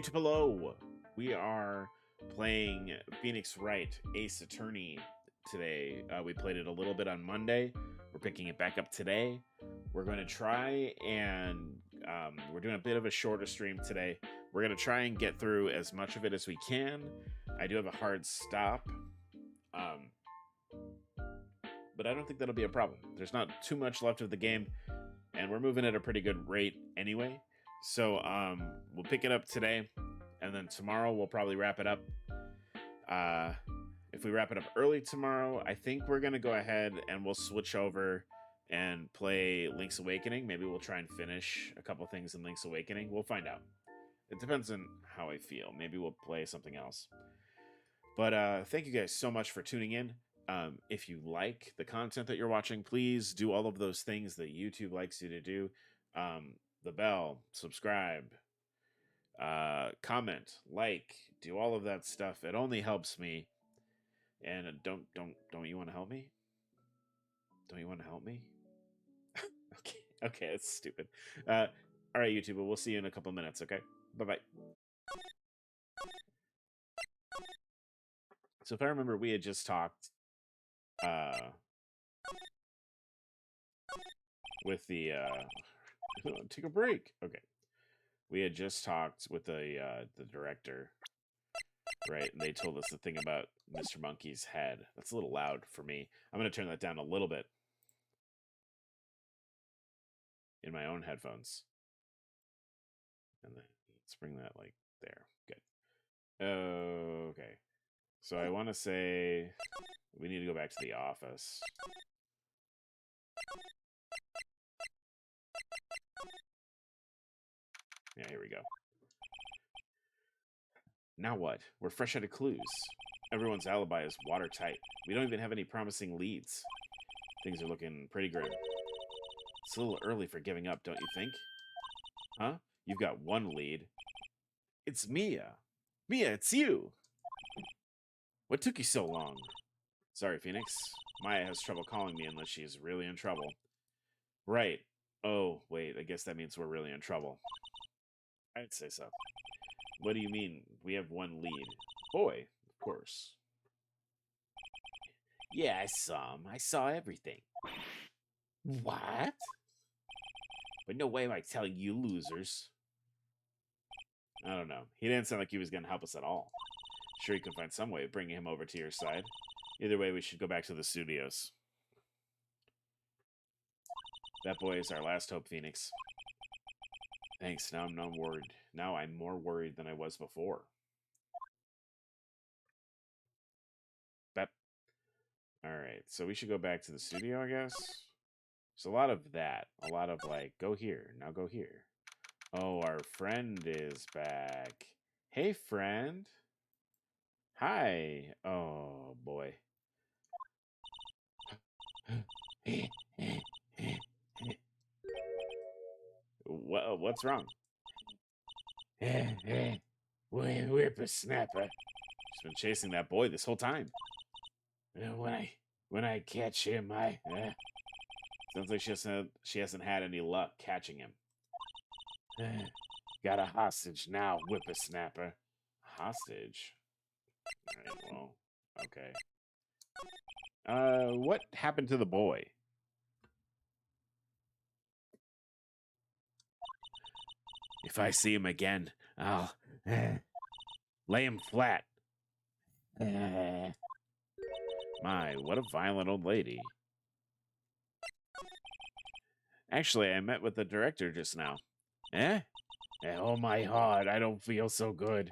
YouTube, hello! We are playing Phoenix Wright, Ace Attorney today. We played it a little bit on Monday. We're picking it back up today. We're going to try and we're doing a bit of a shorter stream today. We're going to try and get through as much of it as we can. I do have a hard stop, but I don't think that'll be a problem. There's not too much left of the game, and we're moving at a pretty good rate anyway. So we'll pick it up today, and then tomorrow we'll probably wrap it up. If we wrap it up early tomorrow, I think we're going to go ahead and we'll switch over and play Link's Awakening. Maybe we'll try and finish a couple things in Link's Awakening. We'll find out. It depends on how I feel. Maybe we'll play something else. But thank you guys so much for tuning in. If you like the content that you're watching, please do all of those things that YouTube likes you to do. The bell, subscribe, comment, like, do all of that stuff. It only helps me. And don't you want to help me? Don't you want to help me? Okay, that's stupid. All right, YouTube, we'll see you in a couple minutes, okay? Bye-bye. So if I remember, we had just talked with the take a break. Okay. We had just talked with the director, right? And they told us the thing about Mr. Monkey's head. That's a little loud for me. I'm going to turn that down a little bit in my own headphones. And then let's bring that like there. Good. Okay. So I want to say we need to go back to the office. Yeah, here we go. Now what? We're fresh out of clues. Everyone's alibi is watertight. We don't even have any promising leads. Things are looking pretty grim. It's a little early for giving up, don't you think? Huh? You've got one lead. It's Mia. Mia, it's you! What took you so long? Sorry, Phoenix. Maya has trouble calling me unless she's really in trouble. Right. Oh, wait, I guess that means we're really in trouble. I'd say so. What do you mean, we have one lead? Boy, of course. Yeah, I saw him. I saw everything. What? But no way am I telling you losers. I don't know. He didn't sound like he was going to help us at all. Sure, you can find some way of bringing him over to your side. Either way, we should go back to the studios. That boy is our last hope, Phoenix. Thanks. Now I'm not worried. Now I'm more worried than I was before. Bep. Alright, so we should go back to the studio, I guess? There's a lot of that. A lot of, like, go here. Now go here. Oh, our friend is back. Hey, friend. Hi. Oh, boy. What's wrong? Whippersnapper. She's been chasing that boy this whole time. When I catch him, sounds like she hasn't had any luck catching him. Got a hostage now, whippersnapper. Hostage? Alright, well, okay. What happened to the boy? If I see him again, I'll lay him flat. My, what a violent old lady. Actually, I met with the director just now. Eh? Oh my heart, I don't feel so good.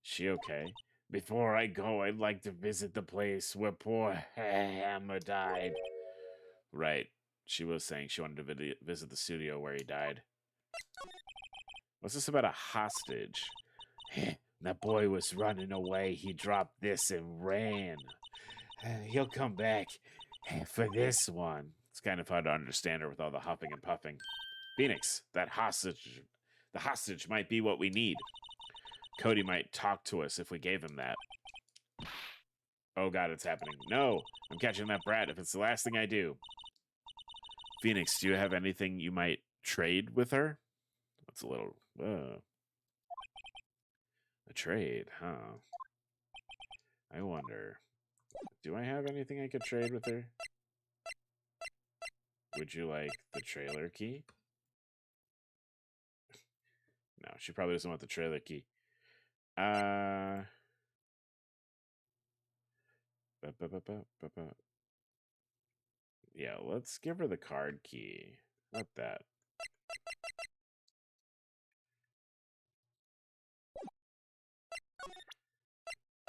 She okay? Before I go, I'd like to visit the place where poor Hammer died. Right. She was saying she wanted to visit the studio where he died. What's this about a hostage? That boy was running away. He dropped this and ran. He'll come back for this one. It's kind of hard to understand her with all the huffing and puffing. Phoenix, the hostage might be what we need. Cody might talk to us if we gave him that. Oh god, it's happening. No, I'm catching that brat if it's the last thing I do. Phoenix, do you have anything you might trade with her? That's a little... A trade, huh? I wonder. Do I have anything I could trade with her? Would you like the trailer key? No, she probably doesn't want the trailer key. Uh... Yeah, let's give her the card key. What that?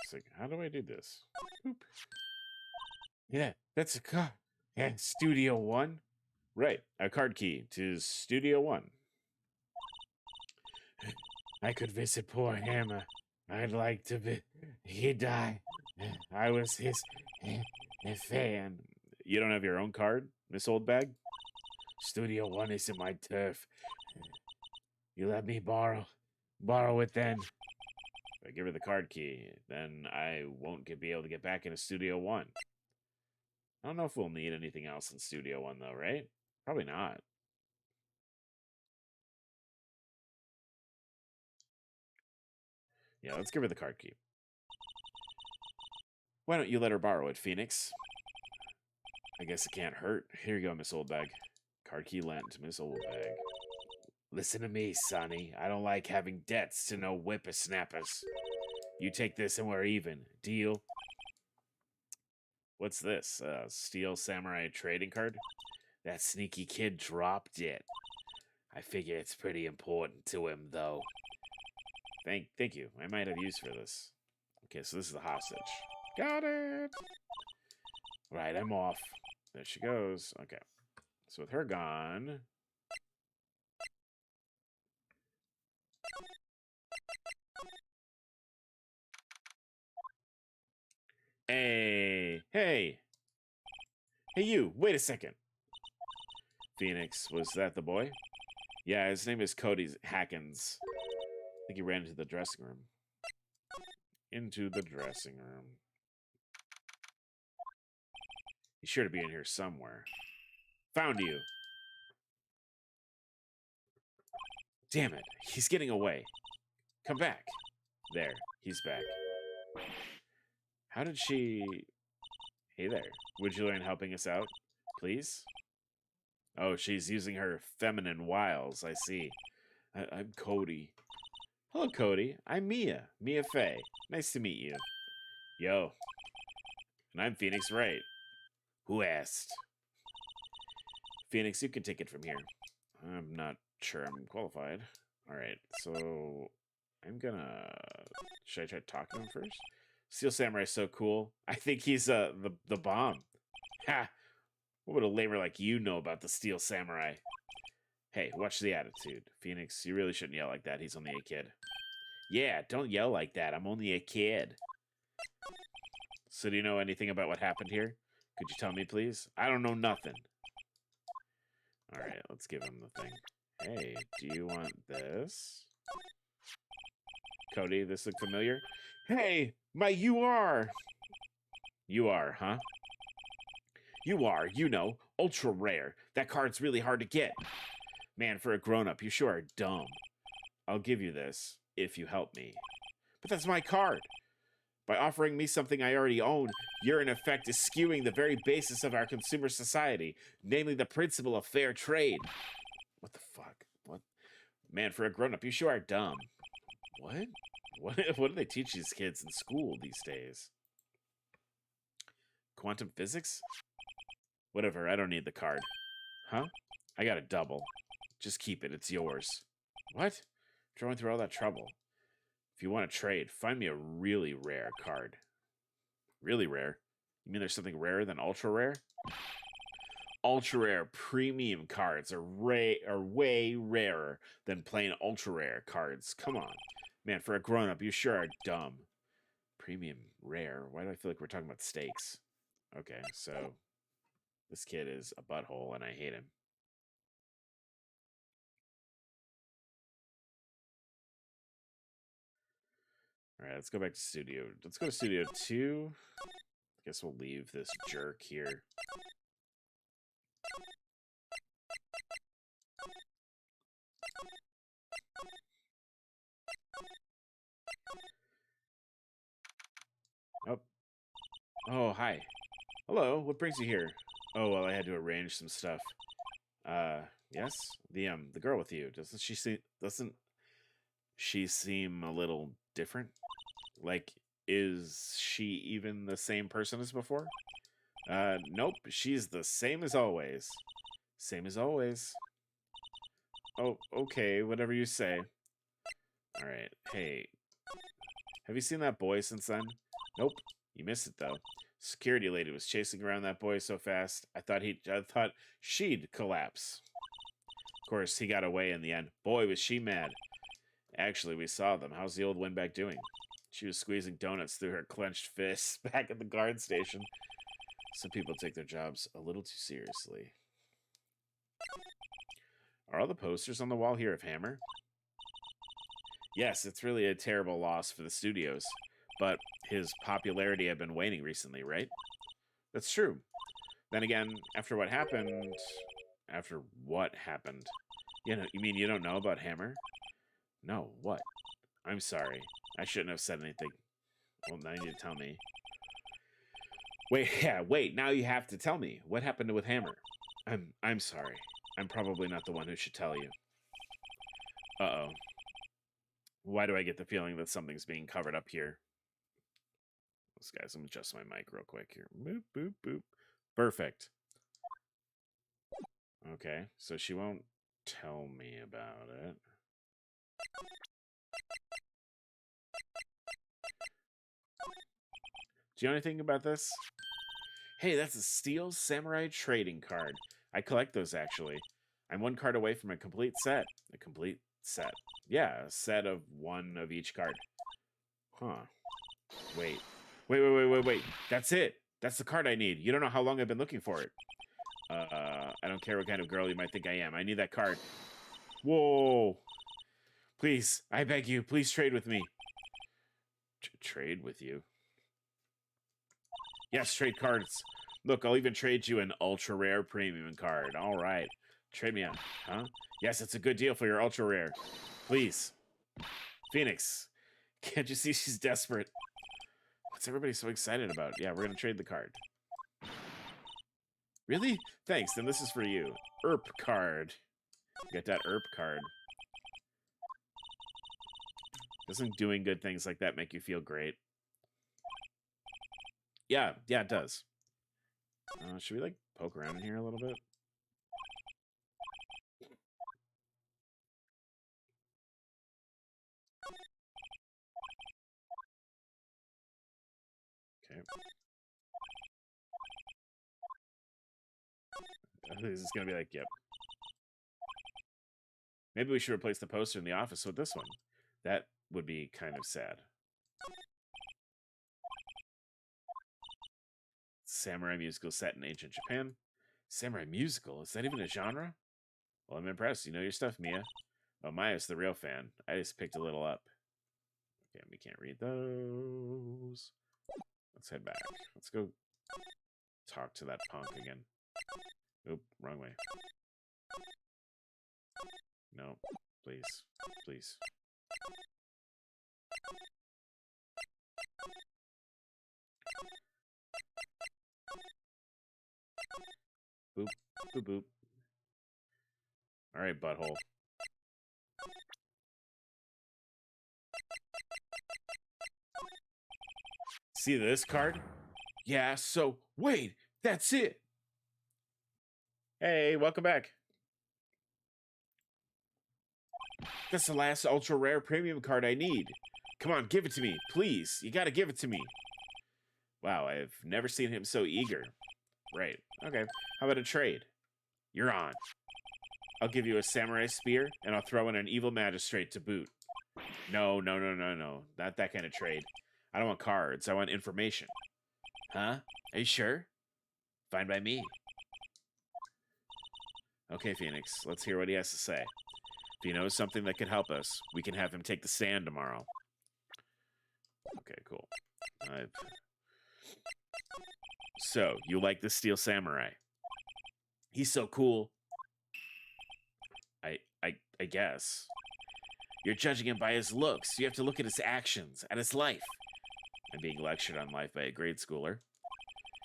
It's like, how do I do this? Oop. Yeah, that's a card. Yeah, Studio One. Right, a card key to Studio One. I could visit poor Hammer. I'd like to be. He died. I was his fan. You don't have your own card, Miss Oldbag? Studio One isn't my turf. You let me borrow it then. If I give her the card key, then I won't be able to get back into Studio One. I don't know if we'll need anything else in Studio One, though, right? Probably not. Yeah, let's give her the card key. Why don't you let her borrow it, Phoenix? I guess it can't hurt. Here you go, Miss Oldbag. Card key lent, Miss Oldbag. Listen to me, Sonny. I don't like having debts to no whippersnappers. You take this and we're even. Deal? What's this? Steel Samurai trading card? That sneaky kid dropped it. I figure it's pretty important to him, though. Thank you. I might have use for this. Okay, so this is the hostage. Got it! Right, I'm off. There she goes. Okay. So with her gone... Hey! Hey! Hey, you! Wait a second! Phoenix, was that the boy? Yeah, his name is Cody Hackins. I think he ran into the dressing room. Into the dressing room. He's sure to be in here somewhere. Found you! Damn it, he's getting away. Come back. There, he's back. How did she... Hey there, would you learn helping us out, please? Oh, she's using her feminine wiles, I see. I'm Cody. Hello, Cody. I'm Mia. Mia Fey. Nice to meet you. Yo. And I'm Phoenix Wright. Who asked? Phoenix, you can take it from here. I'm not sure I'm qualified. Alright, so... I'm gonna... Should I try talking to him first? Steel Samurai's so cool. I think he's the bomb. Ha! What would a lamer like you know about the Steel Samurai? Hey, watch the attitude. Phoenix, you really shouldn't yell like that. He's only a kid. Yeah, don't yell like that. I'm only a kid. So do you know anything about what happened here? Could you tell me, please? I don't know nothing. Alright, let's give him the thing. Hey, do you want this? Cody, this look familiar? Hey, my you are! You are, huh? You are, you know, ultra rare. That card's really hard to get. Man, for a grown-up, you sure are dumb. I'll give you this, if you help me. But that's my card. By offering me something I already own, you're in effect eschewing the very basis of our consumer society, namely the principle of fair trade. What the fuck? What? Man, for a grown-up, you sure are dumb. What? What do they teach these kids in school these days? Quantum physics? Whatever, I don't need the card. Huh? I got a double. Just keep it, it's yours. What? Going through all that trouble. If you want to trade, find me a really rare card. Really rare? You mean there's something rarer than ultra rare? Ultra rare premium cards are way rarer than plain ultra rare cards. Come on. Man, for a grown-up, you sure are dumb. Premium rare? Why do I feel like we're talking about stakes? Okay, so this kid is a butthole and I hate him. Alright, let's go back to Studio. Let's go to Studio 2. I guess we'll leave this jerk here. Oh, hi. Hello, what brings you here? Oh, well, I had to arrange some stuff. Yes? The girl with you, doesn't she seem a little different? Like, is she even the same person as before? Nope, she's the same as always. Same as always. Oh, okay, whatever you say. Alright, hey, have you seen that boy since then? Nope, you missed it though. Security lady was chasing around that boy so fast, I thought she'd collapse. Of course, he got away in the end. Boy, was she mad. Actually, we saw them. How's the old windbag doing? She was squeezing donuts through her clenched fists back at the guard station. Some people take their jobs a little too seriously. Are all the posters on the wall here of Hammer? Yes, it's really a terrible loss for the studios. But his popularity had been waning recently, right? That's true. Then again, after what happened... After what happened? You mean you don't know about Hammer? No, what? I'm sorry. I shouldn't have said anything. Well, now you need to tell me. Wait, now you have to tell me. What happened with Hammer? I'm sorry. I'm probably not the one who should tell you. Uh-oh. Why do I get the feeling that something's being covered up here? Let's guys, I'm adjust my mic real quick here. Boop, boop, boop. Perfect. Okay, so she won't tell me about it. Do you know anything about this? Hey, that's a Steel Samurai trading card. I collect those, actually. I'm one card away from a complete set. A complete set. Yeah, a set of one of each card. Huh. Wait. Wait. That's it. That's the card I need. You don't know how long I've been looking for it. I don't care what kind of girl you might think I am. I need that card. Whoa. Please, I beg you, please trade with me. Trade with you? Yes, trade cards. Look, I'll even trade you an ultra rare premium card. All right. Trade me on. Huh? Yes, it's a good deal for your ultra rare. Please. Phoenix. Can't you see she's desperate? What's everybody so excited about? Yeah, we're going to trade the card. Really? Thanks, then this is for you. ERP card. Get that ERP card. Doesn't doing good things like that make you feel great? Yeah, it does. Should we, like, poke around in here a little bit? Okay. This is gonna be like, yep. Maybe we should replace the poster in the office with this one. That would be kind of sad. Samurai musical set in ancient Japan. Samurai musical? Is that even a genre? Well, I'm impressed. You know your stuff, Mia. Oh, Maya's the real fan. I just picked a little up. Okay, we can't read those. Let's head back. Let's go talk to that punk again. Oop, wrong way. No, please. Please. Boop, boop, boop. Alright, butthole. See this card? Yeah, so, wait, that's it! Hey, welcome back. That's the last ultra rare premium card I need. Come on, give it to me, please. You gotta give it to me. Wow, I've never seen him so eager. Right, okay. How about a trade? You're on. I'll give you a samurai spear, and I'll throw in an evil magistrate to boot. No. Not that kind of trade. I don't want cards, I want information. Huh? Are you sure? Fine by me. Okay, Phoenix, let's hear what he has to say. If he knows something that could help us, we can have him take the stand tomorrow. Okay, cool. So, you like the Steel Samurai? He's so cool. I guess. You're judging him by his looks. You have to look at his actions, at his life. I'm being lectured on life by a grade schooler.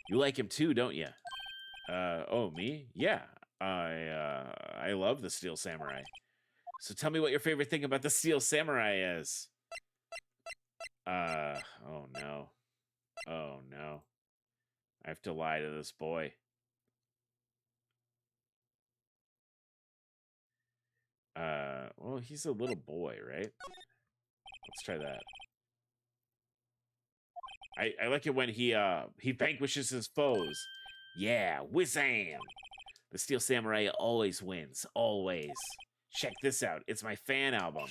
You like him too, don't you? Oh, me? Yeah. I love the Steel Samurai. So tell me what your favorite thing about the Steel Samurai is. Oh no. Oh no. I have to lie to this boy. Well, he's a little boy, right? Let's try that. I like it when he vanquishes his foes. Yeah, whizzam! The Steel Samurai always wins, always. Check this out. It's my fan album.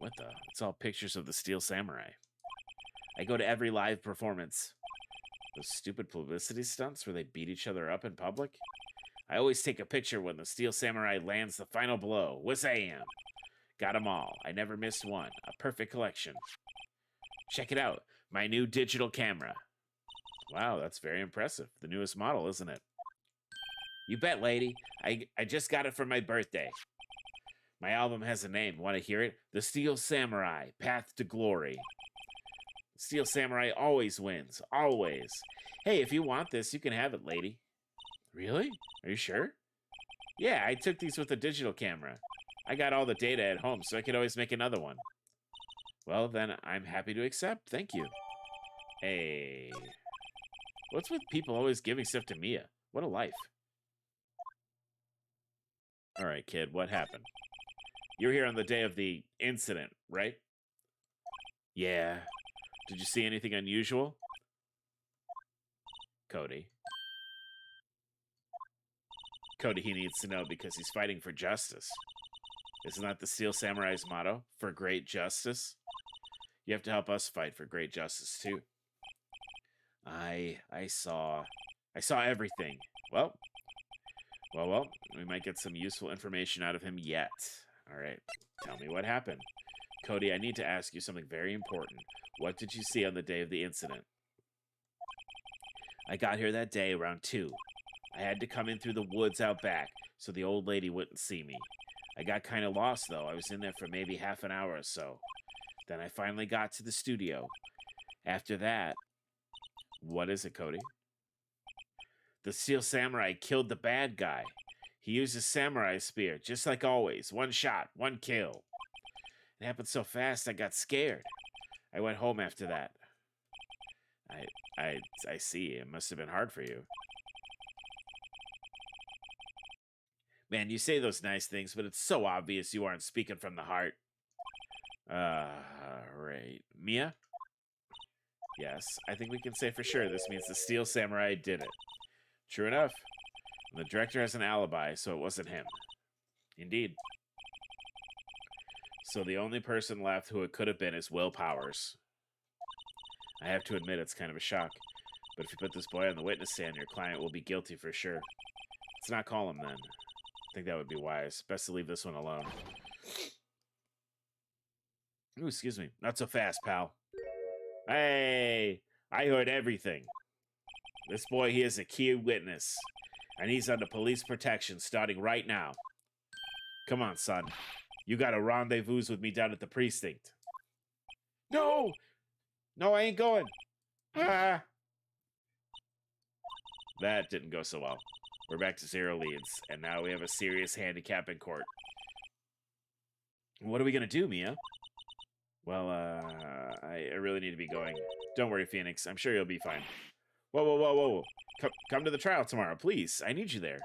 What the? It's all pictures of the Steel Samurai. I go to every live performance. Those stupid publicity stunts where they beat each other up in public. I always take a picture when the Steel Samurai lands the final blow. Whizzam! Got 'em all. I never missed one. A perfect collection. Check it out. My new digital camera. Wow, that's very impressive. The newest model, isn't it? You bet, lady. I just got it for my birthday. My album has a name. Want to hear it? The Steel Samurai, Path to Glory. Steel Samurai always wins. Always. Hey, if you want this, you can have it, lady. Really? Are you sure? Yeah, I took these with a digital camera. I got all the data at home, so I could always make another one. Well, then I'm happy to accept. Thank you. Hey. What's with people always giving stuff to Mia? What a life. All right, kid, what happened? You were here on the day of the incident, right? Yeah. Did you see anything unusual? Cody. Cody, he needs to know because he's fighting for justice. Isn't that the Steel Samurai's motto? For great justice? You have to help us fight for great justice, too. I saw everything. Well, we might get some useful information out of him yet. All right, tell me what happened. Cody, I need to ask you something very important. What did you see on the day of the incident? I got here that day around 2. I had to come in through the woods out back so the old lady wouldn't see me. I got kind of lost, though. I was in there for maybe half an hour or so. Then I finally got to the studio. After that... What is it, Cody? The Steel Samurai killed the bad guy. He used his samurai spear, just like always. 1 shot, 1 kill. It happened so fast, I got scared. I went home after that. I see. It must have been hard for you. Man, you say those nice things, but it's so obvious you aren't speaking from the heart. Right. Mia? Yes, I think we can say for sure this means the Steel Samurai did it. True enough. And the director has an alibi, so it wasn't him. Indeed. So the only person left who it could have been is Will Powers. I have to admit it's kind of a shock. But if you put this boy on the witness stand, your client will be guilty for sure. Let's not call him then. I think that would be wise. Best to leave this one alone. Ooh, excuse me. Not so fast, pal. Hey, I heard everything. This boy here is a key witness, and he's under police protection starting right now. Come on, son. You got a rendezvous with me down at the precinct. No! No, I ain't going. Ah! That didn't go so well. We're back to 0 leads, and now we have a serious handicap in court. What are we gonna do, Mia? Well, I really need to be going. Don't worry, Phoenix. I'm sure you'll be fine. Whoa. Come to the trial tomorrow, please. I need you there.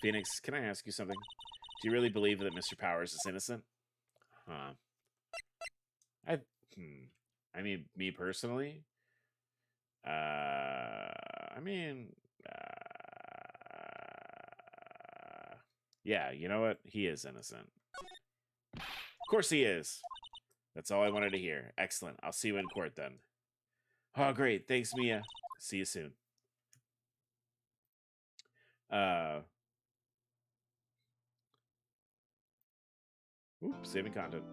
Phoenix, can I ask you something? Do you really believe that Mr. Powers is innocent? Huh. I mean, me personally? Yeah, you know what? He is innocent. Of course he is. That's all I wanted to hear. Excellent. I'll see you in court then. Oh, great. Thanks, Mia. See you soon. Saving content.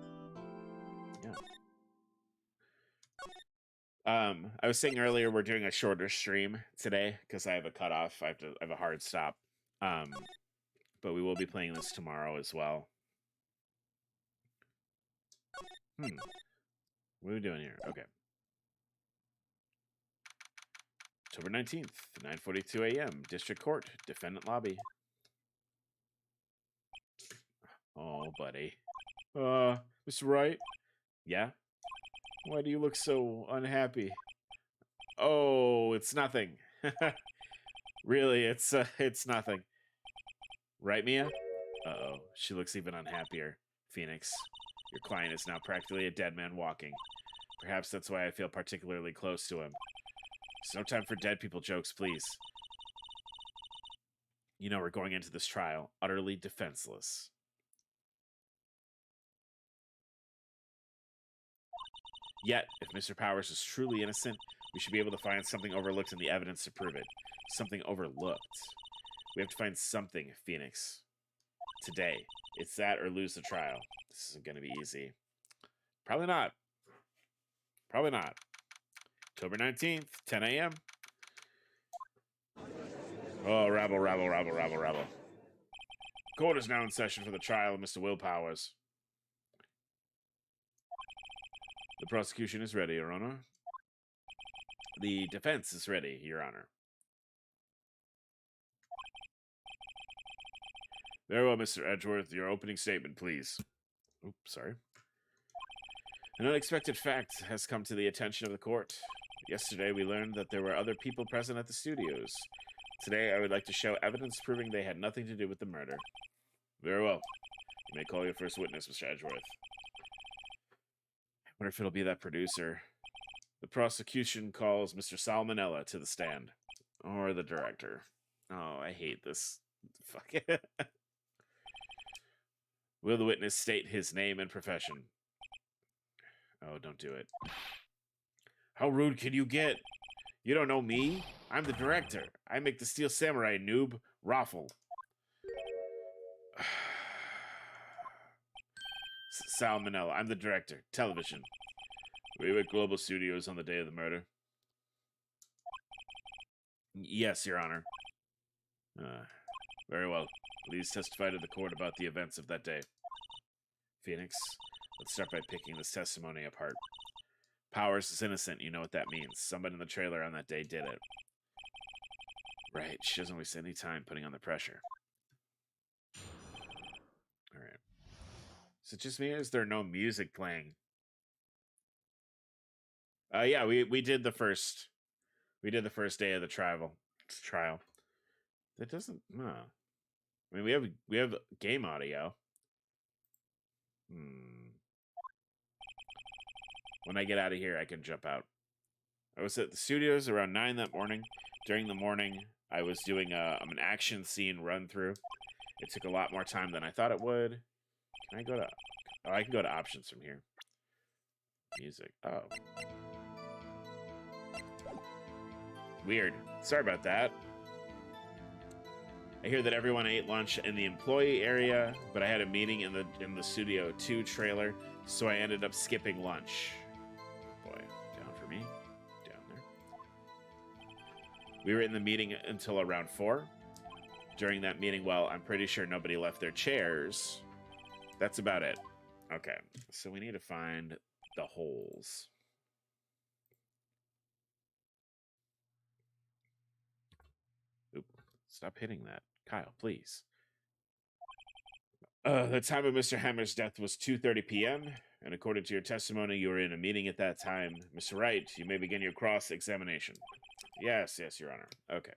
Yeah. I was saying earlier we're doing a shorter stream today because I have a cutoff. I have a hard stop. But we will be playing this tomorrow as well. What are we doing here? Okay. October 19th, 9:42 a.m., District Court, Defendant Lobby. Oh, buddy. Mr. Wright? Yeah? Why do you look so unhappy? Oh, it's nothing. Really, it's nothing. Right, Mia? Uh-oh, she looks even unhappier. Phoenix, your client is now practically a dead man walking. Perhaps that's why I feel particularly close to him. There's no time for dead people jokes, please. You know we're going into this trial utterly defenseless. Yet, if Mr. Powers is truly innocent, we should be able to find something overlooked in the evidence to prove it. Something overlooked. We have to find something, Phoenix. Today. It's that or lose the trial. This isn't going to be easy. Probably not. Probably not. October 19th, 10 a.m. Oh, rabble, rabble, rabble, rabble, rabble. Court is now in session for the trial of Mr. Will Powers. The prosecution is ready, Your Honor. The defense is ready, Your Honor. Very well, Mr. Edgeworth. Your opening statement, please. Oops, sorry. An unexpected fact has come to the attention of the court. Yesterday, we learned that there were other people present at the studios. Today, I would like to show evidence proving they had nothing to do with the murder. Very well. You may call your first witness, Mr. Edgeworth. I wonder if it'll be that producer. The prosecution calls Mr. Salmonella to the stand. Or the director. Oh, I hate this. Fuck it. Will the witness state his name and profession? Oh, don't do it. How rude can you get? You don't know me? I'm the director. I make the Steel Samurai, noob. Raffle. Salmonella. I'm the director. Television. Were you at Global Studios on the day of the murder? Yes, Your Honor. Very well. Please testify to the court about the events of that day. Phoenix, let's start by picking this testimony apart. Powers is innocent, you know what that means. Somebody in the trailer on that day did it. Right, she doesn't waste any time putting on the pressure. Alright. Is it just me, or is there no music playing? Yeah, we did the first day of the trial. That doesn't I mean we have game audio. When I get out of here, I can jump out. I was at the studios around 9 that morning. During the morning, I was doing an action scene run through. It took a lot more time than I thought it would. Can I go to... Oh, I can go to options from here. Music. Oh. Weird. Sorry about that. I hear that everyone ate lunch in the employee area, but I had a meeting in the Studio 2 trailer, so I ended up skipping lunch. Boy, down for me. Down there. We were in the meeting until around 4. During that meeting, well, I'm pretty sure nobody left their chairs. That's about it. Okay, so we need to find the holes. Oop, stop hitting that. Kyle, please. The time of Mr. Hammer's death was 2:30 p.m., and according to your testimony, you were in a meeting at that time. Mr. Wright, you may begin your cross-examination. Yes, Your Honor. Okay.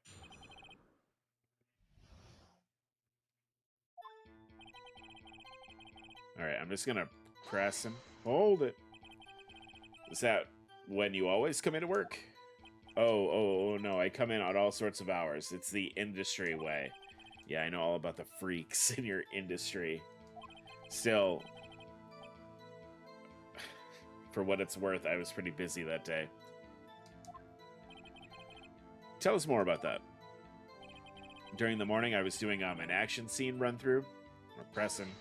Alright, I'm just gonna press him. Hold it. Is that when you always come into work? Oh, no, I come in at all sorts of hours. It's the industry way. Yeah, I know all about the freaks in your industry. Still, for what it's worth, I was pretty busy that day. Tell us more about that. During the morning, I was doing an action scene run-through. Or pressing.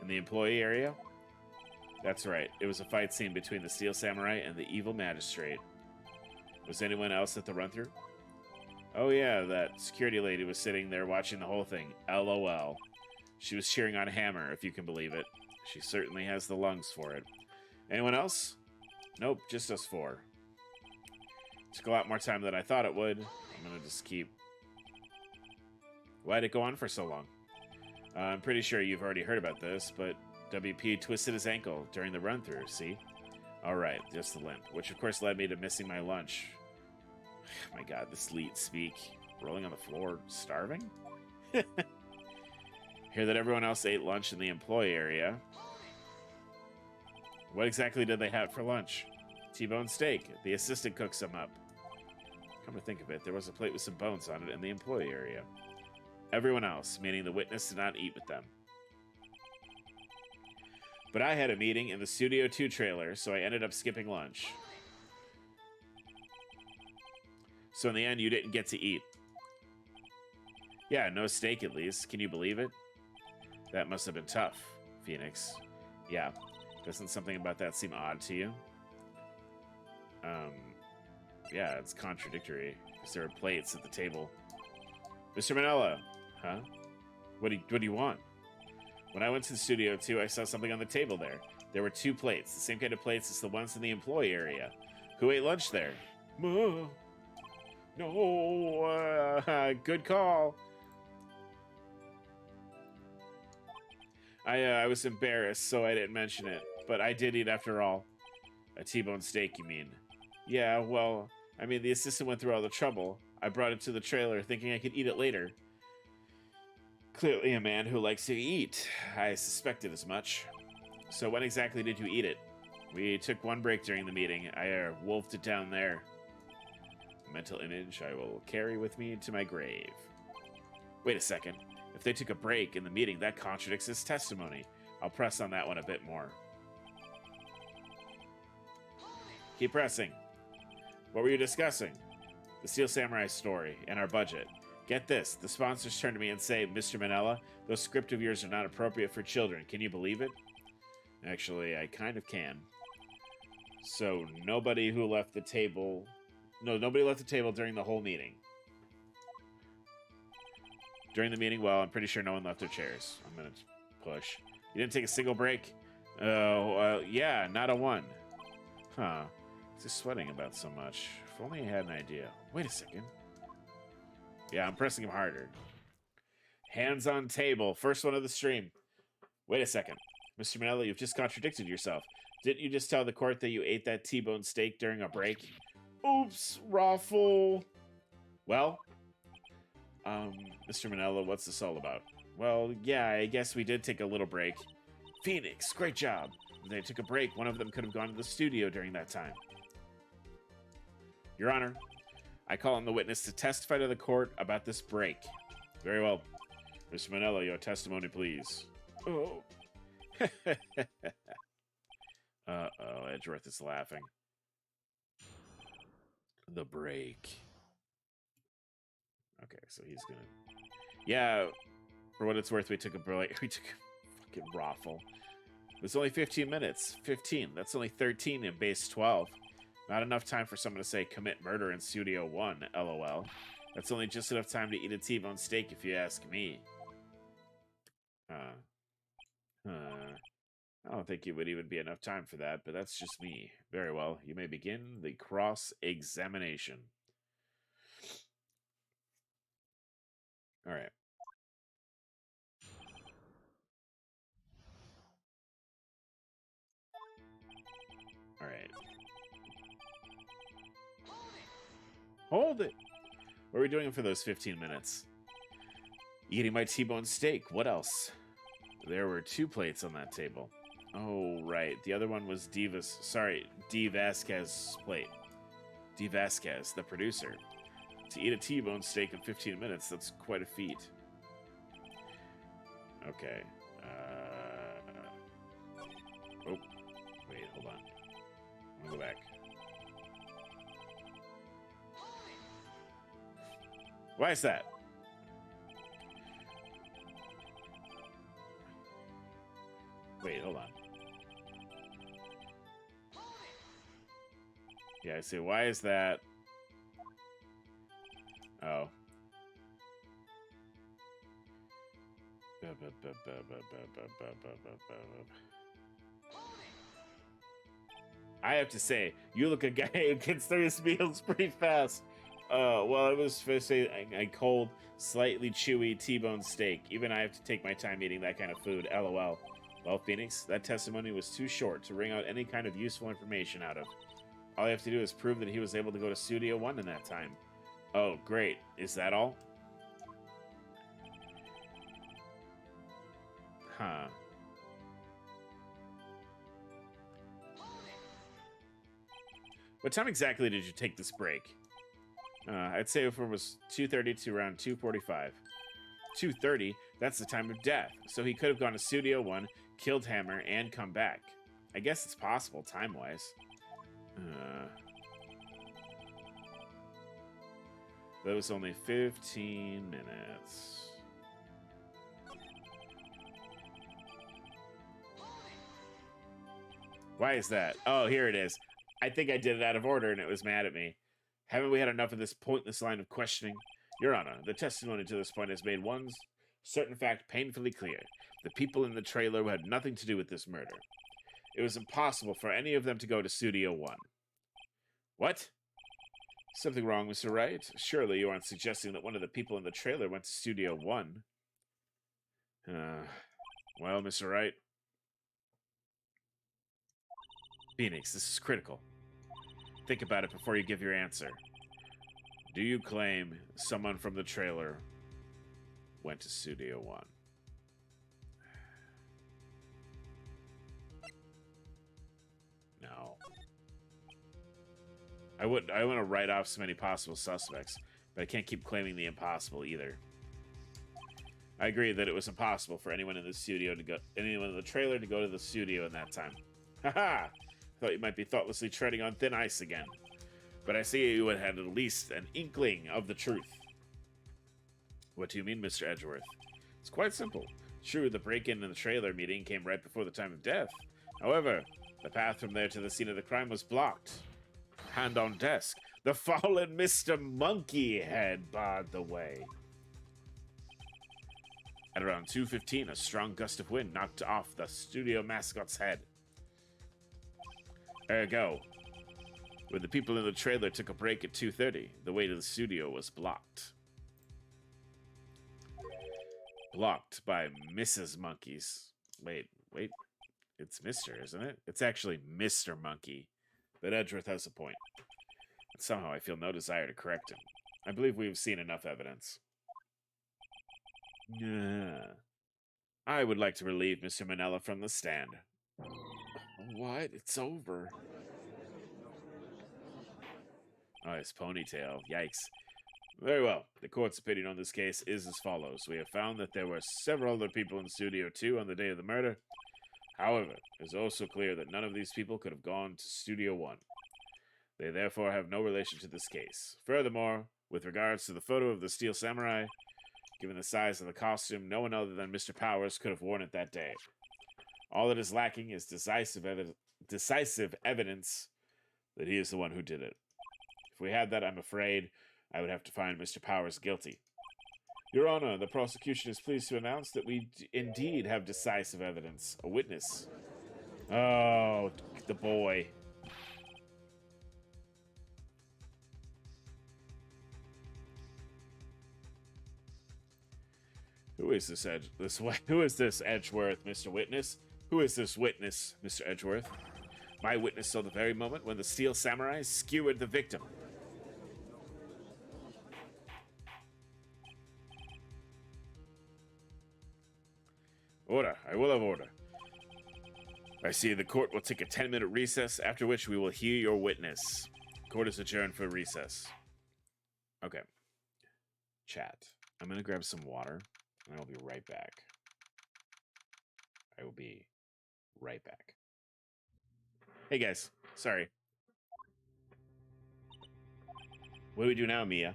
In the employee area? That's right. It was a fight scene between the Steel Samurai and the evil magistrate. Was anyone else at the run-through? Oh yeah, that security lady was sitting there watching the whole thing. LOL. She was cheering on Hammer, if you can believe it. She certainly has the lungs for it. Anyone else? Nope, just us 4. Took a lot more time than I thought it would. I'm gonna just keep... Why'd it go on for so long? I'm pretty sure you've already heard about this, but WP twisted his ankle during the run-through, see? Alright, just the limp, which of course led me to missing my lunch. My god, this leet speak. Rolling on the floor, starving? Hear that everyone else ate lunch in the employee area. What exactly did they have for lunch? T-bone steak. The assistant cooked some up. Come to think of it, there was a plate with some bones on it in the employee area. Everyone else, meaning the witness, did not eat with them. But I had a meeting in the Studio 2 trailer, so I ended up skipping lunch. So in the end, you didn't get to eat. Yeah, no steak at least. Can you believe it? That must have been tough, Phoenix. Yeah. Doesn't something about that seem odd to you? Yeah, it's contradictory. Because there are plates at the table. Mr. Manella. Huh? What do you want? When I went to the Studio 2, I saw something on the table there. There were 2 plates, the same kind of plates as the ones in the employee area. Who ate lunch there? No, good call. I was embarrassed, so I didn't mention it. But I did eat after all. A T-bone steak, you mean? Yeah, well, I mean, the assistant went through all the trouble. I brought it to the trailer thinking I could eat it later. Clearly a man who likes to eat. I suspected as much. So when exactly did you eat it? We took one break during the meeting. I wolfed it down there. A mental image I will carry with me to my grave. Wait a second. If they took a break in the meeting, that contradicts his testimony. I'll press on that one a bit more. Keep pressing. What were you discussing? The Steel Samurai story and our budget. Get this, the sponsors turn to me and say, Mr. Manella, those scripts of yours are not appropriate for children. Can you believe it? Actually, I kind of can. So, nobody left the table during the whole meeting. During the meeting, well, I'm pretty sure no one left their chairs. I'm gonna push. You didn't take a single break? Yeah, not a one. Huh. What's he sweating about so much? If only I had an idea. Wait a second. Yeah, I'm pressing him harder. Hands on table. First one of the stream. Wait a second. Mr. Manella, you've just contradicted yourself. Didn't you just tell the court that you ate that T-bone steak during a break? Oops, Raffle. Well, Mr. Manella, what's this all about? Well, yeah, I guess we did take a little break. Phoenix, great job. When they took a break, one of them could have gone to the studio during that time. Your Honor, I call on the witness to testify to the court about this break. Very well. Mr. Manella, your testimony, please. Oh. Uh-oh, Edgeworth is laughing. The break. Okay, so he's gonna... Yeah, for what it's worth, we took a break. We took a fucking raffle. It was only 15 minutes. 15. That's only 13 in base 12. Not enough time for someone to say commit murder in Studio 1, LOL. That's only just enough time to eat a T-bone steak if you ask me. I don't think it would even be enough time for that, but that's just me. Very well. You may begin the cross-examination. All right. All right. Hold it. What are we doing for those 15 minutes? Eating my T-bone steak. What else? There were 2 plates on that table. Oh, right. The other one was D. Vasquez's plate. D. Vasquez, the producer. To eat a T-bone steak in 15 minutes, that's quite a feat. Okay. Oh, wait, hold on. I'm gonna go back. Why is that? Wait, hold on. Yeah, I see. Why is that? Oh. I have to say, you look a guy who gets through his meals pretty fast. Well, it was for say a cold, slightly chewy T-bone steak. Even I have to take my time eating that kind of food. LOL. Well, Phoenix, that testimony was too short to wring out any kind of useful information out of. All you have to do is prove that he was able to go to Studio 1 in that time. Oh, great. Is that all? Huh. What time exactly did you take this break? I'd say if it was 2:30 to around 2:45. 2:30? That's the time of death. So he could have gone to Studio 1, killed Hammer, and come back. I guess it's possible, time-wise. That was only 15 minutes. Why is that? Oh, here it is. I think I did it out of order and it was mad at me. Haven't we had enough of this pointless line of questioning? Your Honor, the testimony to this point has made one certain fact painfully clear. The people in the trailer had nothing to do with this murder. It was impossible for any of them to go to Studio 1. What? Something wrong, Mr. Wright? Surely you aren't suggesting that one of the people in the trailer went to Studio 1. Well, Mr. Wright. Phoenix, this is critical. Think about it before you give your answer. Do you claim someone from the trailer went to Studio 1? No. I want to write off so many possible suspects, but I can't keep claiming the impossible either. I agree that it was impossible for anyone in the trailer to go to the studio in that time. Haha! Thought you might be thoughtlessly treading on thin ice again. But I see you had at least an inkling of the truth. What do you mean, Mr. Edgeworth? It's quite simple. True, the break-in and the trailer meeting came right before the time of death. However, the path from there to the scene of the crime was blocked. Hand on desk. The fallen Mr. Monkey had barred the way. At around 2:15, a strong gust of wind knocked off the studio mascot's head. Ergo, when the people in the trailer took a break at 2:30, the way to the studio was blocked. Blocked by Mrs. Monkeys. Wait. It's Mr., isn't it? It's actually Mr. Monkey. But Edgeworth has a point. And somehow I feel no desire to correct him. I believe we've seen enough evidence. I would like to relieve Mr. Manella from the stand. What? It's over. Oh, his ponytail. Yikes. Very well. The court's opinion on this case is as follows. We have found that there were several other people in Studio 2 on the day of the murder. However, it is also clear that none of these people could have gone to Studio 1. They therefore have no relation to this case. Furthermore, with regards to the photo of the Steel Samurai, given the size of the costume, no one other than Mr. Powers could have worn it that day. All that is lacking is decisive evidence that he is the one who did it. If we had that, I'm afraid I would have to find Mr. Powers guilty. Your Honor, the prosecution is pleased to announce that we indeed have decisive evidence. A witness. Oh, the boy. Who is this Edgeworth, Mr. Witness? Who is this witness, Mr. Edgeworth? My witness saw the very moment when the Steel Samurai skewered the victim. Order. I will have order. I see the court will take a 10-minute recess, after which we will hear your witness. Court is adjourned for recess. Okay. Chat. I'm going to grab some water, and I'll be right back. I will be right back. Hey, guys. Sorry. What do we do now, Mia?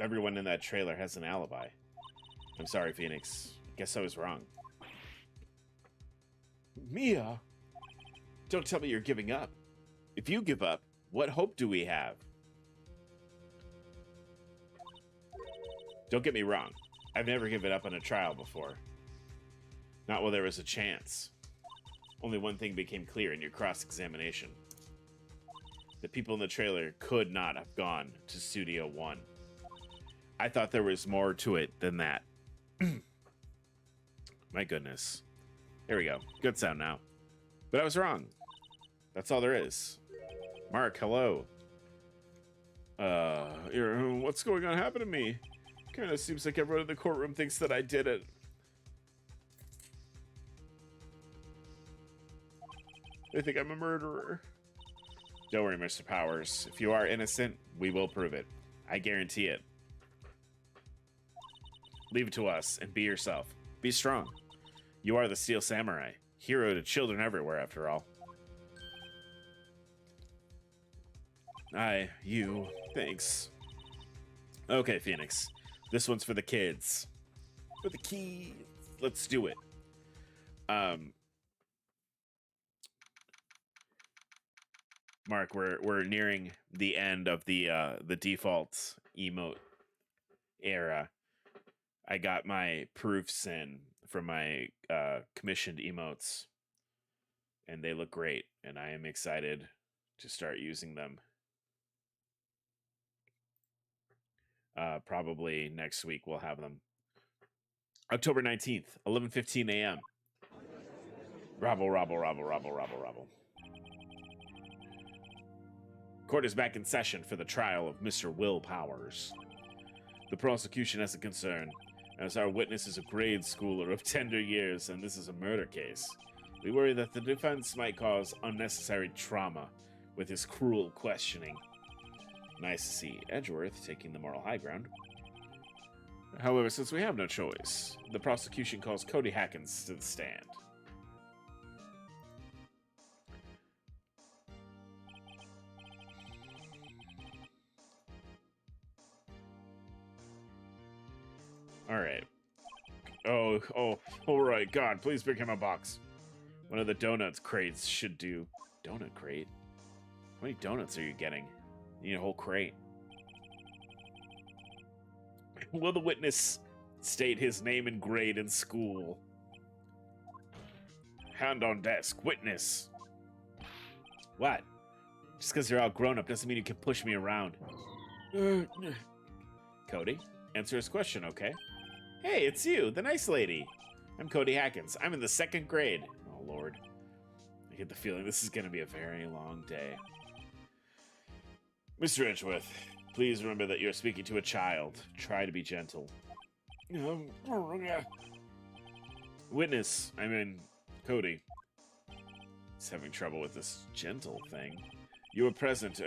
Everyone in that trailer has an alibi. I'm sorry, Phoenix. Guess I was wrong. Mia? Don't tell me you're giving up. If you give up, what hope do we have? Don't get me wrong. I've never given up on a trial before. Not while there was a chance. Only one thing became clear in your cross-examination. The people in the trailer could not have gone to Studio 1. I thought there was more to it than that. My goodness. There we go. Good sound now. But I was wrong. That's all there is. Mark, hello. What's going on happened to me? Kind of seems like everyone in the courtroom thinks that I did it. They think I'm a murderer. Don't worry, Mr. Powers. If you are innocent, we will prove it. I guarantee it. Leave it to us and be yourself. Be strong. You are the Steel Samurai. Hero to children everywhere, after all. You. Thanks. Okay, Phoenix. This one's for the kids. For the kids. Let's do it. Mark, we're nearing the end of the default emote era. I got my proofs in from my commissioned emotes, and they look great, and I am excited to start using them. Probably next week we'll have them. October 19th, 11:15 a.m. Rabble. Court is back in session for the trial of Mr. Will Powers. The prosecution has a concern, as our witness is a grade schooler of tender years, and this is a murder case. We worry that the defense might cause unnecessary trauma with his cruel questioning. Nice to see Edgeworth taking the moral high ground. However, since we have no choice, the prosecution calls Cody Hackins to the stand. Alright. Oh, all right. God, please bring him a box. One of the donuts crates should do. Donut crate? How many donuts are you getting? You need a whole crate. Will the witness state his name and grade in school? Hand on desk. Witness. What? Just because you're all grown up doesn't mean you can push me around. Cody, answer his question, okay? Hey, it's you, the nice lady. I'm Cody Hackins. I'm in the 2nd grade. Oh, Lord. I get the feeling this is going to be a very long day. Mr. Edgeworth, please remember that you're speaking to a child. Try to be gentle. Witness, Cody. He's having trouble with this gentle thing. You were present,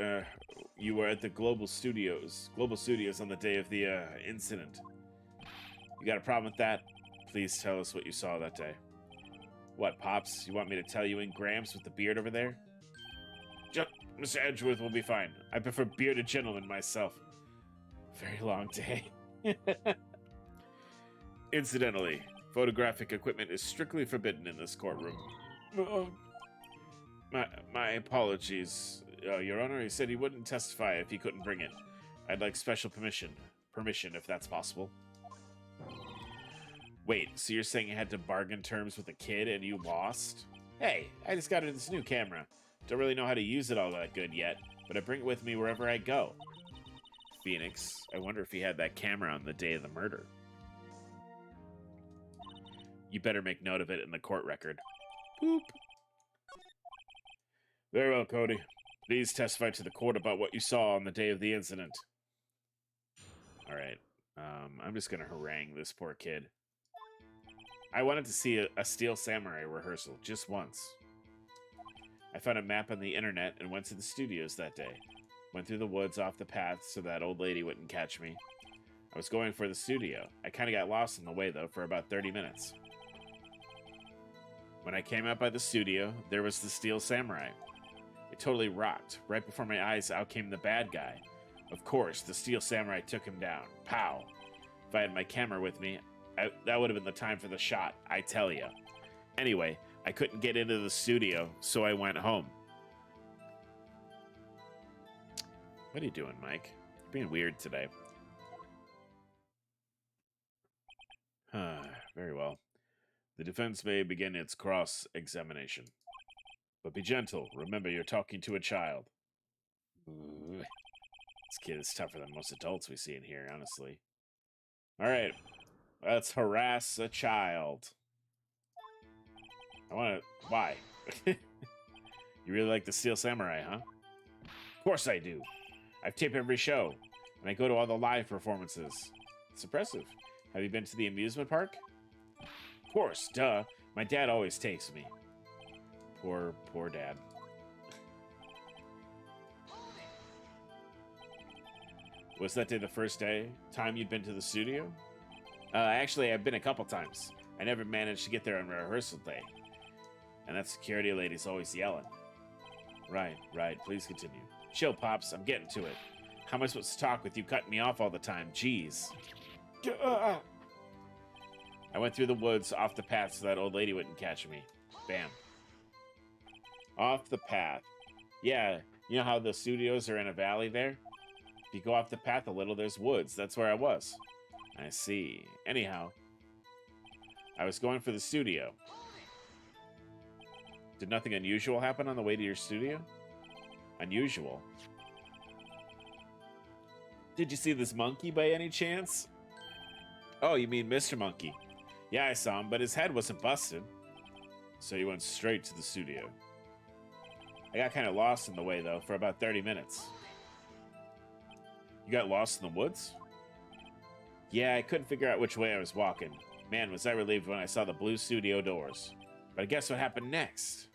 you were at the Global Studios on the day of the, incident. You got a problem with that? Please tell us what you saw that day. What, Pops? You want me to tell you in Gramps with the beard over there? Mr. Edgeworth will be fine. I prefer bearded gentlemen myself. Very long day. Incidentally, photographic equipment is strictly forbidden in this courtroom. My apologies, Your Honor. He said he wouldn't testify if he couldn't bring it. I'd like special permission if that's possible. Wait, so you're saying you had to bargain terms with a kid and you lost? Hey, I just got this new camera. Don't really know how to use it all that good yet, but I bring it with me wherever I go. Phoenix, I wonder if he had that camera on the day of the murder. You better make note of it in the court record. Boop. Very well, Cody. Please testify to the court about what you saw on the day of the incident. Alright. I'm just gonna harangue this poor kid. I wanted to see a Steel Samurai rehearsal just once. I found a map on the internet and went to the studios that day. Went through the woods off the path so that old lady wouldn't catch me. I was going for the studio. I kind of got lost on the way, though, for about 30 minutes. When I came out by the studio, there was the Steel Samurai. It totally rocked. Right before my eyes, out came the bad guy. Of course, the Steel Samurai took him down. Pow! If I had my camera with me, that would have been the time for the shot, I tell ya. Anyway, I couldn't get into the studio, so I went home. What are you doing, Mike? You're being weird today. Very well. The defense may begin its cross-examination. But be gentle. Remember, you're talking to a child. Ooh. This kid is tougher than most adults we see in here, honestly. Alright, let's harass a child. I want to... Why? You really like the Steel Samurai, huh? Of course I do. I've taped every show, and I go to all the live performances. It's impressive. Have you been to the amusement park? Of course, duh. My dad always takes me. Poor dad. Was that day the first time you'd been to the studio? Actually, I've been a couple times. I never managed to get there on rehearsal day. And that security lady's always yelling. Right. Please continue. Chill, Pops. I'm getting to it. How am I supposed to talk with you cutting me off all the time? Jeez. I went through the woods off the path so that old lady wouldn't catch me. Bam. Off the path. Yeah, you know how the studios are in a valley there? If you go off the path a little, there's woods. That's where I was. I see. Anyhow, I was going for the studio. Did nothing unusual happen on the way to your studio? Unusual? Did you see this monkey by any chance? Oh, you mean Mr. Monkey. Yeah, I saw him, but his head wasn't busted. So you went straight to the studio. I got kind of lost in the way, though, for about 30 minutes. You got lost in the woods? Yeah, I couldn't figure out which way I was walking. Man, was I relieved when I saw the blue studio doors. But guess what happened next?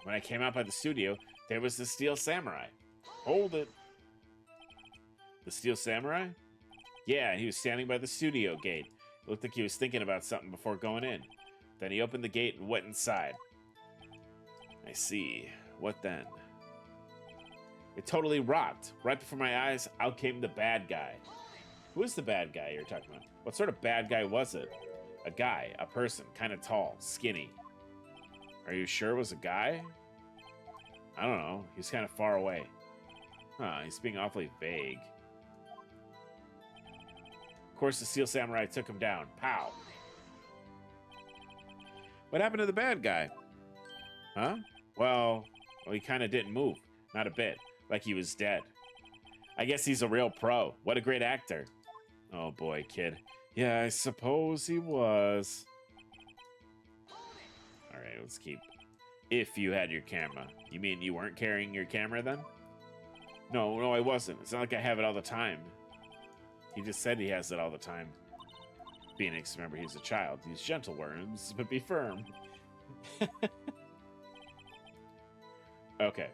When I came out by the studio, there was the Steel Samurai. Hold it. The Steel Samurai? Yeah, he was standing by the studio gate. It looked like he was thinking about something before going in. Then he opened the gate and went inside. I see. What then? It totally rocked. Right before my eyes, out came the bad guy. Who is the bad guy you're talking about? What sort of bad guy was it? A guy, a person, kind of tall, skinny. Are you sure it was a guy? I don't know. He's kind of far away. Huh, he's being awfully vague. Of course, the Steel Samurai took him down. Pow! What happened to the bad guy? Huh? Well, he kind of didn't move. Not a bit. Like he was dead. I guess he's a real pro. What a great actor. Oh boy, kid. Yeah, I suppose he was. Alright, let's keep. If you had your camera. You mean you weren't carrying your camera then? No, I wasn't. It's not like I have it all the time. He just said he has it all the time. Phoenix, remember, he's a child. Use gentle words, but be firm. Okay.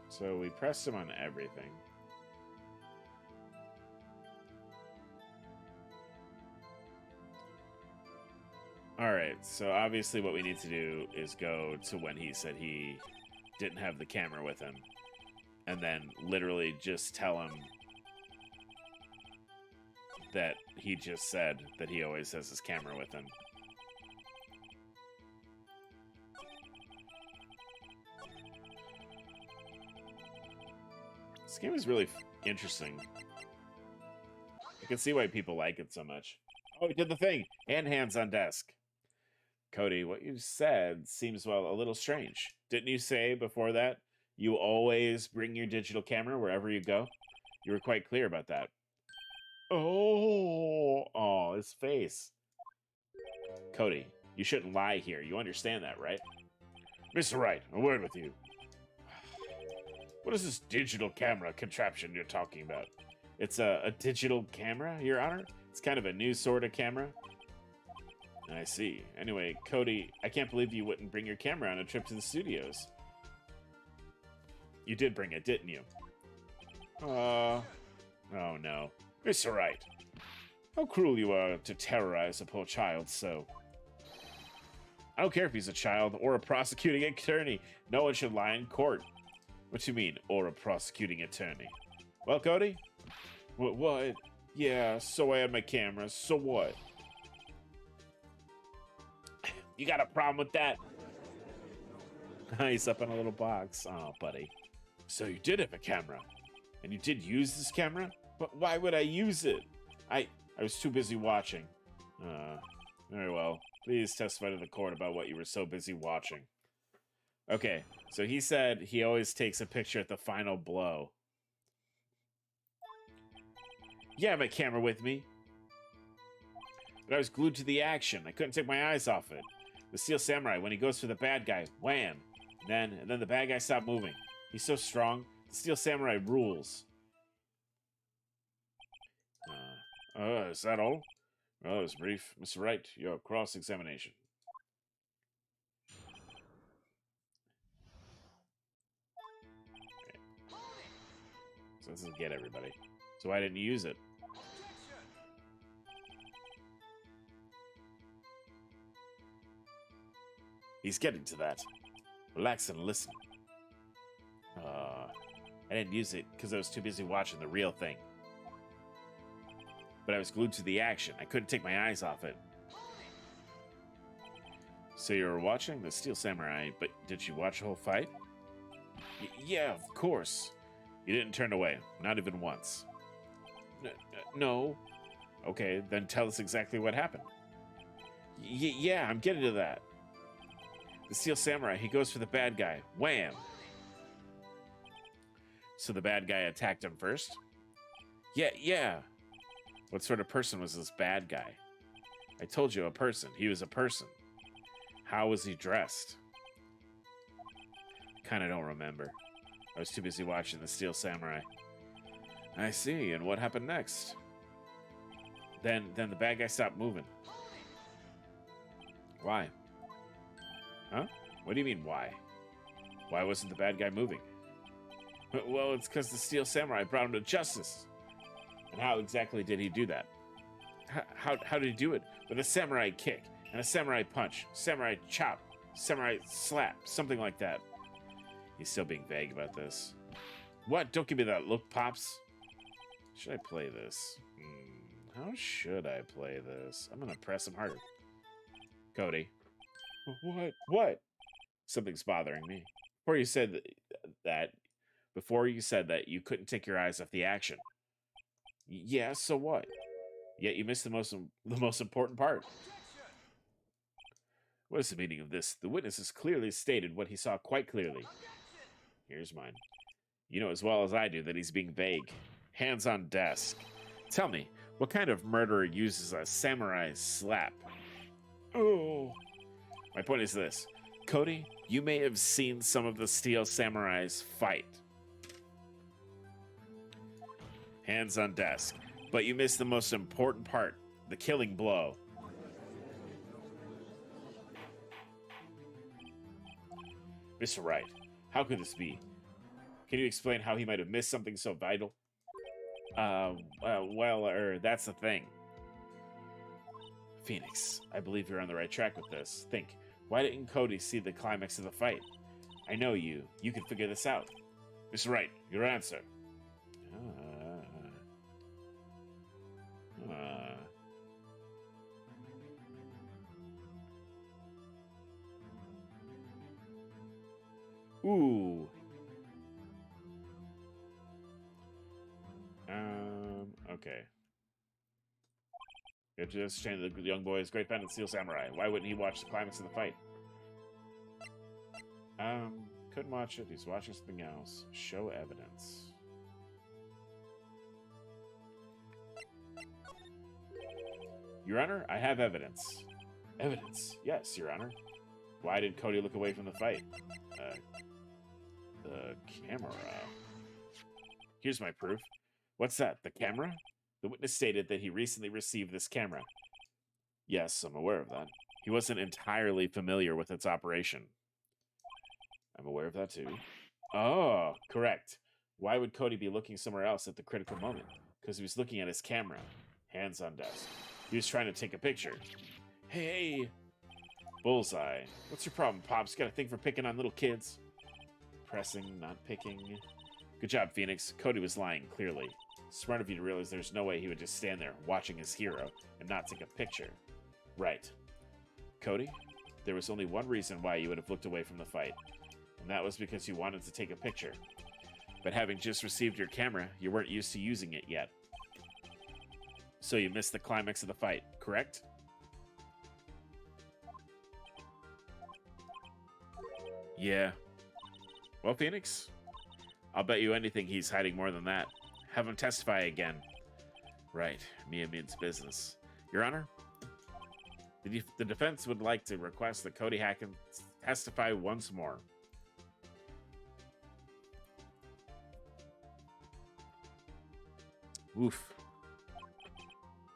So we pressed him on everything. Alright, so obviously what we need to do is go to when he said he didn't have the camera with him. And then literally just tell him that he just said that he always has his camera with him. This game is really interesting. I can see why people like it so much. Oh, he did the thing! And hands on desk. Cody, what you said seems, well, a little strange. Didn't you say before that you always bring your digital camera wherever you go? You were quite clear about that. Oh, his face. Cody, you shouldn't lie here. You understand that, right? Mr. Wright, a word with you. What is this digital camera contraption you're talking about? It's a digital camera, Your Honor? It's kind of a new sort of camera. I see. Anyway, Cody, I can't believe you wouldn't bring your camera on a trip to the studios. You did bring it, didn't you? Oh no. Mr. Wright, how cruel you are to terrorize a poor child so. I don't care if he's a child or a prosecuting attorney. No one should lie in court. What you mean, or a prosecuting attorney? Well, Cody? What? Yeah, so I had my camera. So what? You got a problem with that? He's up in a little box. Oh, buddy. So you did have a camera. And you did use this camera? But why would I use it? I was too busy watching. Very well. Please testify to the court about what you were so busy watching. Okay, so he said he always takes a picture at the final blow. Yeah, I have my camera with me. But I was glued to the action. I couldn't take my eyes off it. The Steel Samurai, when he goes for the bad guy, wham! And then the bad guy stopped moving. He's so strong. The Steel Samurai rules. Is that all? Well, it was brief. Mr. Wright, your cross-examination. So this is get everybody. So why didn't you use it? He's getting to that. Relax and listen. I didn't use it because I was too busy watching the real thing. But I was glued to the action. I couldn't take my eyes off it. So you were watching the Steel Samurai, but did you watch the whole fight? Yeah, of course. You didn't turn away, not even once. No. Okay, then tell us exactly what happened. Yeah, I'm getting to that. The Steel Samurai, he goes for the bad guy. Wham! So the bad guy attacked him first? Yeah. What sort of person was this bad guy? I told you, a person. He was a person. How was he dressed? Kinda don't remember. I was too busy watching the Steel Samurai. I see, and what happened next? Then the bad guy stopped moving. Why? Huh? What do you mean, why? Why wasn't the bad guy moving? Well, it's because the Steel Samurai brought him to justice. And how exactly did he do that? How did he do it? With a samurai kick, and a samurai punch, samurai chop, samurai slap, something like that. He's still being vague about this. What? Don't give me that look, Pops. Should I play this? How should I play this? I'm gonna press him harder. Cody. What? Something's bothering me. Before you said that you couldn't take your eyes off the action. Yeah, so what? Yet you missed the most important part. What is the meaning of this? The witness has clearly stated what he saw quite clearly. Here's mine. You know as well as I do that he's being vague. Hands on desk. Tell me, what kind of murderer uses a samurai slap? Oh. My point is this. Cody, you may have seen some of the Steel Samurais fight. Hands on desk. But you missed the most important part, the killing blow. Mr. Wright, how could this be? Can you explain how he might have missed something so vital? That's the thing. Phoenix, I believe you're on the right track with this. Think, why didn't Cody see the climax of the fight? I know you. You can figure this out. Mr. Wright, your answer. Ooh. Okay. You have to understand the young boy is great fan of Steel Samurai. Why wouldn't he watch the climax of the fight? Couldn't watch it. He's watching something else. Show evidence. Your Honor, I have evidence. Evidence? Yes, Your Honor. Why did Cody look away from the fight? The camera. Here's my proof. What's that? The camera? The witness stated that he recently received this camera. Yes, I'm aware of that. He wasn't entirely familiar with its operation. I'm aware of that too. Oh, correct. Why would Cody be looking somewhere else at the critical moment? Because he was looking at his camera. Hands on desk. He was trying to take a picture. Hey! Bullseye. What's your problem, Pops? Got a thing for picking on little kids? Pressing, not picking. Good job, Phoenix. Cody was lying, clearly. Smart of you to realize there's no way he would just stand there watching his hero and not take a picture. Right. Cody, there was only one reason why you would have looked away from the fight, and that was because you wanted to take a picture. But having just received your camera, you weren't used to using it yet. So you missed the climax of the fight, correct? Yeah. Well, Phoenix, I'll bet you anything he's hiding more than that. Have him testify again. Right. Mia means business. Your Honor, the defense would like to request that Cody Hackins testify once more. Oof.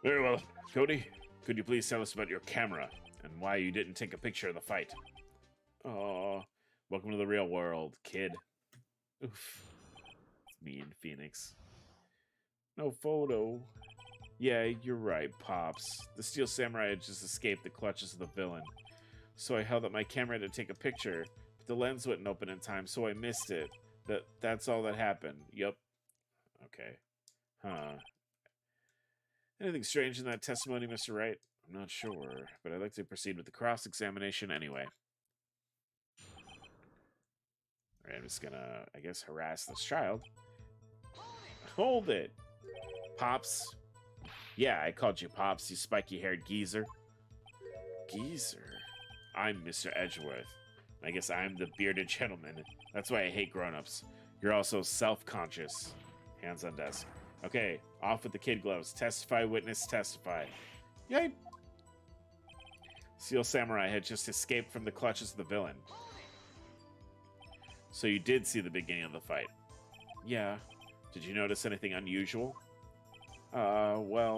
Very well. Cody, could you please tell us about your camera and why you didn't take a picture of the fight? Oh, welcome to the real world, kid. Oof. It's me and Phoenix. No photo. Yeah, you're right, Pops. The Steel Samurai had just escaped the clutches of the villain. So I held up my camera to take a picture, but the lens wouldn't open in time, so I missed it. That's all that happened. Yup. Okay. Huh. Anything strange in that testimony, Mr. Wright? I'm not sure, but I'd like to proceed with the cross-examination anyway. Alright, I'm just gonna, I guess, harass this child. Hold it! Pops. Yeah, I called you Pops, you spiky-haired geezer. Geezer? I'm Mr. Edgeworth. I guess I'm the bearded gentleman. That's why I hate grown-ups. You're also self-conscious. Hands on desk. Okay, off with the kid gloves. Testify, witness, testify. Yay! Steel Samurai had just escaped from the clutches of the villain. So you did see the beginning of the fight? Yeah. Did you notice anything unusual? I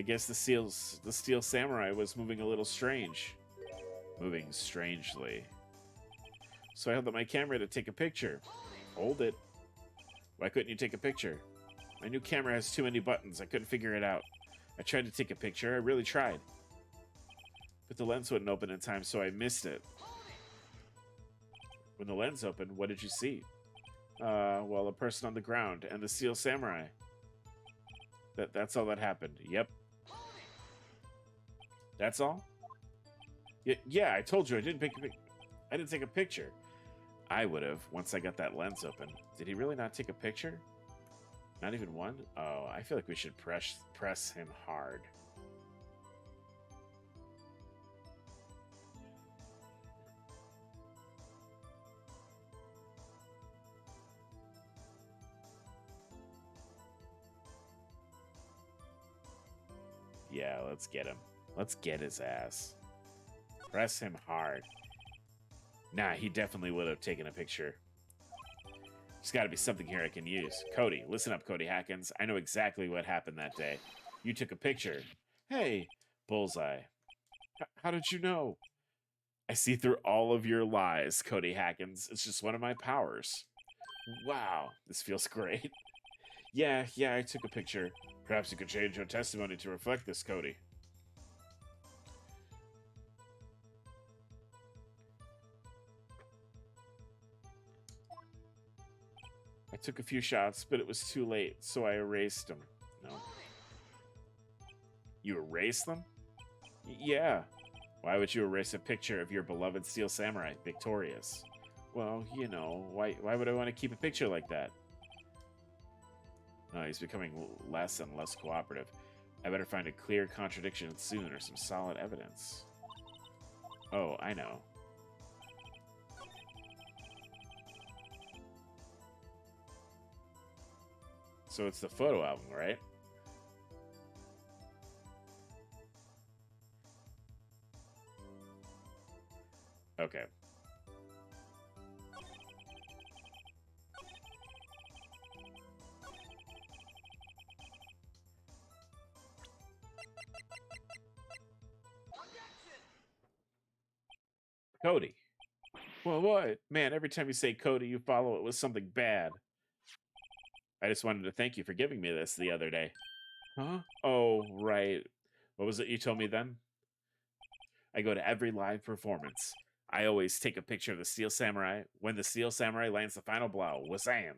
guess the Steel Samurai was moving a little strange. Moving strangely. So I held up my camera to take a picture. Hold it. Why couldn't you take a picture? My new camera has too many buttons. I couldn't figure it out. I tried to take a picture. I really tried. But the lens wouldn't open in time, so I missed it. When the lens opened, what did you see? Well, a person on the ground and the Steel Samurai. That's all that happened. Yep. That's all? Yeah, I told you I didn't take a picture. I would have once I got that lens open. Did he really not take a picture? Not even one? Oh, I feel like we should press him hard. Yeah, let's get him. Let's get his ass. Press him hard. Nah, he definitely would have taken a picture. There's got to be something here I can use. Cody, listen up, Cody Hackins. I know exactly what happened that day. You took a picture. Hey, bullseye. How did you know? I see through all of your lies, Cody Hackins. It's just one of my powers. Wow, this feels great. Yeah, I took a picture. Perhaps you could change your testimony to reflect this, Cody. I took a few shots, but it was too late, so I erased them. No. You erased them? Yeah. Why would you erase a picture of your beloved Steel Samurai victorious? Well, you know, why would I want to keep a picture like that? No, he's becoming less and less cooperative. I better find a clear contradiction soon or some solid evidence. Oh, I know. So it's the photo album, right? Okay. Cody. Well, what? Man, every time you say Cody, you follow it with something bad. I just wanted to thank you for giving me this the other day. Huh? Oh, right. What was it you told me then? I go to every live performance. I always take a picture of the Steel Samurai. When the Steel Samurai lands the final blow, Wazam!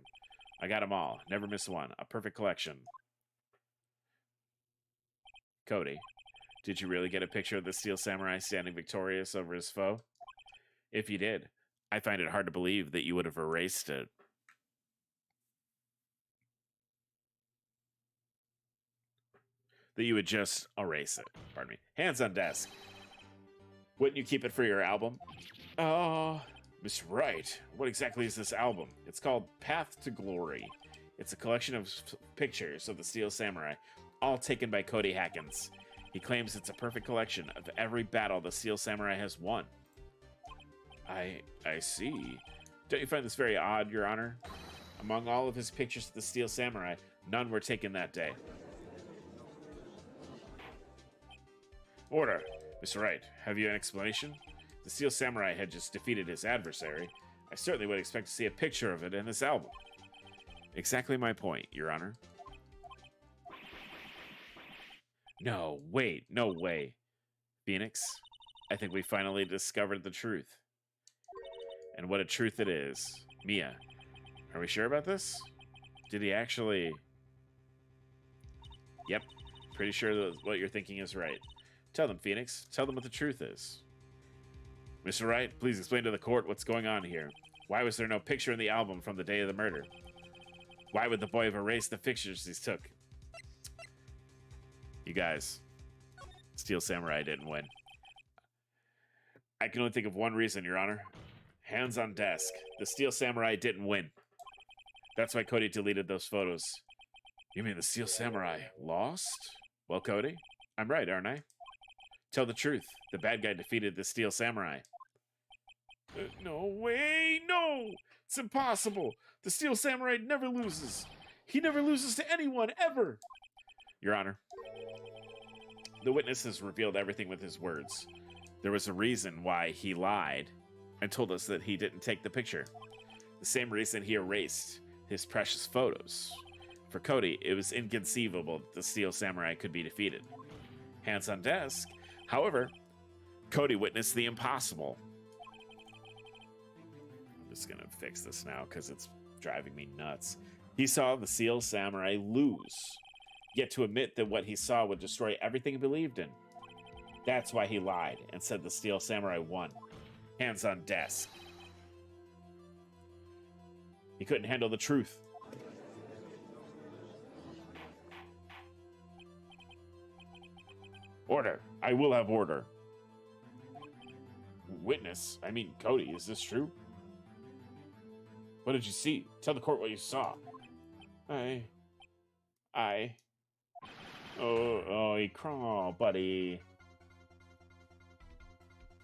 I got them all. Never miss one. A perfect collection. Cody, did you really get a picture of the Steel Samurai standing victorious over his foe? If you did, I find it hard to believe that you would have erased it. That you would just erase it. Pardon me. Hands on desk. Wouldn't you keep it for your album? Miss Wright, what exactly is this album? It's called Path to Glory. It's a collection of pictures of the Steel Samurai, all taken by Cody Hackins. He claims it's a perfect collection of every battle the Steel Samurai has won. I see. Don't you find this very odd, Your Honor? Among all of his pictures of the Steel Samurai, none were taken that day. Order. Mr. Wright, have you an explanation? The Steel Samurai had just defeated his adversary. I certainly would expect to see a picture of it in this album. Exactly my point, Your Honor. No, wait, no way. Phoenix, I think we finally discovered the truth. And what a truth it is. Mia, are we sure about this? Did he actually... Yep, pretty sure that what you're thinking is right. Tell them, Phoenix. Tell them what the truth is. Mr. Wright, please explain to the court what's going on here. Why was there no picture in the album from the day of the murder? Why would the boy have erased the pictures he took? You guys, Steel Samurai didn't win. I can only think of one reason, Your Honor. Hands on desk. The Steel Samurai didn't win. That's why Cody deleted those photos. You mean the Steel Samurai lost? Well, Cody, I'm right, aren't I? Tell the truth. The bad guy defeated the Steel Samurai. No way, no! It's impossible. The Steel Samurai never loses. He never loses to anyone, ever. Your Honor, the witness has revealed everything with his words. There was a reason why he lied and told us that he didn't take the picture. The same reason he erased his precious photos. For Cody, it was inconceivable that the Steel Samurai could be defeated. Hands on desk. However, Cody witnessed the impossible. I'm just gonna fix this now because it's driving me nuts. He saw the Steel Samurai lose, yet to admit that what he saw would destroy everything he believed in. That's why he lied and said the Steel Samurai won. Hands on desk. He couldn't handle the truth. Order. I will have order. Witness. I mean, Cody, is this true? What did you see? Tell the court what you saw. Oh, he crawl, buddy.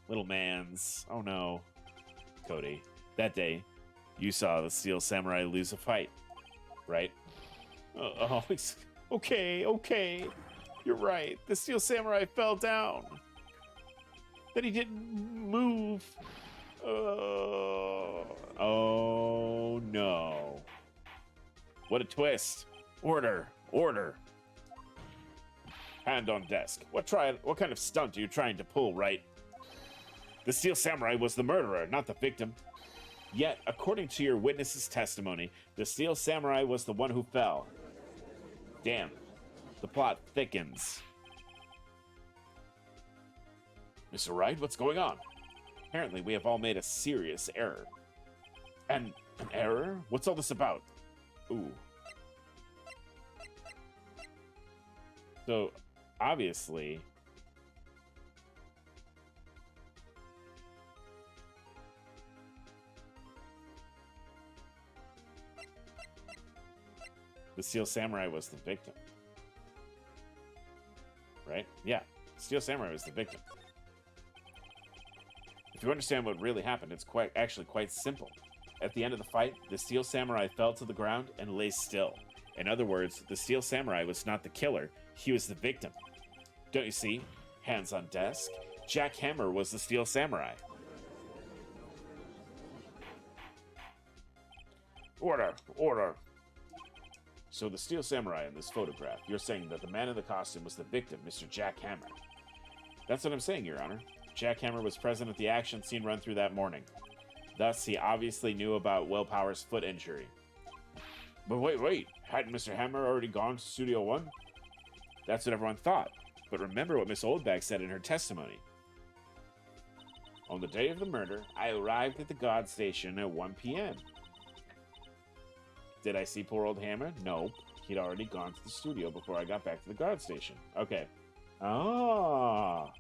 Little mans. Oh no. Cody, that day, you saw the Steel Samurai lose a fight, right? Okay. You're right. The Steel Samurai fell down. Then he didn't move. Oh no. What a twist. Order. Hand on desk. What kind of stunt are you trying to pull, Wright? The Steel Samurai was the murderer, not the victim. Yet, according to your witness's testimony, the Steel Samurai was the one who fell. Damn. The plot thickens. Mr. Wright, what's going on? Apparently, we have all made a serious error. An error? What's all this about? Ooh. So, obviously... the Steel Samurai was the victim. Right? Yeah. Steel Samurai was the victim. If you understand what really happened, it's actually quite simple. At the end of the fight, the Steel Samurai fell to the ground and lay still. In other words, the Steel Samurai was not the killer, he was the victim. Don't you see? Hands on desk. Jack Hammer was the Steel Samurai. Order. So the Steel Samurai in this photograph, you're saying that the man in the costume was the victim, Mr. Jack Hammer. That's what I'm saying, Your Honor. Jack Hammer was present at the action scene run through that morning. Thus, he obviously knew about Will Power's foot injury. But wait. Hadn't Mr. Hammer already gone to Studio 1? That's what everyone thought. But remember what Miss Oldbag said in her testimony. On the day of the murder, I arrived at the guard station at 1 p.m. Did I see poor old Hammer? No. He'd already gone to the studio before I got back to the guard station. Okay. Ah.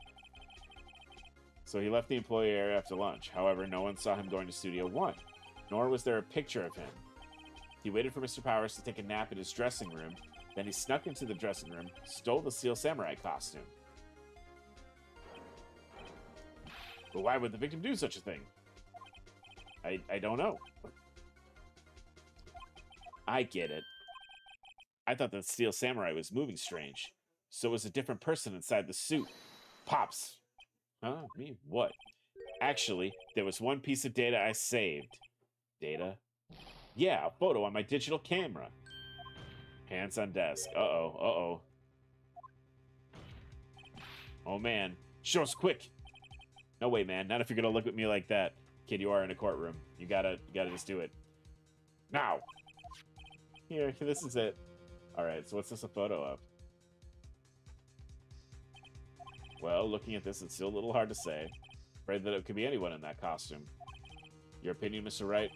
So he left the employee area after lunch. However, no one saw him going to Studio 1, nor was there a picture of him. He waited for Mr. Powers to take a nap in his dressing room. Then he snuck into the dressing room, stole the Steel Samurai costume. But why would the victim do such a thing? I don't know. I get it. I thought that Steel Samurai was moving strange. So it was a different person inside the suit. Pops. Huh? Me? What? Actually, there was one piece of data I saved. Data? Yeah, a photo on my digital camera. Hands on desk. Uh-oh, uh-oh. Oh, man. Show us quick. No way, man. Not if you're gonna look at me like that. Kid, you are in a courtroom. You gotta just do it. Now! Here, this is it. Alright, so what's this a photo of? Well, looking at this, it's still a little hard to say. Afraid that it could be anyone in that costume. Your opinion, Mr. Wright?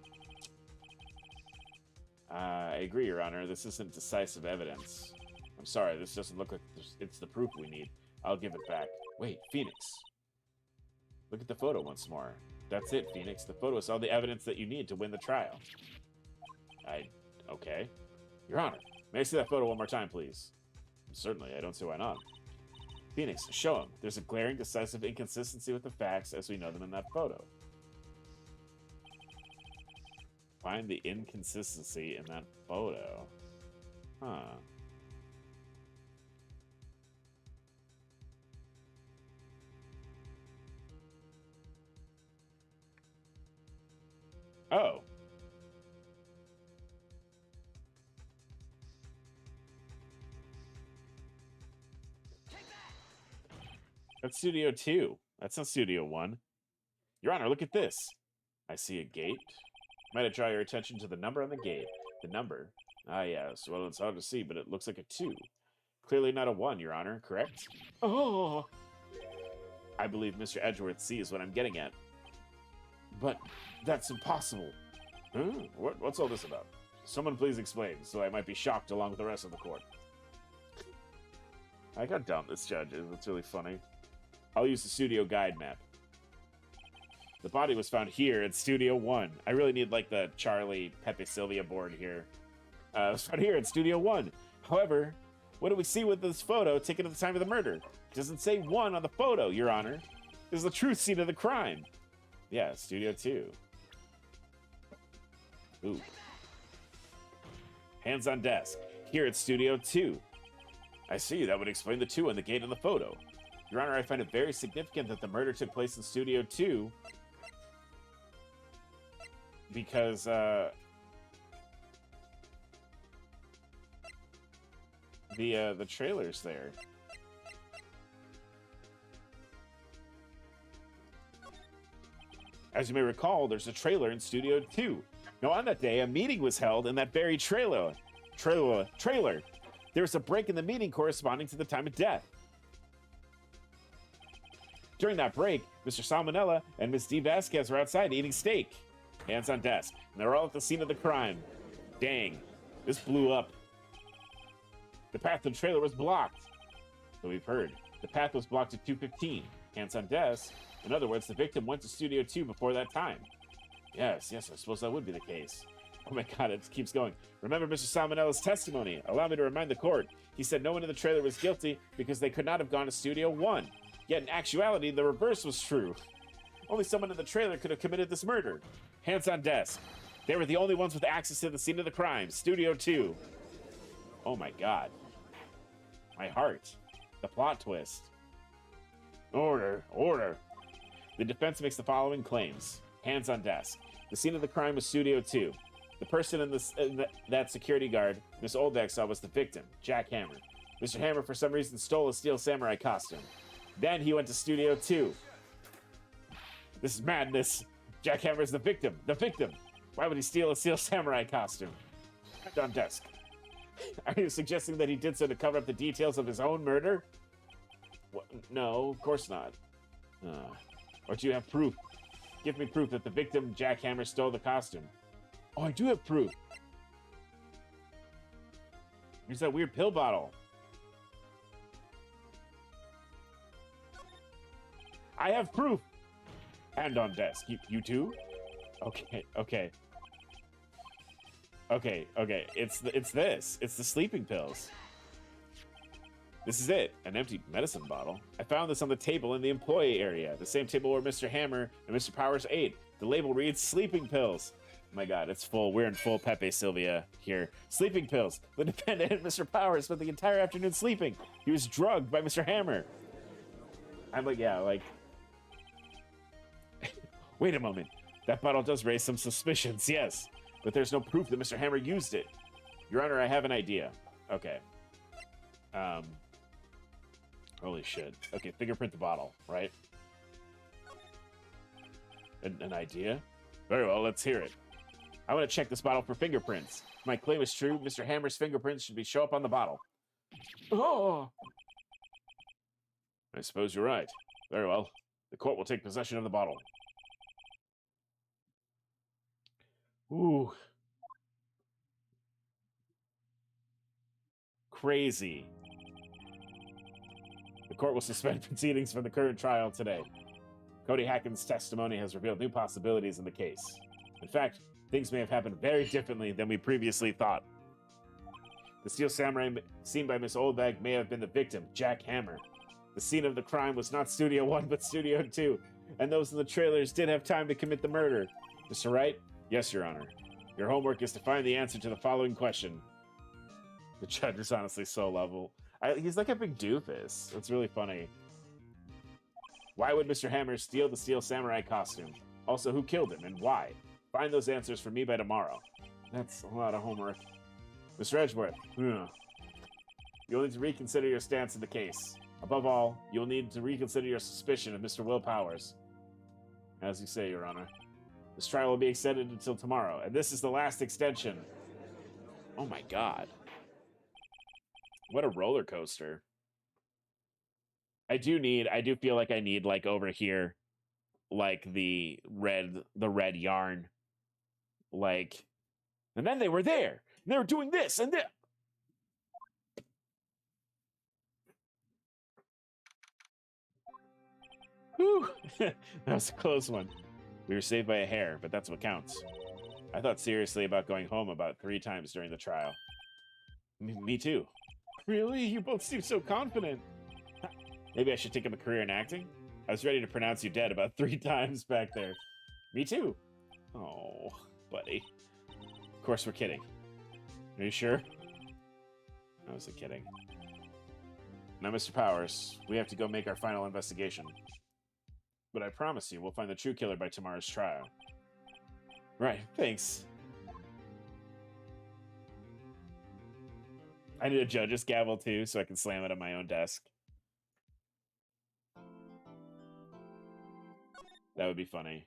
I agree, Your Honor. This isn't decisive evidence. I'm sorry, this doesn't look like it's the proof we need. I'll give it back. Wait, Phoenix. Look at the photo once more. That's it, Phoenix. The photo is all the evidence that you need to win the trial. Okay. Your Honor, may I see that photo one more time, please? Certainly, I don't see why not. Phoenix, show him. There's a glaring, decisive inconsistency with the facts as we know them in that photo. Find the inconsistency in that photo. Huh. Oh. That's Studio 2. That's not Studio 1. Your Honor, look at this. I see a gate. Might I draw your attention to the number on the gate? The number? Ah, yes. Well, it's hard to see, but it looks like a 2. Clearly not a 1, Your Honor, correct? Oh! I believe Mr. Edgeworth sees what I'm getting at. But that's impossible. Huh? What's all this about? Someone please explain, so I might be shocked along with the rest of the court. I got dumb this judge is. It's really funny. I'll use the studio guide map. The body was found here at Studio 1. I really need, like, the Charlie Pepe Sylvia board here. It was found here at Studio 1. However, what do we see with this photo taken at the time of the murder? It doesn't say 1 on the photo, Your Honor. This is the true scene of the crime. Yeah, Studio 2. Ooh. Hands on desk. Here at Studio 2. I see, that would explain the 2 on the gate in the photo. Your Honor, I find it very significant that the murder took place in Studio 2 because, the trailer's there. As you may recall, there's a trailer in Studio 2. Now, on that day, a meeting was held in that very trailer. There was a break in the meeting corresponding to the time of death. During that break, Mr. Salmonella and Miss D. Vasquez were outside eating steak. Hands on desk. And they were all at the scene of the crime. Dang. This blew up. The path to the trailer was blocked. So we've heard. The path was blocked at 2:15. Hands on desk. In other words, the victim went to Studio 2 before that time. Yes, I suppose that would be the case. Oh my god, it keeps going. Remember Mr. Salmonella's testimony. Allow me to remind the court. He said no one in the trailer was guilty because they could not have gone to Studio 1. Yet in actuality, the reverse was true. Only someone in the trailer could have committed this murder. Hands on desk. They were the only ones with access to the scene of the crime. Studio 2. Oh my god. My heart. The plot twist. Order. The defense makes the following claims. Hands on desk. The scene of the crime was Studio 2. The person in that security guard Miss Olbeck saw was the victim, Jack Hammer. Mr. Hammer, for some reason, stole a Steel Samurai costume. Then he went to Studio 2. This is madness. Jack Hammer is the victim. The victim. Why would he steal a Steel Samurai costume? Hands on desk. Are you suggesting that he did so to cover up the details of his own murder? What? No, of course not. Or do you have proof? Give me proof that the victim, Jack Hammer, stole the costume. Oh, I do have proof. Here's that weird pill bottle. I have proof. Hand on desk. You too? Okay, okay. Okay, okay. It's this. It's the sleeping pills. This is it. An empty medicine bottle. I found this on the table in the employee area. The same table where Mr. Hammer and Mr. Powers ate. The label reads sleeping pills. Oh my god, it's full. We're in full Pepe Sylvia here. Sleeping pills. The dependent Mr. Powers spent the entire afternoon sleeping. He was drugged by Mr. Hammer. I'm like, yeah, like... Wait a moment. That bottle does raise some suspicions, yes. But there's no proof that Mr. Hammer used it. Your Honor, I have an idea. Okay. Holy shit. Okay, fingerprint the bottle, right? An idea? Very well, let's hear it. I want to check this bottle for fingerprints. If my claim is true, Mr. Hammer's fingerprints should show up on the bottle. Oh! I suppose you're right. Very well. The court will take possession of the bottle. Ooh. Crazy. The court will suspend proceedings for the current trial today. Cody Hacken's testimony has revealed new possibilities in the case. In fact, things may have happened very differently than we previously thought. The Steel Samurai seen by Miss Oldbag may have been the victim, Jack Hammer. The scene of the crime was not Studio 1, but Studio 2, and those in the trailers did have time to commit the murder. Mr. Wright? Yes, Your Honor. Your homework is to find the answer to the following question. The judge is honestly so lovable. He's like a big doofus. It's really funny. Why would Mr. Hammer steal the Steel Samurai costume? Also, who killed him and why? Find those answers for me by tomorrow. That's a lot of homework. Mr. Edgeworth, you'll need to reconsider your stance in the case. Above all, you'll need to reconsider your suspicion of Mr. Will Powers. As you say, Your Honor. This trial will be extended until tomorrow, and this is the last extension. Oh my god. What a roller coaster. I do feel like I need, like, over here, like, the red yarn. Like, and then they were there. And they were doing this and that. Whew. That was a close one. We were saved by a hair, but that's what counts. I thought seriously about going home about 3 times during the trial. Me too. Really? You both seem so confident. Maybe I should take up a career in acting? I was ready to pronounce you dead about 3 times back there. Me too. Oh, buddy. Of course we're kidding. Are you sure? I wasn't kidding. Now, Mr. Powers, we have to go make our final investigation. But I promise you, we'll find the true killer by tomorrow's trial. Right, thanks. I need a judge's gavel, too, so I can slam it on my own desk. That would be funny.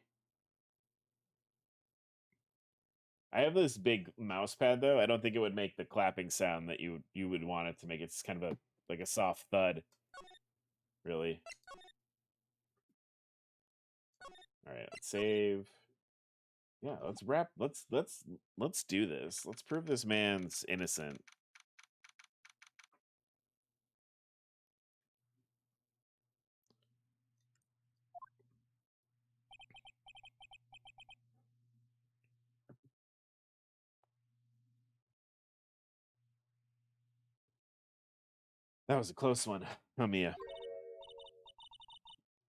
I have this big mouse pad, though. I don't think it would make the clapping sound that you would want it to make. It's kind of like a soft thud. Really. All right, let's save. Yeah, let's wrap. Let's do this. Let's prove this man's innocent. That was a close one. Oh, Mia.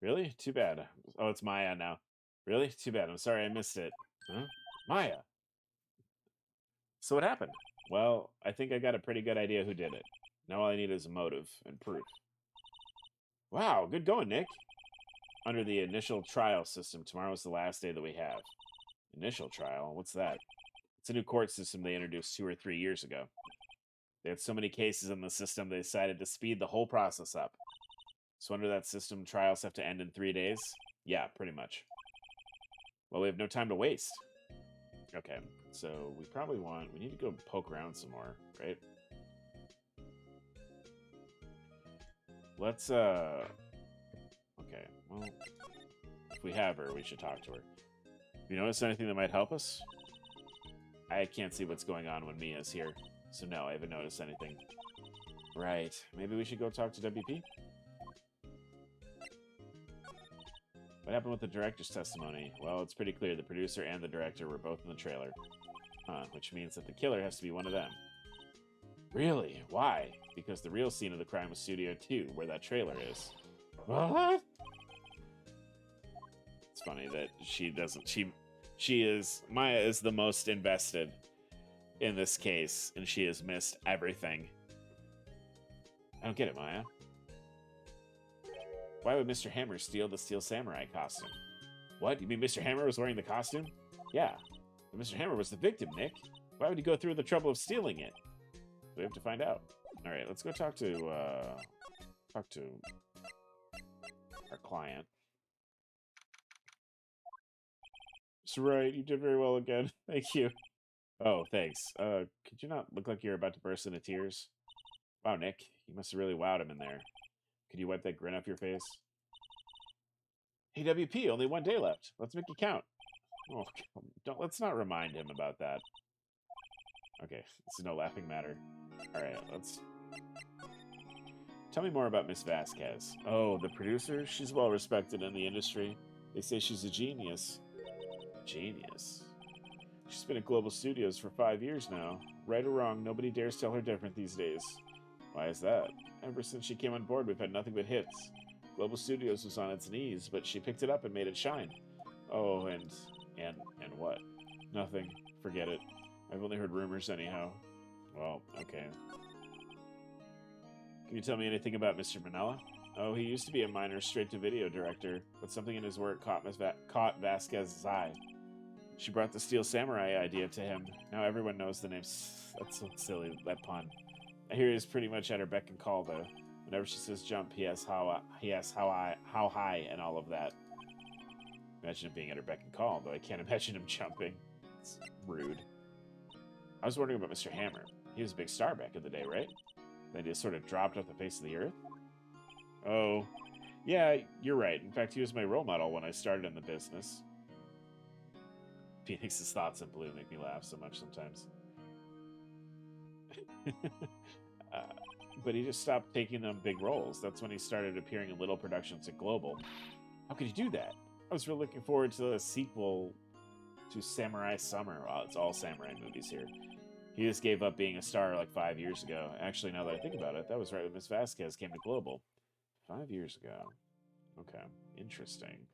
Really? Too bad. Oh, it's Maya now. Really? Too bad. I'm sorry I missed it. Huh? Maya. So what happened? Well, I think I got a pretty good idea who did it. Now all I need is a motive and proof. Wow, good going, Nick. Under the initial trial system, tomorrow's the last day that we have. Initial trial? What's that? It's a new court system they introduced 2 or 3 years ago. They had so many cases in the system, they decided to speed the whole process up. So under that system, trials have to end in 3 days? Yeah, pretty much. Well, we have no time to waste. Okay, so we need to go poke around some more, right? Let's, okay, well, if we have her, we should talk to her. You notice anything that might help us? I can't see what's going on when Mia's here, so no, I haven't noticed anything. Right, maybe we should go talk to WP? What happened with the director's testimony? Well, it's pretty clear the producer and the director were both in the trailer. Huh, which means that the killer has to be one of them. Really? Why? Because the real scene of the crime was Studio 2, where that trailer is. What? It's funny that she doesn't... Maya is the most invested in this case, and she has missed everything. I don't get it, Maya. Why would Mr. Hammer steal the Steel Samurai costume? What? You mean Mr. Hammer was wearing the costume? Yeah. But Mr. Hammer was the victim, Nick. Why would he go through the trouble of stealing it? We have to find out. All right, let's go talk to our client. Mr. Wright, you did very well again. Thank you. Oh, thanks. Could you not look like you're about to burst into tears? Wow, Nick, you must have really wowed him in there. Could you wipe that grin off your face? Hey, WP, only 1 day left. Let's make it count. Oh, let's not remind him about that. Okay, this is no laughing matter. All right, let's... Tell me more about Miss Vasquez. Oh, the producer? She's well respected in the industry. They say she's a genius. Genius? She's been at Global Studios for 5 years now. Right or wrong, nobody dares tell her different these days. Why is that? Ever since she came on board, we've had nothing but hits. Global Studios was on its knees, but she picked it up and made it shine. Oh, and what? Nothing. Forget it. I've only heard rumors anyhow. Well, okay. Can you tell me anything about Mr. Manella? Oh, he used to be a minor straight-to-video director, but something in his work caught Vasquez's eye. She brought the Steel Samurai idea to him. Now everyone knows the name. That's so silly, that pun. I hear he's pretty much at her beck and call, though. Whenever she says jump, he asks how high, and all of that. Imagine him being at her beck and call, though I can't imagine him jumping. It's rude. I was wondering about Mr. Hammer. He was a big star back in the day, right? Then he just sort of dropped off the face of the earth? Oh, yeah, you're right. In fact, he was my role model when I started in the business. Phoenix's thoughts in blue make me laugh so much sometimes. But he just stopped taking them big roles. That's when he started appearing in little productions at Global. How could he do that? I was really looking forward to the sequel to Samurai Summer. Well, it's all samurai movies here. He just gave up being a star like 5 years ago. Actually, now that I think about it, that was right when Miss Vasquez came to Global. 5 years ago. Okay, interesting.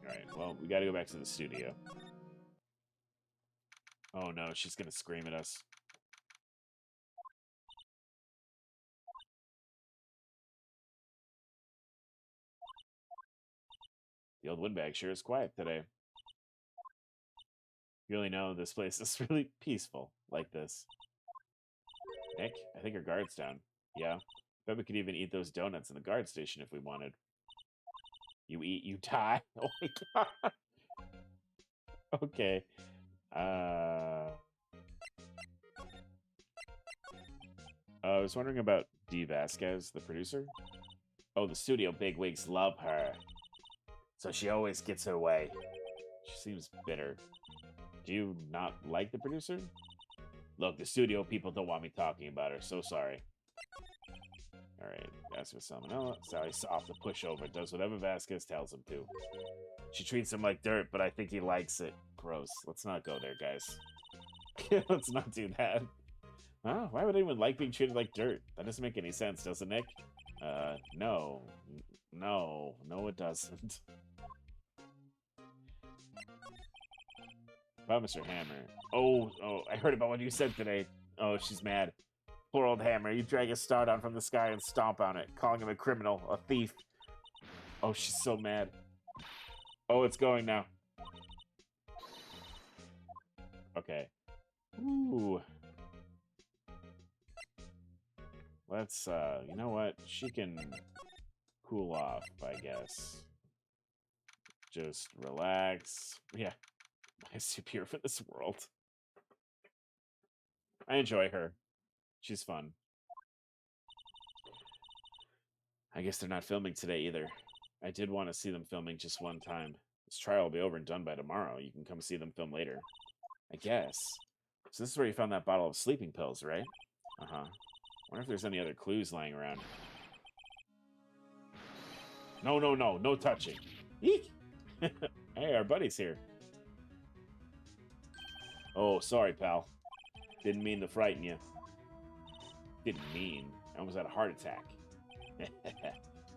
Alright, well, we gotta go back to the studio. Oh no, she's gonna scream at us. The old windbag sure is quiet today. You really know this place is really peaceful like this. Nick, I think our guard's down. Yeah. Bet we could even eat those donuts in the guard station if we wanted. You eat, you die. Oh my god. Okay. I was wondering about D. Vasquez, the producer. Oh, the studio bigwigs love her. So she always gets her way. She seems bitter. Do you not like the producer? Look, the studio people don't want me talking about her. So sorry. Alright, ask for salmonella. Sally's soft to push over. Does whatever Vasquez tells him to. She treats him like dirt, but I think he likes it. Gross. Let's not go there, guys. Let's not do that. Huh? Why would anyone like being treated like dirt? That doesn't make any sense, does it, Nick? No. No. No, it doesn't. About Mr. Hammer. Oh, I heard about what you said today. Oh, she's mad. Poor old Hammer. You drag a star down from the sky and stomp on it, calling him a criminal, a thief. Oh, she's so mad. Oh, it's going now. Okay. Ooh. Let's, you know what? She can cool off, I guess. Just relax. Yeah. Maya's too pure for this world. I enjoy her. She's fun. I guess they're not filming today either. I did want to see them filming just one time. This trial will be over and done by tomorrow. You can come see them film later. I guess. So this is where you found that bottle of sleeping pills, right? Uh-huh. Wonder if there's any other clues lying around. No, no, no. No touching. Eek! Hey, our buddy's here. Oh, sorry, pal. Didn't mean to frighten you. Didn't mean. I almost had a heart attack.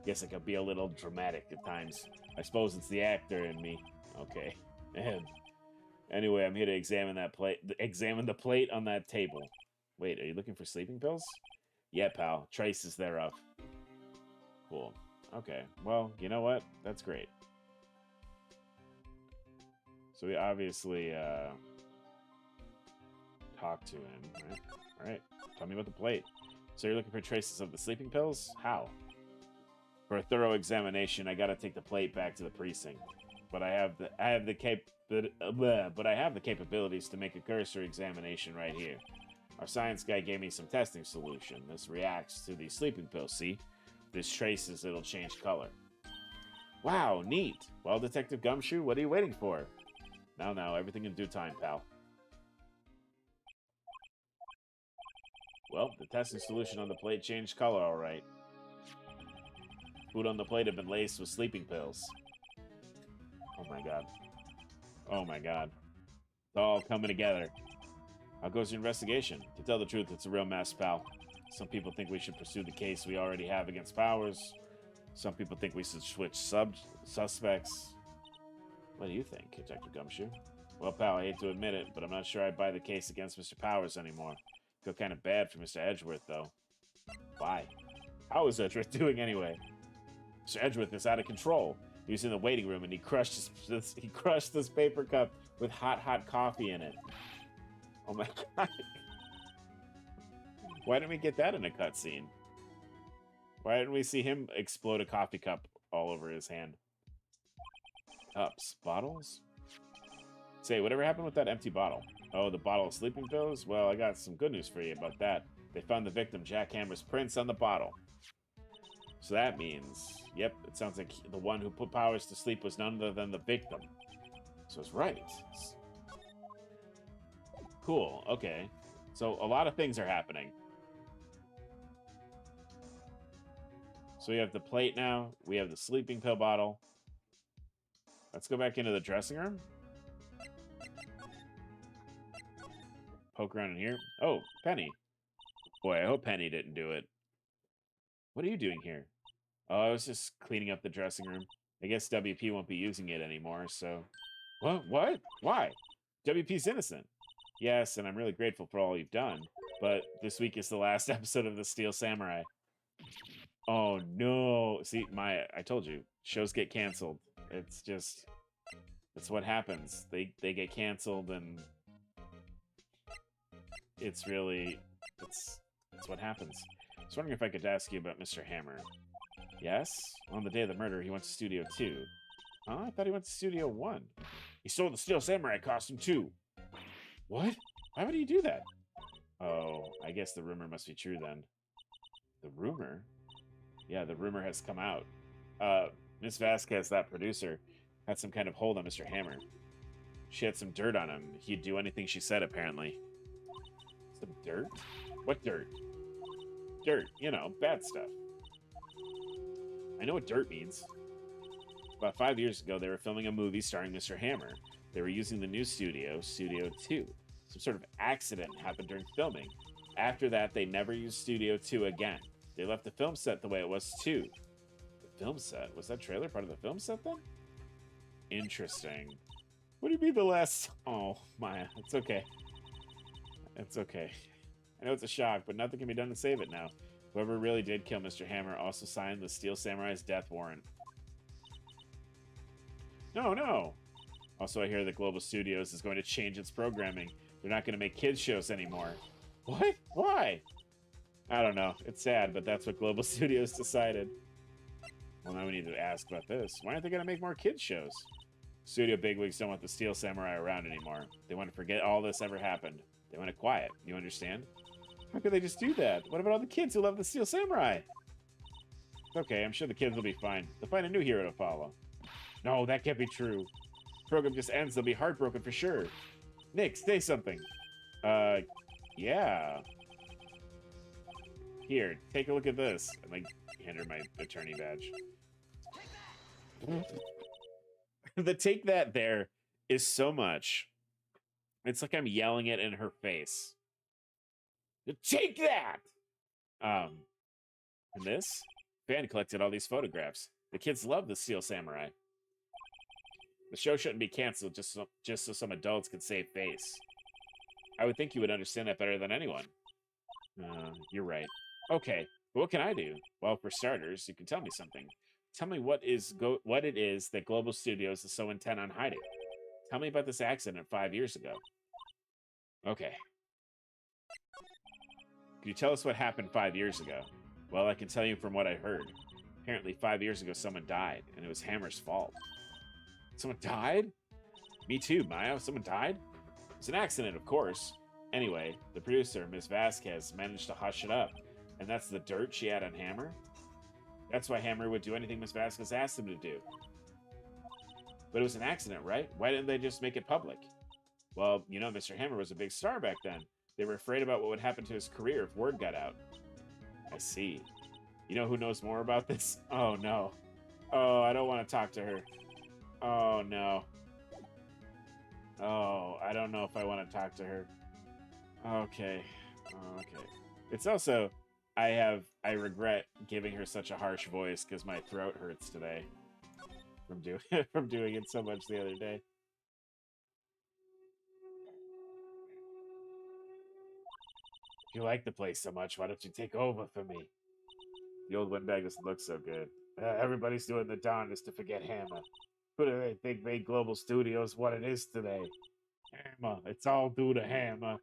Guess I could be a little dramatic at times. I suppose it's the actor in me. Okay. Anyway, I'm here to examine that plate. Examine the plate on that table. Wait, are you looking for sleeping pills? Yeah, pal. Traces thereof. Cool. Okay. Well, you know what? That's great. So we obviously talked to him, right? All right. Tell me about the plate. So you're looking for traces of the sleeping pills? How? For a thorough examination, I gotta take the plate back to the precinct. But I have the capabilities to make a cursory examination right here. Our science guy gave me some testing solution. This reacts to the sleeping pill, see? If there's traces, it'll change color. Wow, neat. Well, Detective Gumshoe, what are you waiting for? Now, everything in due time, pal. Well, the testing solution on the plate changed color, all right. Food on the plate had been laced with sleeping pills. Oh my god. Oh my god. It's all coming together. How goes your investigation? To tell the truth, it's a real mess, pal. Some people think we should pursue the case we already have against Powers. Some people think we should switch suspects. What do you think, Detective Gumshoe? Well, pal, I hate to admit it, but I'm not sure I'd buy the case against Mr. Powers anymore. Feel kind of bad for Mr. Edgeworth, though. Why? How is Edgeworth doing anyway? Mr. Edgeworth is out of control. He was in the waiting room and he crushed this paper cup with hot coffee in it. Oh my god. Why didn't we get that in a cutscene? Why didn't we see him explode a coffee cup all over his hand? Cups? Bottles? Say, whatever happened with that empty bottle? Oh, the bottle of sleeping pills? Well, I got some good news for you about that. They found the victim, Jack Hammer's prints on the bottle. So that means, yep, it sounds like the one who put Powers to sleep was none other than the victim. So it's right. Cool, okay. So a lot of things are happening. So we have the plate now. We have the sleeping pill bottle. Let's go back into the dressing room. Poke around in here. Oh, Penny. Boy, I hope Penny didn't do it. What are you doing here? Oh, I was just cleaning up the dressing room. I guess WP won't be using it anymore, so... What? Why? WP's innocent. Yes, and I'm really grateful for all you've done. But this week is the last episode of The Steel Samurai. Oh, no. See, I told you. Shows get canceled. It's just... It's what happens. They get canceled, and... It's really... It's what happens. I was wondering if I could ask you about Mr. Hammer. Yes? On the day of the murder, he went to Studio 2. Huh? I thought he went to Studio 1. He stole the Steel Samurai costume, too. What? Why would he do that? Oh, I guess the rumor must be true, then. The rumor? Yeah, the rumor has come out. Miss Vasquez, that producer, had some kind of hold on Mr. Hammer. She had some dirt on him. He'd do anything she said, apparently. Some dirt? What dirt? Dirt, you know, bad stuff. I know what dirt means. About 5 years ago, they were filming a movie starring Mr. Hammer. They were using the new studio, Studio 2. Some sort of accident happened during filming. After that, they never used Studio 2 again. They left the film set the way it was, too. The film set? Was that trailer part of the film set, then? Interesting. What do you mean the last... Oh, my. It's okay. It's okay. I know it's a shock, but nothing can be done to save it now. Whoever really did kill Mr. Hammer also signed the Steel Samurai's death warrant. No. Also, I hear that Global Studios is going to change its programming. They're not going to make kids shows anymore. What? Why? I don't know. It's sad, but that's what Global Studios decided. Well, now we need to ask about this. Why aren't they going to make more kids shows? Studio bigwigs don't want the Steel Samurai around anymore. They want to forget all this ever happened. They want it quiet. You understand? How could they just do that? What about all the kids who love the Steel Samurai? Okay, I'm sure the kids will be fine. They'll find a new hero to follow. No, that can't be true. The program just ends, they'll be heartbroken for sure. Nick, say something. Yeah. Here, take a look at this. And, like, hand her my attorney badge. The take that there is so much. It's like I'm yelling it in her face. Take that! And this? Fan collected all these photographs. The kids love the Steel Samurai. The show shouldn't be canceled just so some adults can save face. I would think you would understand that better than anyone. You're right. Okay, but what can I do? Well, for starters, you can tell me something. Tell me what it is that Global Studios is so intent on hiding. Tell me about this accident 5 years ago. Okay. Can you tell us what happened 5 years ago? Well, I can tell you from what I heard. Apparently 5 years ago someone died, and it was Hammer's fault. Someone died? Me too, Maya. Someone died? It's an accident, of course. Anyway, the producer, Ms. Vasquez, managed to hush it up. And that's the dirt she had on Hammer? That's why Hammer would do anything Ms. Vasquez asked him to do. But it was an accident, right? Why didn't they just make it public? Well, you know, Mr. Hammer was a big star back then. They were afraid about what would happen to his career if word got out. I see. You know who knows more about this? Oh, no. Oh, I don't want to talk to her. Oh, no. Oh, I don't know if I want to talk to her. Okay. Okay. It's also, I regret giving her such a harsh voice because my throat hurts today from doing it so much the other day. If you like the place so much, why don't you take over for me? The old windbag doesn't look so good. Everybody's doing the darndest to forget Hammer. Who do they think made Global Studios what it is today? Hammer. It's all due to Hammer.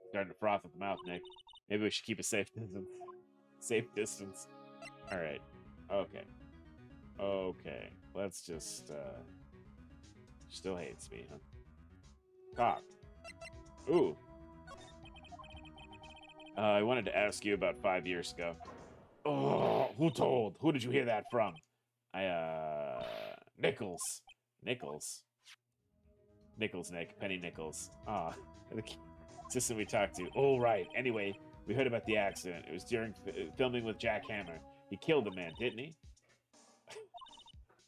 Starting to froth at the mouth, Nick. Maybe we should keep a safe distance. Safe distance. Alright. Okay. Okay. Let's just, still hates me, huh? Cock. Ooh. I wanted to ask you about 5 years ago. Oh, who told? Who did you hear that from? Nichols. Nichols. Nichols, Nick. Penny Nichols. Ah, the assistant we talked to. Oh, right. Anyway, we heard about the accident. It was during filming with Jack Hammer. He killed a man, didn't he?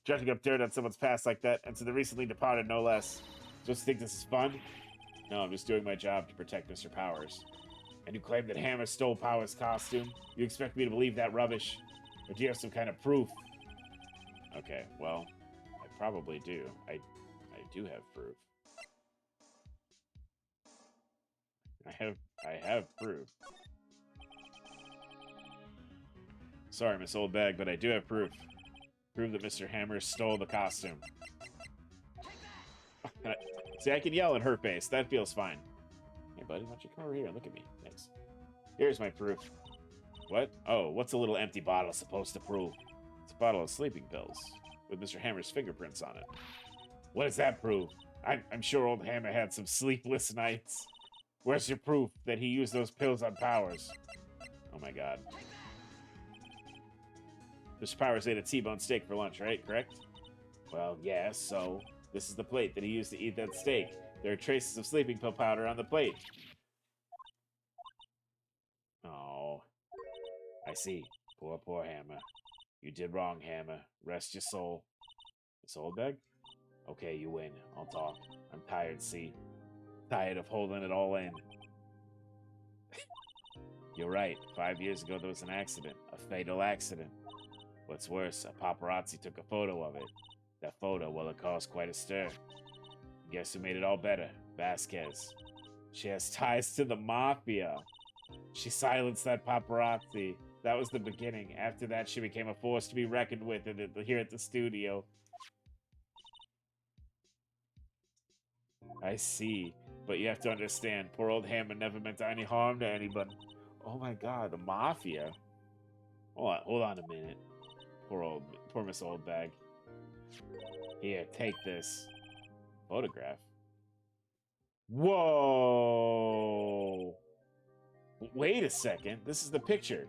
Judging up dirt on someone's past like that, and to the recently departed, no less. Supposed to think this is fun? No, I'm just doing my job to protect Mr. Powers. And you claim that Hammer stole Powers' costume? You expect me to believe that rubbish? Or do you have some kind of proof? Okay, well, I probably do. I do have proof. I have proof. Sorry, Miss Oldbag, but I do have proof. Prove that Mr. Hammer stole the costume. See, I can yell in her face. That feels fine. Hey, buddy, why don't you come over here and look at me? Thanks. Here's my proof. What? Oh, what's a little empty bottle supposed to prove? It's a bottle of sleeping pills with Mr. Hammer's fingerprints on it. What does that prove? I'm sure old Hammer had some sleepless nights. Where's your proof that he used those pills on Powers? Oh my god. Mr. Powers ate a T-bone steak for lunch, right? Correct? Well, yeah, so this is the plate that he used to eat that steak. There are traces of sleeping pill powder on the plate. Oh, I see. Poor, poor Hammer. You did wrong, Hammer. Rest your soul. Miss Oldbag? Okay, you win. I'll talk. I'm tired, see? Tired of holding it all in. You're right. 5 years ago, there was an accident. A fatal accident. What's worse, a paparazzi took a photo of it. That photo, well, it caused quite a stir. Guess who made it all better? Vasquez. She has ties to the mafia. She silenced that paparazzi. That was the beginning. After that, she became a force to be reckoned with here at the studio. I see. But you have to understand, poor old Hammer never meant any harm to anybody. Oh my god, the mafia. Hold on a minute. Poor Miss Oldbag. Here, take this. Photograph. Whoa! Wait a second. This is the picture.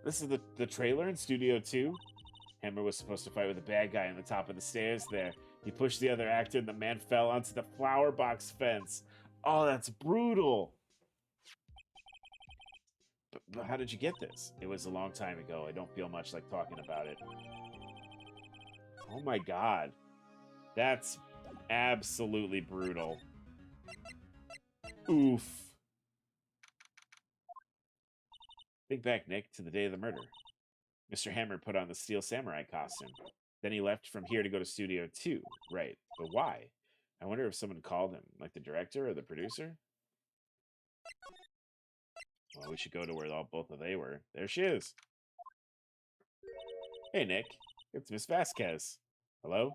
This is the trailer in Studio 2. Hammer was supposed to fight with a bad guy on the top of the stairs there. He pushed the other actor and the man fell onto the flower box fence. Oh, that's brutal. But how did you get this? It was a long time ago. I don't feel much like talking about it. Oh my god. That's absolutely brutal. Oof. Think back, Nick, to the day of the murder. Mr. Hammer put on the Steel Samurai costume. Then he left from here to go to Studio 2. Right. But why? I wonder if someone called him, like the director or the producer? Well, we should go to where both of they were. There she is. Hey, Nick. It's Miss Vasquez. Hello?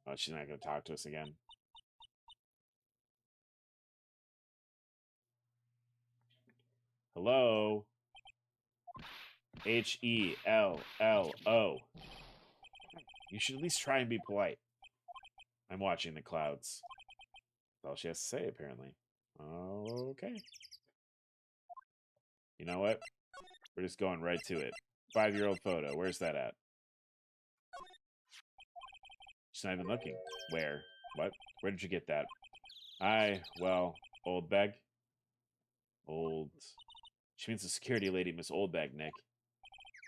Oh, she's not going to talk to us again. Hello? Hello. You should at least try and be polite. I'm watching the clouds. That's all she has to say, apparently. Okay. You know what? We're just going right to it. 5-year-old photo. Where's that at? She's not even looking. Where? What? Where did you get that? Well, Oldbag. Old. She means the security lady, Miss Oldbag, Nick.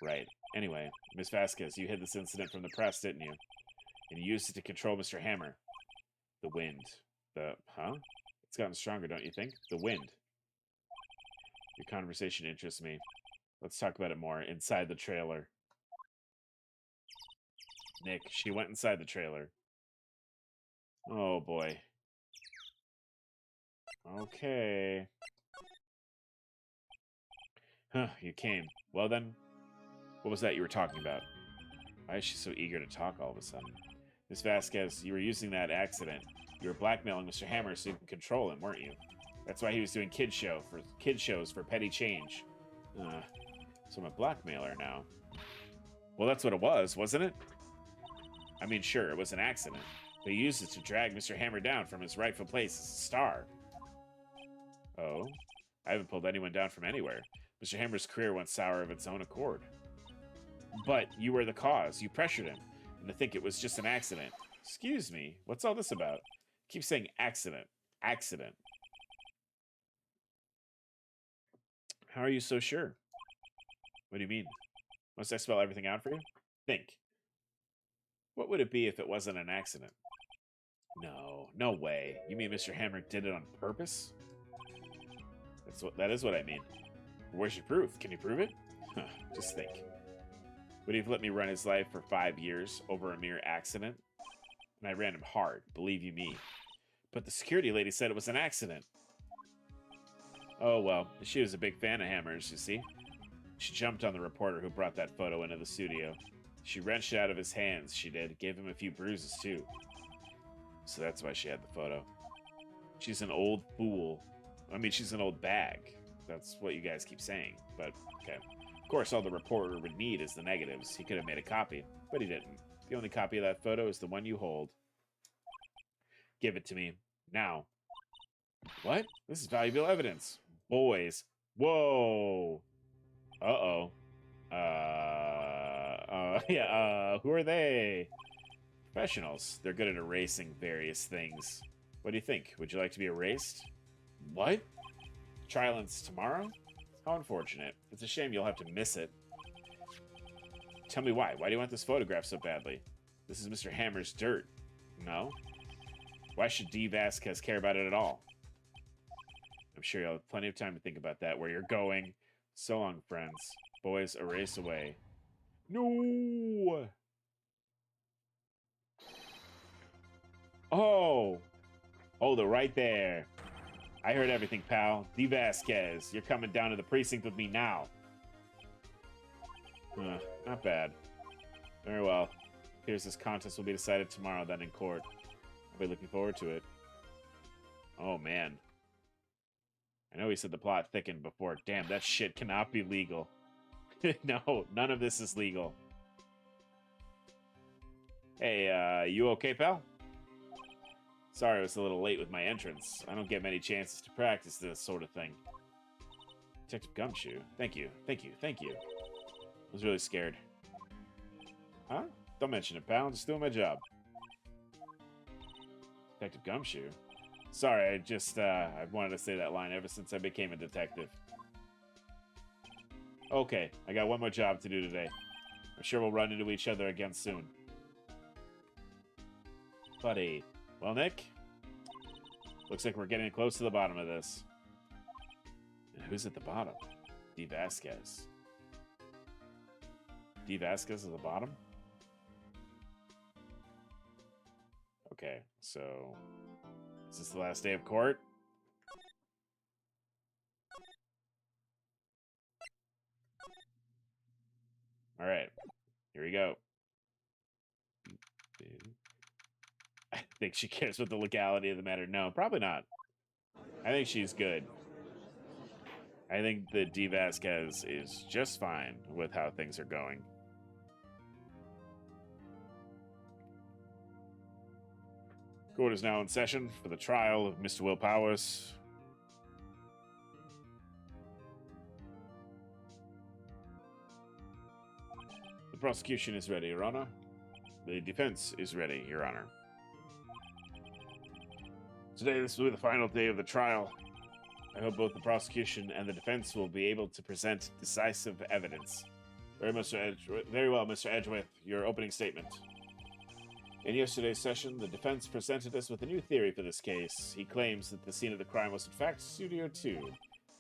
Right. Anyway, Miss Vasquez, you hid this incident from the press, didn't you? And you used it to control Mr. Hammer. The wind. Huh? It's gotten stronger, don't you think? The wind. Your conversation interests me. Let's talk about it more inside the trailer. Nick, she went inside the trailer. Oh, boy. Okay. Huh, you came. Well, then, what was that you were talking about? Why is she so eager to talk all of a sudden? Miss Vasquez, you were using that accident. You were blackmailing Mr. Hammer so you could control him, weren't you? That's why he was doing kid shows for petty change. So I'm a blackmailer now. Well, that's what it was, wasn't it? I mean, sure, it was an accident. They used it to drag Mr. Hammer down from his rightful place as a star. Oh? I haven't pulled anyone down from anywhere. Mr. Hammer's career went sour of its own accord. But you were the cause. You pressured him. And to think it was just an accident. Excuse me, what's all this about? Keep saying accident. Accident. How are you so sure? What do you mean? Must I spell everything out for you? Think. What would it be if it wasn't an accident? No way. You mean Mr. Hammer did it on purpose? That is what I mean. Where's your proof? Can you prove it? Just think. Would he have let me run his life for 5 years over a mere accident? And I ran him hard, believe you me. But the security lady said it was an accident. Oh, well, she was a big fan of Hammer's, you see. She jumped on the reporter who brought that photo into the studio. She wrenched it out of his hands, she did. Gave him a few bruises, too. So that's why she had the photo. She's an old fool. I mean, she's an old bag. That's what you guys keep saying, but okay. Of course, all the reporter would need is the negatives. He could have made a copy, but he didn't. The only copy of that photo is the one you hold. Give it to me. Now. What? This is valuable evidence. Boys. Whoa. Uh-oh. Who are they? Professionals. They're good at erasing various things. What do you think? Would you like to be erased? What? Trial's tomorrow? How unfortunate. It's a shame you'll have to miss it. Tell me why. Why do you want this photograph so badly? This is Mr. Hammer's dirt. No? Why should D. Vasquez care about it at all? I'm sure you'll have plenty of time to think about that, where you're going. So long, friends. Boys, erase away. No! Oh! Oh, they're right there. I heard everything, pal. D. Vasquez, you're coming down to the precinct with me now. Not bad. Very well. Appears this contest will be decided tomorrow, then in court. I'll be looking forward to it. Oh, man. I know he said the plot thickened before. Damn, that shit cannot be legal. No, none of this is legal. Hey, you okay, pal? Sorry I was a little late with my entrance. I don't get many chances to practice this sort of thing. Detective Gumshoe. Thank you. I was really scared. Huh? Don't mention it, pal. I'm just doing my job. Detective Gumshoe? Sorry, I just, I wanted to say that line ever since I became a detective. Okay, I got one more job to do today. I'm sure we'll run into each other again soon. Buddy. Well, Nick? Looks like we're getting close to the bottom of this. And who's at the bottom? D. Vasquez. D. Vasquez at the bottom? Okay, so... is this the last day of court? Alright, here we go. I think she cares what the legality of the matter. No, probably not. I think she's good. I think the D. Vasquez is just fine with how things are going. Court is now in session for the trial of Mr. Will Powers. The prosecution is ready, Your Honor. The defense is ready, Your Honor. Today, this will be the final day of the trial. I hope both the prosecution and the defense will be able to present decisive evidence. Very well, Mr. Edgeworth, your opening statement. In yesterday's session, the defense presented us with a new theory for this case. He claims that the scene of the crime was in fact Studio 2.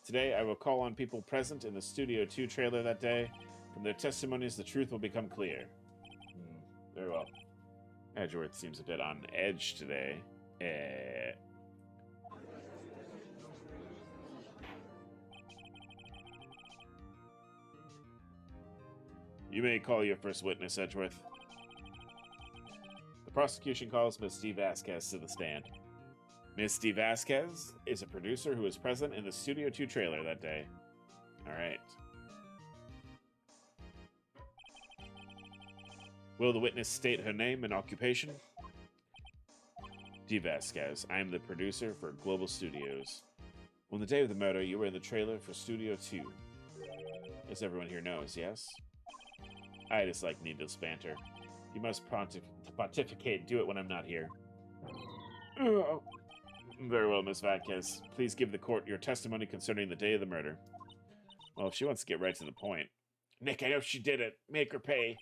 Today, I will call on people present in the Studio 2 trailer that day. From their testimonies, the truth will become clear. Very well. Edgeworth seems a bit on edge today. You may call your first witness, Edgeworth. The prosecution calls Miss D. Vasquez to the stand. Miss D. Vasquez is a producer who was present in the Studio 2 trailer that day. All right. Will the witness state her name and occupation? D. Vasquez. I am the producer for Global Studios. On the day of the murder, you were in the trailer for Studio 2. As everyone here knows, yes? I dislike needless banter. You must pontificate. Do it when I'm not here. Very well, Miss Vasquez. Please give the court your testimony concerning the day of the murder. Well, if she wants to get right to the point. Nick, I know she did it. Make her pay.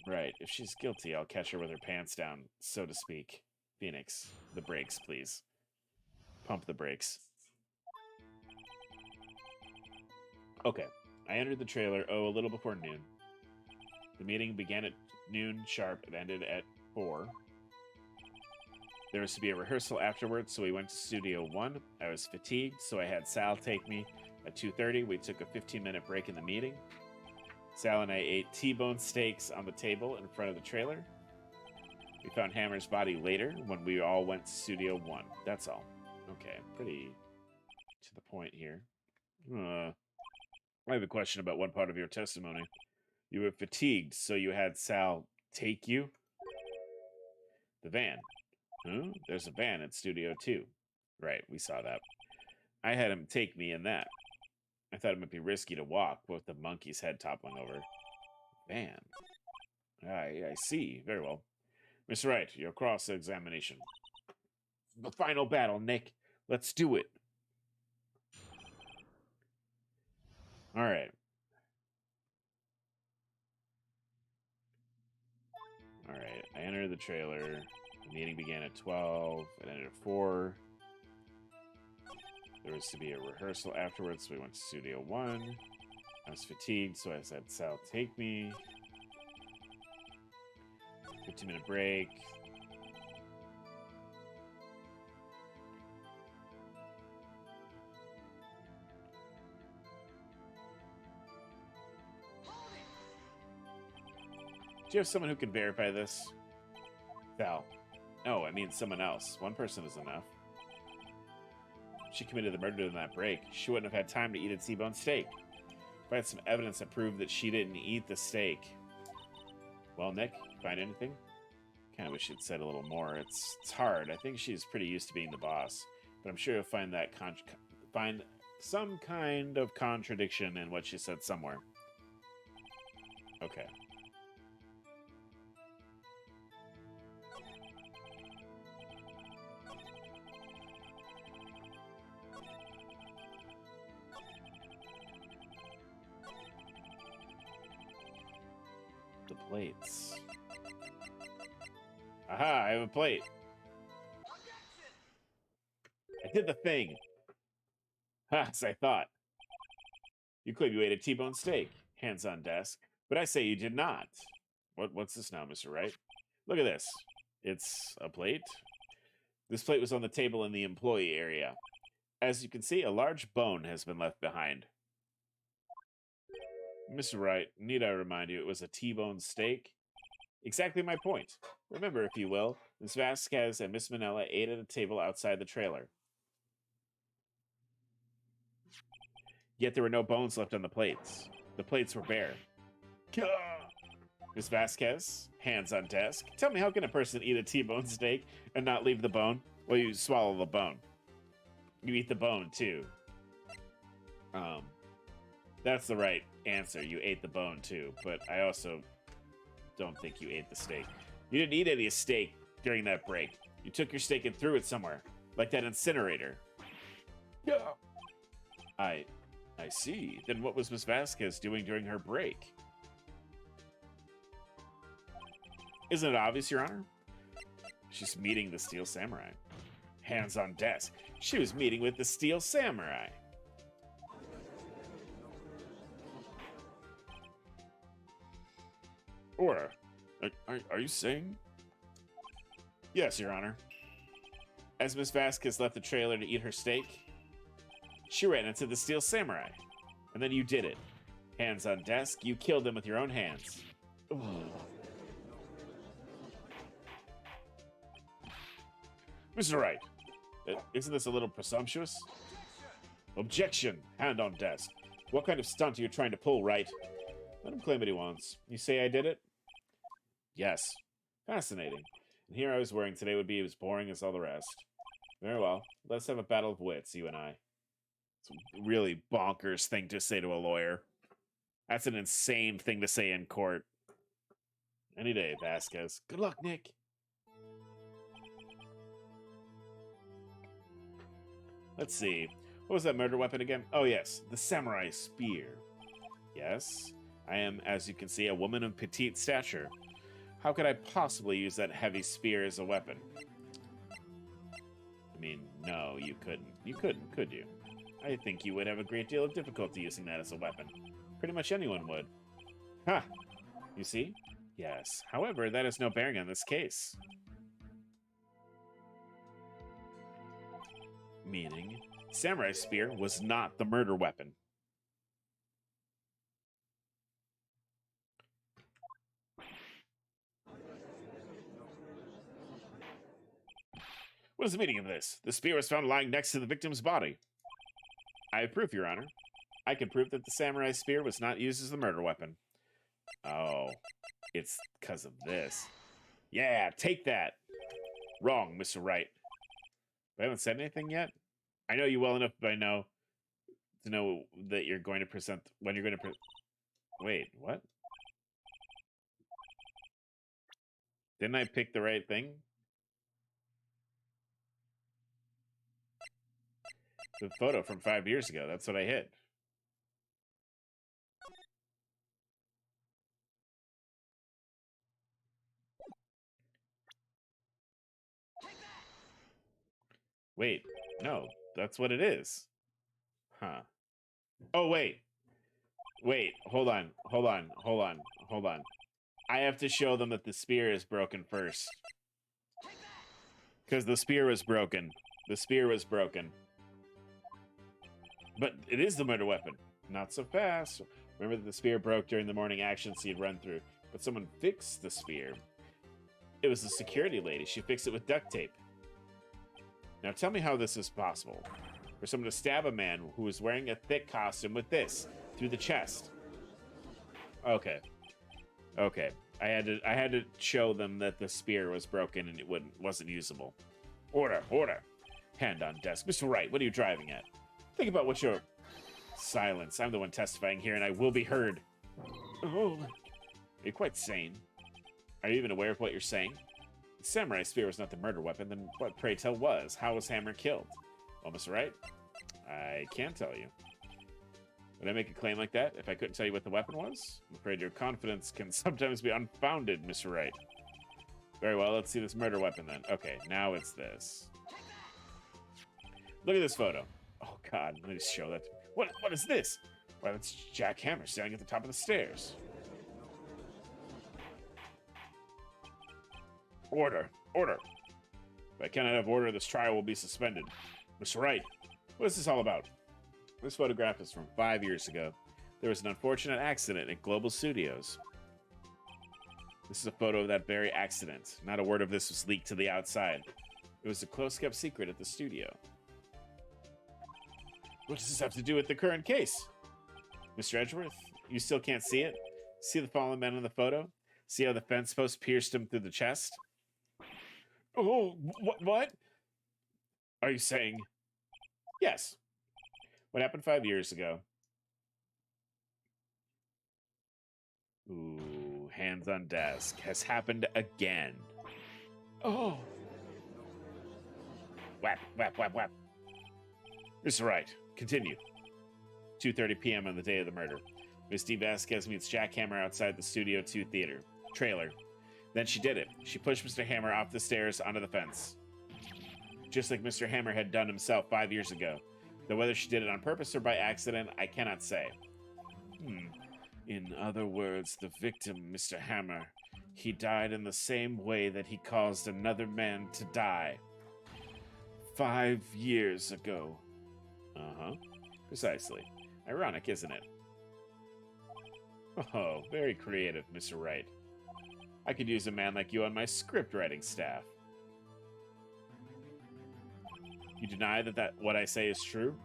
Right. If she's guilty, I'll catch her with her pants down, so to speak. Phoenix, the brakes, please. Pump the brakes. Okay. I entered the trailer, a little before noon. The meeting began at noon sharp and ended at 4. There was to be a rehearsal afterwards, so we went to Studio 1. I was fatigued, so I had Sal take me. At 2:30, we took a 15-minute break in the meeting. Sal and I ate T-bone steaks on the table in front of the trailer. We found Hammer's body later when we all went to Studio 1. That's all. Okay, pretty to the point here. I have a question about one part of your testimony. You were fatigued, so you had Sal take you? The van. Huh? There's a van at Studio 2. Right, we saw that. I had him take me in that. I thought it might be risky to walk with the monkey's head toppling over. Van. I see. Very well. Mr. Wright, your cross-examination. The final battle, Nick. Let's do it. All right. All right. I entered the trailer. The meeting began at 12. It ended at 4. There was to be a rehearsal afterwards, so we went to Studio 1. I was fatigued, so I said, Sal, take me. 15-minute break. Do you have someone who can verify this? Sal. No, I mean someone else. One person is enough. She committed the murder in that break. She wouldn't have had time to eat a T-bone steak. If I had some evidence that proved that she didn't eat the steak. Well, Nick, find anything? Kind of wish you'd said a little more. It's hard. I think she's pretty used to being the boss, but I'm sure you'll find that find some kind of contradiction in what she said somewhere. Okay. plates. Aha, I have a plate. I did the thing. Ha, as I thought. You claim you ate a T-bone steak. Hands on desk. But I say you did not. What's this now, Mr. Wright? Look at this. It's a plate. This plate was on the table in the employee area. As you can see, a large bone has been left behind. Mr. Wright, need I remind you, it was a T-bone steak? Exactly my point. Remember, if you will, Miss Vasquez and Miss Manella ate at a table outside the trailer. Yet there were no bones left on the plates. The plates were bare. Miss Vasquez, hands on desk. Tell me, how can a person eat a T-bone steak and not leave the bone? Well, you swallow the bone. You eat the bone, too. That's the right answer. You ate the bone, too. But I also don't think you ate the steak. You didn't eat any steak during that break. You took your steak and threw it somewhere, like that incinerator. I see. Then what was Miss Vasquez doing during her break? Isn't it obvious, Your Honor? She's meeting the Steel Samurai. Hands on desk. She was meeting with the Steel Samurai. Order. Are you saying? Yes, Your Honor. As Miss Vasquez left the trailer to eat her steak, she ran into the Steel Samurai. And then you did it. Hands on desk, you killed him with your own hands. Mr. Wright, isn't this a little presumptuous? Objection! Hand on desk. What kind of stunt are you trying to pull, Wright? Let him claim what he wants. You say I did it? Yes. Fascinating. And here I was worrying today would be as boring as all the rest. Very well. Let's have a battle of wits, you and I. It's a really bonkers thing to say to a lawyer. That's an insane thing to say in court. Any day, Vasquez. Good luck, Nick. Let's see. What was that murder weapon again? Oh, yes. The samurai spear. Yes. I am, as you can see, a woman of petite stature. How could I possibly use that heavy spear as a weapon? I mean, no, you couldn't. You couldn't, could you? I think you would have a great deal of difficulty using that as a weapon. Pretty much anyone would. Ha! You see? Yes. However, that has no bearing on this case. Meaning, samurai spear was not the murder weapon. What is the meaning of this? The spear was found lying next to the victim's body. I have proof, Your Honor. I can prove that the samurai spear was not used as the murder weapon. Oh, it's because of this. Yeah, take that. Wrong, Mr. Wright. I haven't said anything yet. I know you well enough by now to know that you're going to present when you're going to wait, what? Didn't I pick the right thing? The photo from 5 years ago. That's what I hit. Wait, no, that's what it is. Huh. Oh, wait. Wait, hold on. I have to show them that the spear is broken first. Because the spear was broken. The spear was broken. But it is the murder weapon. Not so fast. Remember that the spear broke during the morning actions he'd run through. But someone fixed the spear. It was the security lady. She fixed it with duct tape. Now tell me how this is possible. For someone to stab a man who was wearing a thick costume with this through the chest. Okay. Okay. I had to show them that the spear was broken and it wasn't usable. Order. Hand on desk. Mr. Wright, what are you driving at? Think about what you're... Silence. I'm the one testifying here and I will be heard. Oh. You're quite sane. Are you even aware of what you're saying? The samurai spear was not the murder weapon, then what, pray tell, was? How was Hammer killed? Well, Mr. Wright, I can't tell you. Would I make a claim like that if I couldn't tell you what the weapon was? I'm afraid your confidence can sometimes be unfounded, Mr. Wright. Very well, let's see this murder weapon then. Okay, now it's this. Look at this photo. Oh God, let me just show that. What is this? Why, that's Jack Hammer standing at the top of the stairs. Order. If I cannot have order, this trial will be suspended. Mr. Wright, what is this all about? This photograph is from 5 years ago. There was an unfortunate accident at Global Studios. This is a photo of that very accident. Not a word of this was leaked to the outside. It was a close-kept secret at the studio. What does this have to do with the current case? Mr. Edgeworth, you still can't see it? See the fallen man in the photo? See how the fence post pierced him through the chest? Oh, what? Are you saying? Yes. What happened 5 years ago? Ooh, hands on desk. Has happened again. Oh. Whap. Mr. Wright, continue. 2:30 p.m. on the day of the murder. Miss D. Vasquez meets Jack Hammer outside the Studio 2 theater. Trailer. Then she did it. She pushed Mr. Hammer off the stairs onto the fence. Just like Mr. Hammer had done himself 5 years ago. Though whether she did it on purpose or by accident, I cannot say. In other words, the victim, Mr. Hammer, he died in the same way that he caused another man to die. 5 years ago. Uh-huh. Precisely. Ironic, isn't it? Oh, very creative, Mr. Wright. I could use a man like you on my script writing staff. You deny that what I say is true?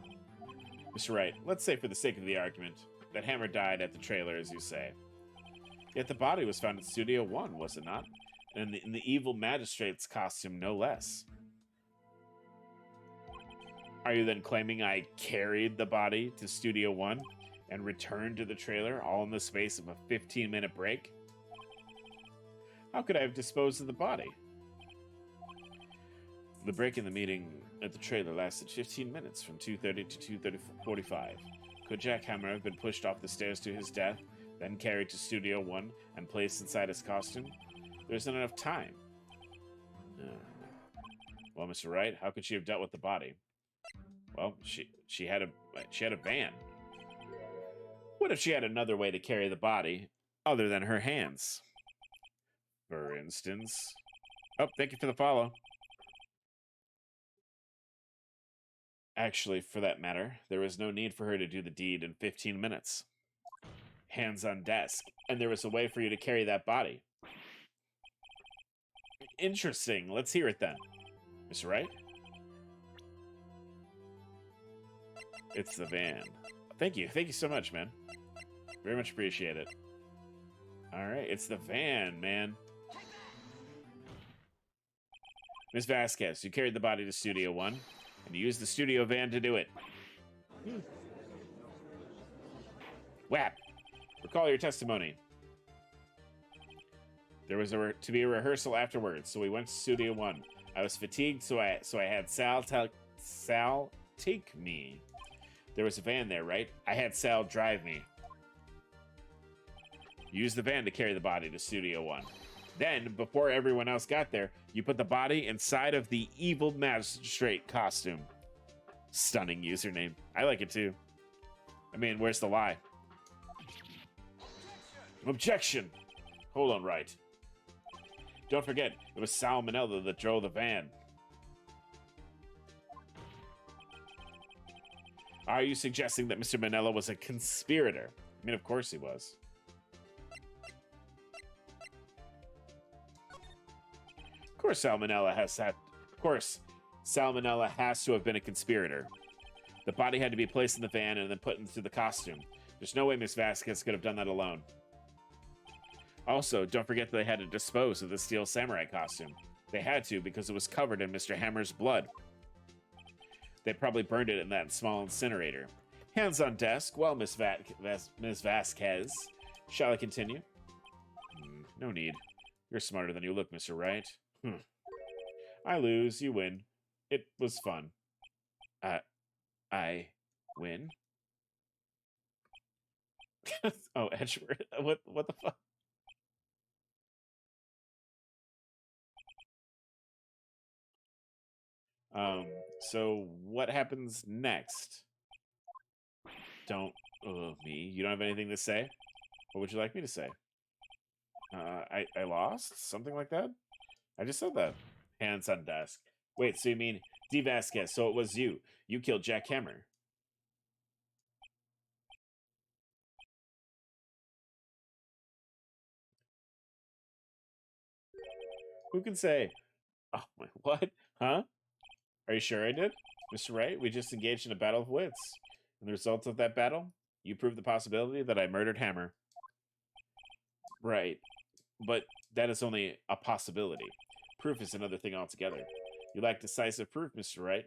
Mr. Wright, let's say for the sake of the argument that Hammer died at the trailer, as you say. Yet the body was found in Studio 1, was it not? And in the evil magistrate's costume, no less. Are you then claiming I carried the body to Studio 1 and returned to the trailer all in the space of a 15-minute break? How could I have disposed of the body? The break in the meeting at the trailer lasted 15 minutes, from 2:30 to 2:45. Could Jack Hammer have been pushed off the stairs to his death, then carried to Studio 1 and placed inside his costume? There isn't enough time. Well, Mr. Wright, how could she have dealt with the body? Well, she had a van. What if she had another way to carry the body other than her hands? For instance. Oh, thank you for the follow. Actually, for that matter, there was no need for her to do the deed in 15 minutes. Hands on desk, and there was a way for you to carry that body. Interesting. Let's hear it then. Mr. Wright? It's the van. Thank you. Thank you so much, man. Very much appreciate it. All right, it's the van, man. Miss Vasquez, you carried the body to Studio 1, and you used the studio van to do it. Whap! Recall your testimony. There was to be a rehearsal afterwards, so we went to Studio 1. I was fatigued, so I had Sal take me. There was a van there, right? I had Sal drive me. Use the van to carry the body to Studio 1. Then, before everyone else got there, you put the body inside of the evil magistrate costume. Stunning username. I like it too. I mean, where's the lie? Objection! Hold on, Wright. Don't forget, it was Sal Manella that drove the van. Are you suggesting that Mr. Manella was a conspirator? I mean, of course he was. Of course, Salmonella has to have been a conspirator. The body had to be placed in the van and then put into the costume. There's no way Miss Vasquez could have done that alone. Also, don't forget that they had to dispose of the Steel Samurai costume. They had to because it was covered in Mr. Hammer's blood. They probably burned it in that small incinerator. Hands on desk. Well, Miss Vasquez. Shall I continue? No need. You're smarter than you look, Mr. Wright. I lose, you win. It was fun. I win? Oh, Edgeworth. What the fuck? So what happens next? Don't me. You don't have anything to say? What would you like me to say? I lost? Something like that? I just said that. Hands on desk. Wait, so you mean D. Vasquez, so it was you. You killed Jack Hammer. Who can say? Oh, my, what? Huh? Are you sure I did? Mr. Wright, we just engaged in a battle of wits. And the result of that battle? You proved the possibility that I murdered Hammer. Right. But that is only a possibility. Proof is another thing altogether. You lack decisive proof, Mr. Wright.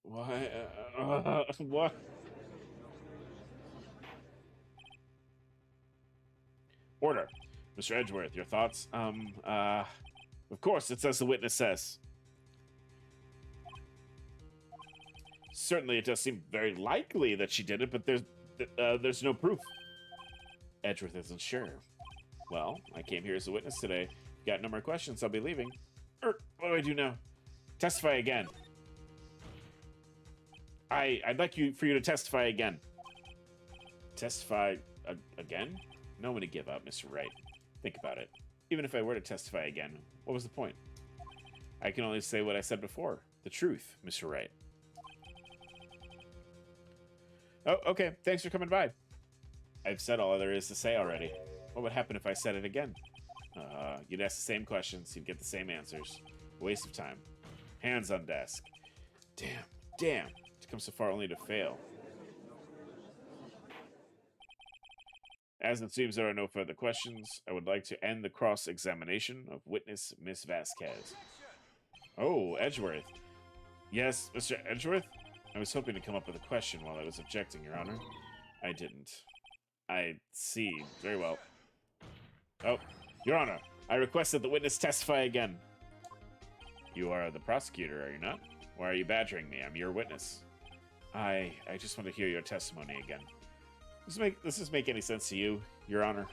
Why? What? Order. Mr. Edgeworth, your thoughts? Of course, it's as the witness says. Certainly, it does seem very likely that she did it, but there's no proof. Edgeworth isn't sure. Well, I came here as a witness today. Got no more questions, I'll be leaving. What do I do now? Testify again. I'd like for you to testify again. Testify again? No one to give up, Mr. Wright. Think about it. Even if I were to testify again, what was the point? I can only say what I said before. The truth, Mr. Wright. Oh, okay. Thanks for coming by. I've said all there is to say already. What would happen if I said it again? You'd ask the same questions. You'd get the same answers. Waste of time. Hands on desk. Damn. To come so far only to fail. As it seems there are no further questions, I would like to end the cross-examination of witness Miss Vasquez. Oh, Edgeworth. Yes, Mr. Edgeworth? I was hoping to come up with a question while I was objecting, Your Honor. I didn't. I see. Very well. Oh, Your Honor, I request that the witness testify again. You are the prosecutor, are you not? Why are you badgering me? I'm your witness. I just want to hear your testimony again. Does this make any sense to you, Your Honor?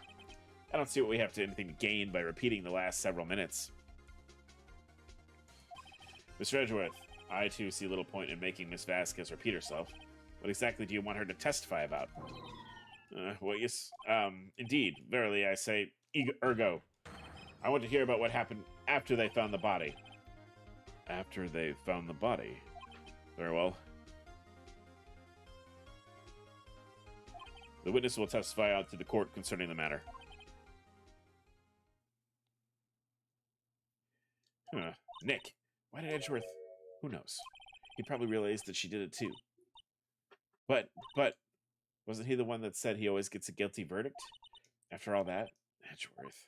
I don't see what we have anything to gain by repeating the last several minutes. Mr. Edgeworth, I too see little point in making Miss Vasquez repeat herself. What exactly do you want her to testify about? Well, yes, indeed, verily I say, ergo. I want to hear about what happened after they found the body. After they found the body? Very well. The witness will testify out to the court concerning the matter. Nick, why did Edgeworth... Who knows? He probably realized that she did it too. But, wasn't he the one that said he always gets a guilty verdict? After all that, Edgeworth.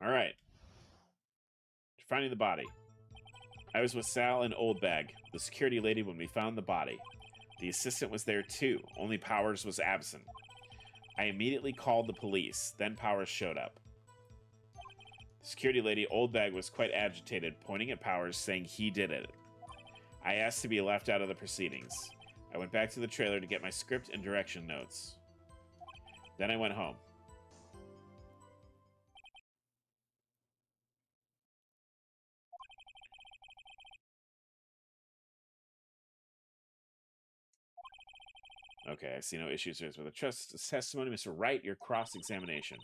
All right. Finding the body. I was with Sal and Oldbag, the security lady, when we found the body. The assistant was there too, only Powers was absent. I immediately called the police, then Powers showed up. The security lady, Oldbag, was quite agitated, pointing at Powers, saying he did it. I asked to be left out of the proceedings. I went back to the trailer to get my script and direction notes. Then I went home. Okay, I see no issues with the trust testimony. Mr. Wright, your cross-examination.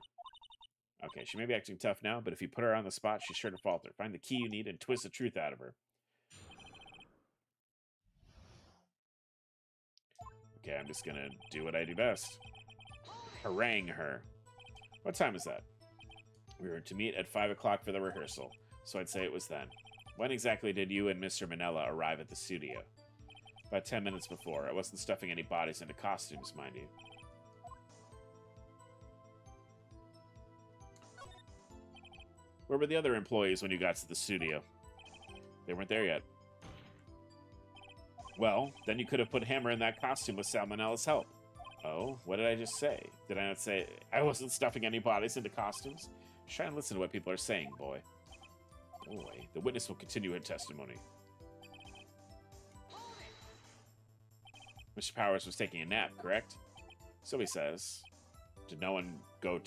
Okay, she may be acting tough now, but if you put her on the spot, she's sure to falter. Find the key you need and twist the truth out of her. Okay, I'm just gonna do what I do best. Harangue her. What time is that? We were to meet at 5 o'clock for the rehearsal, so I'd say it was then. When exactly did you and Mr. Manella arrive at the studio? About 10 minutes before. I wasn't stuffing any bodies into costumes, mind you. Where were the other employees when you got to the studio? They weren't there yet. Well, then you could have put Hammer in that costume with Salmonella's help. Oh, what did I just say? Did I not say I wasn't stuffing any bodies into costumes? Just try and listen to what people are saying, boy. Boy, the witness will continue her testimony. Mr. Powers was taking a nap, correct? So he says. Did no one go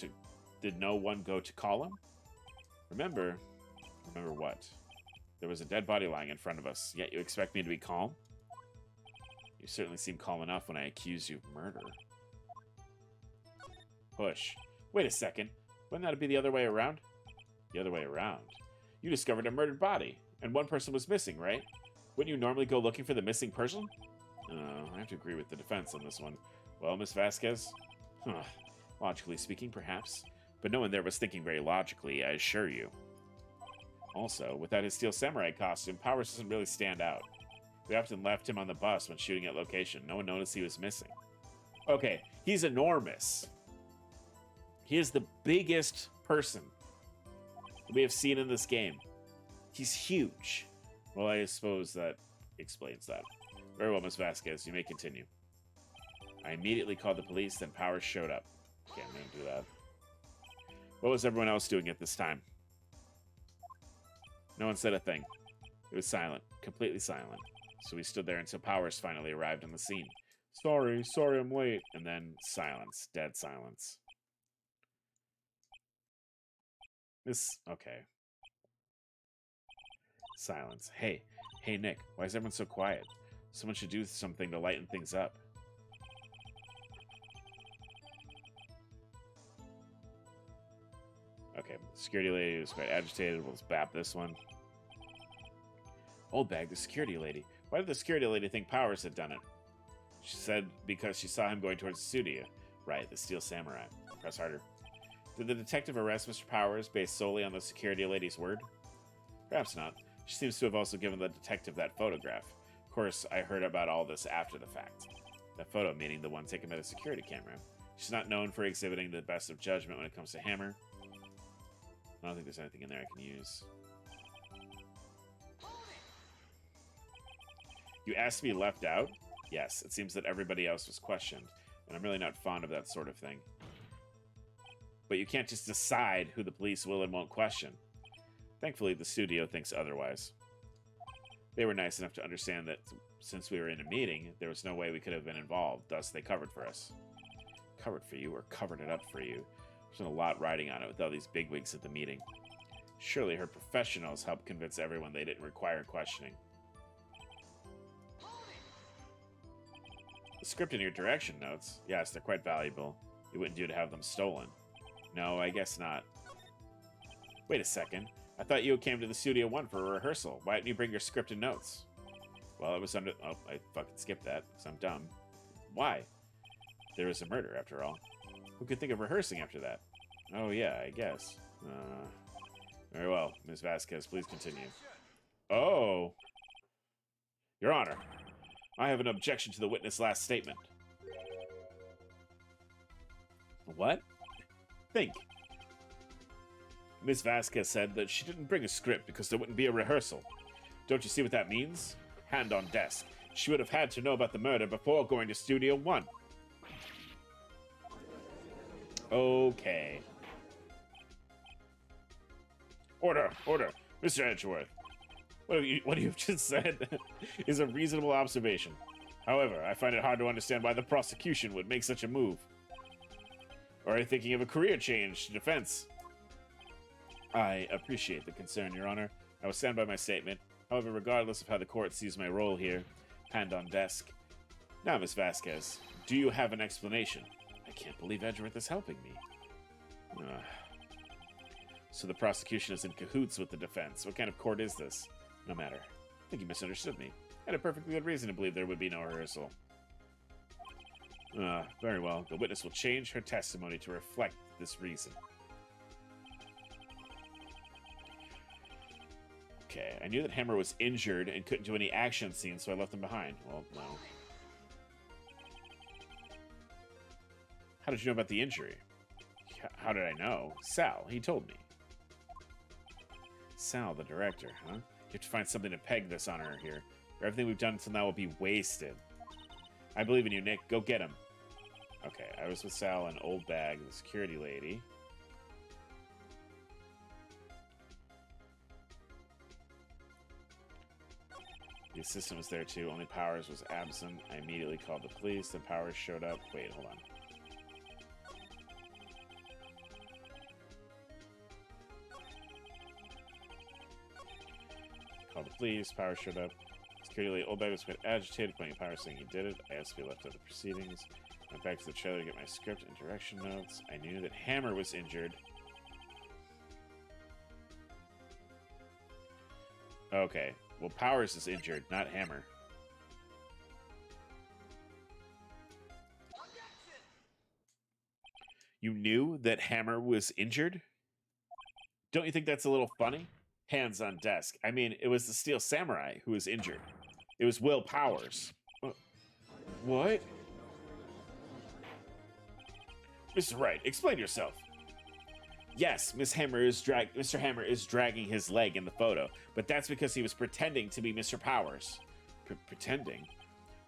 to call him? Remember what? There was a dead body lying in front of us, yet you expect me to be calm? You certainly seem calm enough when I accuse you of murder. Push. Wait a second. Wouldn't that be the other way around? The other way around? You discovered a murdered body, and one person was missing, right? Wouldn't you normally go looking for the missing person? I have to agree with the defense on this one. Well, Miss Vasquez? Huh. Logically speaking, perhaps. But no one there was thinking very logically, I assure you. Also, without his steel samurai costume, Powers doesn't really stand out. We often left him on the bus when shooting at location. No one noticed he was missing. Okay, he's enormous. He is the biggest person we have seen in this game. He's huge. Well, I suppose that explains that. Very well, Miss Vasquez. You may continue. I immediately called the police, then Powers showed up. Okay, I'm going to do that. What was everyone else doing at this time? No one said a thing. It was silent. Completely silent. So we stood there until Powers finally arrived on the scene. Sorry I'm late. And then silence. Dead silence. Okay. Silence. Hey, Nick, why is everyone so quiet? Someone should do something to lighten things up. Okay, security lady was quite agitated. We'll just bap this one. Old bag, the security lady. Why did the security lady think Powers had done it? She said because she saw him going towards the studio. Right, the steel samurai. Press harder. Did the detective arrest Mr. Powers based solely on the security lady's word? Perhaps not. She seems to have also given the detective that photograph. Of course, I heard about all this after the fact. That photo meaning the one taken by the security camera. She's not known for exhibiting the best of judgment when it comes to Hammer. I don't think there's anything in there I can use. You asked to be left out? Yes, it seems that everybody else was questioned, and I'm really not fond of that sort of thing. But you can't just decide who the police will and won't question. Thankfully, the studio thinks otherwise. They were nice enough to understand that since we were in a meeting, there was no way we could have been involved, thus they covered for us. Covered for you, or covered it up for you. There's been a lot riding on it with all these bigwigs at the meeting. Surely her professionals helped convince everyone they didn't require questioning. The script in your direction notes, yes, they're quite valuable. It wouldn't do to have them stolen. No, I guess not. Wait a second. I thought you came to the Studio 1 for a rehearsal. Why didn't you bring your script and notes? Well, it was under... Oh, I fucking skipped that, because I'm dumb. Why? There was a murder, after all. Who could think of rehearsing after that? Oh, yeah, I guess. Very well. Ms. Vasquez, please continue. Oh! Your Honor, I have an objection to the witness' last statement. What? Think. Ms. Vasquez said that she didn't bring a script because there wouldn't be a rehearsal. Don't you see what that means? Hand on desk. She would have had to know about the murder before going to Studio 1. Okay. Order! Mr. Edgeworth. What you have just said is a reasonable observation. However, I find it hard to understand why the prosecution would make such a move. Or are you thinking of a career change to defense? I appreciate the concern, Your Honor. I will stand by my statement. However, regardless of how the court sees my role here, hand on desk. Now, Miss Vasquez, do you have an explanation? I can't believe Edgeworth is helping me. So the prosecution is in cahoots with the defense. What kind of court is this? No matter. I think you misunderstood me. I had a perfectly good reason to believe there would be no rehearsal. Very well. The witness will change her testimony to reflect this reason. Okay, I knew that Hammer was injured and couldn't do any action scenes, so I left him behind. Well, no. How did you know about the injury? How did I know? Sal, he told me. Sal, the director, huh? You have to find something to peg this on her here, or everything we've done until now will be wasted. I believe in you, Nick. Go get him. Okay, I was with Sal and Old Bag, the security lady. The assistant was there too, only Powers was absent. I immediately called the police, then Powers showed up. Wait, hold on. Called the police, Powers showed up. Security old guy was quite agitated, pointing Powers saying he did it. I asked to be left out of the proceedings. Went back to the trailer to get my script and direction notes. I knew that Hammer was injured. Okay. Well, Powers is injured, not Hammer. You knew that Hammer was injured? Don't you think that's a little funny? Hands on desk. I mean, it was the Steel Samurai who was injured. It was Will Powers. What? Mr. Wright, explain yourself. Yes, Mr. Hammer is dragging his leg in the photo, but that's because he was pretending to be Mr. Powers. Pretending?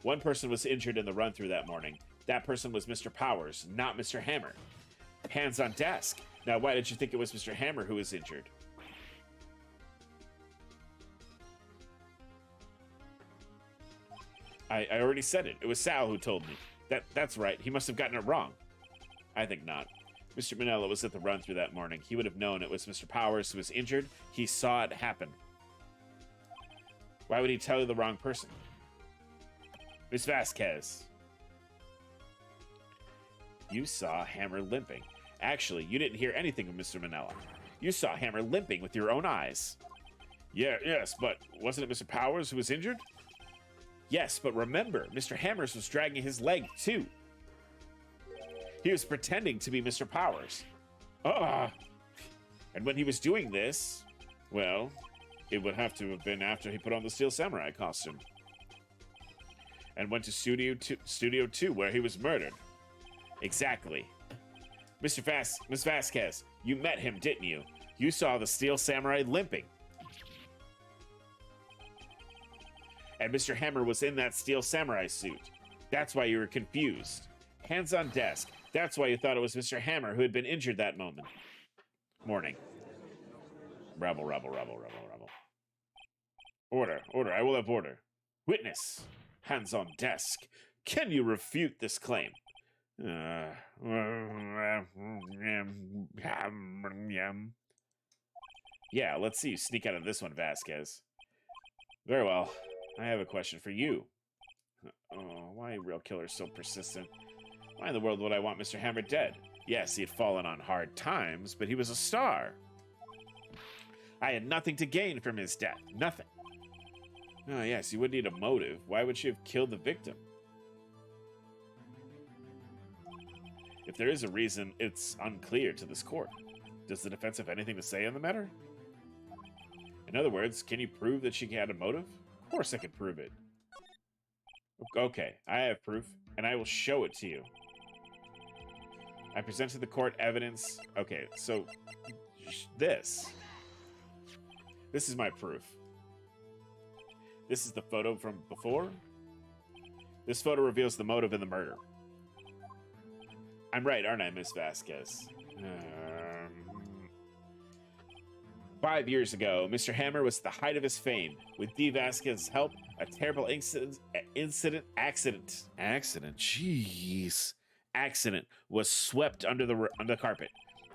One person was injured in the run-through that morning. That person was Mr. Powers, not Mr. Hammer. Hands on desk. Now, why did you think it was Mr. Hammer who was injured? I already said it. It was Sal who told me. That's right. He must have gotten it wrong. I think not. Mr. Manella was at the run-through that morning. He would have known it was Mr. Powers who was injured. He saw it happen. Why would he tell you the wrong person? Miss Vasquez. You saw Hammer limping. Actually, you didn't hear anything of Mr. Manella. You saw Hammer limping with your own eyes. Yes, but wasn't it Mr. Powers who was injured? Yes, but remember, Mr. Hammers was dragging his leg, too. He was pretending to be Mr. Powers. And when he was doing this, well, it would have to have been after he put on the Steel Samurai costume. And went to Studio 2, where he was murdered. Exactly. Miss Vasquez, you met him, didn't you? You saw the Steel Samurai limping. And Mr. Hammer was in that Steel Samurai suit. That's why you were confused. Hands on desk. That's why you thought it was Mr. Hammer who had been injured that morning. Rebel. Order. I will have order. Witness. Hands on desk. Can you refute this claim? Yeah, let's see you sneak out of this one, Vasquez. Very well. I have a question for you. Oh, why are real killers so persistent? Why in the world would I want Mr. Hammer dead? Yes, he had fallen on hard times, but he was a star. I had nothing to gain from his death. Nothing. Oh, yes, you would need a motive. Why would she have killed the victim? If there is a reason, it's unclear to this court. Does the defense have anything to say on the matter? In other words, can you prove that she had a motive? Of course I can prove it. Okay, I have proof, and I will show it to you. I present to the court evidence. Okay, so this is my proof. This is the photo from before. This photo reveals the motive in the murder. I'm right, aren't I, Miss Vasquez? 5 years ago, Mr. Hammer was at the height of his fame. With D. Vasquez's help, a terrible accident was swept under the carpet.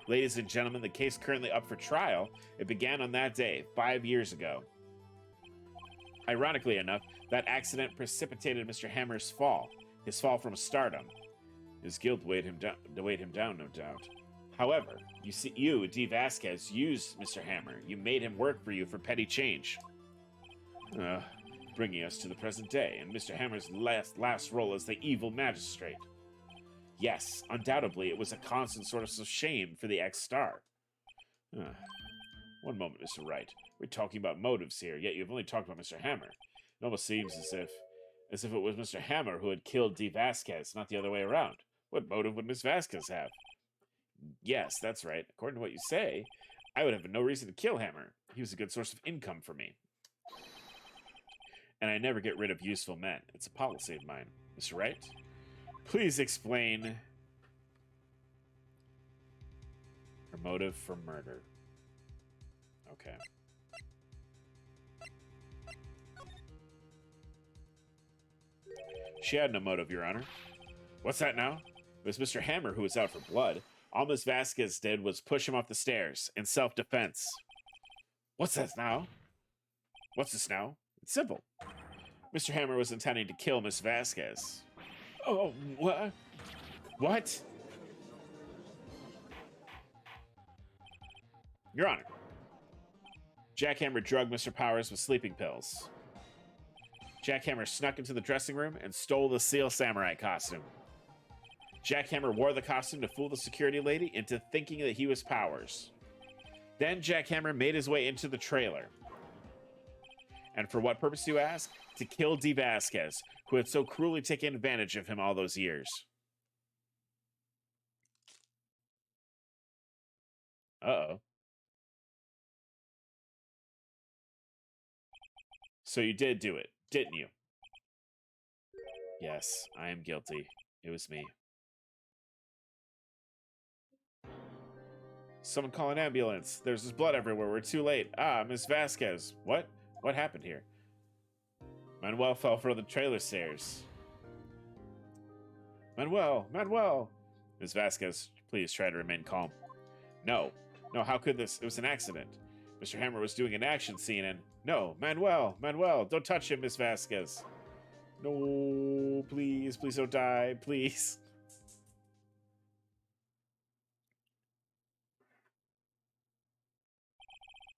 Ladies and gentlemen, the case currently up for trial, it began on that day, 5 years ago. Ironically enough, that accident precipitated Mr. Hammer's fall, his fall from stardom. His guilt weighed him down, no doubt. However, you, D. Vasquez, used Mr. Hammer. You made him work for you for petty change. Bringing us to the present day, and Mr. Hammer's last role as the evil magistrate. Yes, undoubtedly, it was a constant source of shame for the ex-star. One moment, Mr. Wright. We're talking about motives here, yet you've only talked about Mr. Hammer. It almost seems as if it was Mr. Hammer who had killed D. Vasquez, not the other way around. What motive would Miss Vasquez have? Yes, that's right. According to what you say, I would have no reason to kill Hammer. He was a good source of income for me. And I never get rid of useful men. It's a policy of mine. Mr. Wright, please explain her motive for murder. Okay. She had no motive, Your Honor. What's that now? It was Mr. Hammer who was out for blood. All Ms. Vasquez did was push him off the stairs in self-defense. What's this now? What's this now? It's simple. Mr. Hammer was intending to kill Miss Vasquez. Oh, what? What? Your Honor. Jackhammer drugged Mr. Powers with sleeping pills. Jackhammer snuck into the dressing room and stole the Steel Samurai costume. Jackhammer wore the costume to fool the security lady into thinking that he was Powers. Then Jackhammer made his way into the trailer. And for what purpose, you ask? To kill D. Vasquez, who had so cruelly taken advantage of him all those years. Uh-oh. So you did do it, didn't you? Yes, I am guilty. It was me. Someone call an ambulance. There's this blood everywhere. We're too late. Ah, Miss Vasquez. What? What happened here? Manuel fell from the trailer stairs. Manuel! Manuel! Miss Vasquez, please try to remain calm. No. No, how could this? It was an accident. Mr. Hammer was doing an action scene and... No, Manuel! Manuel! Don't touch him, Miss Vasquez! No, please. Please don't die. Please.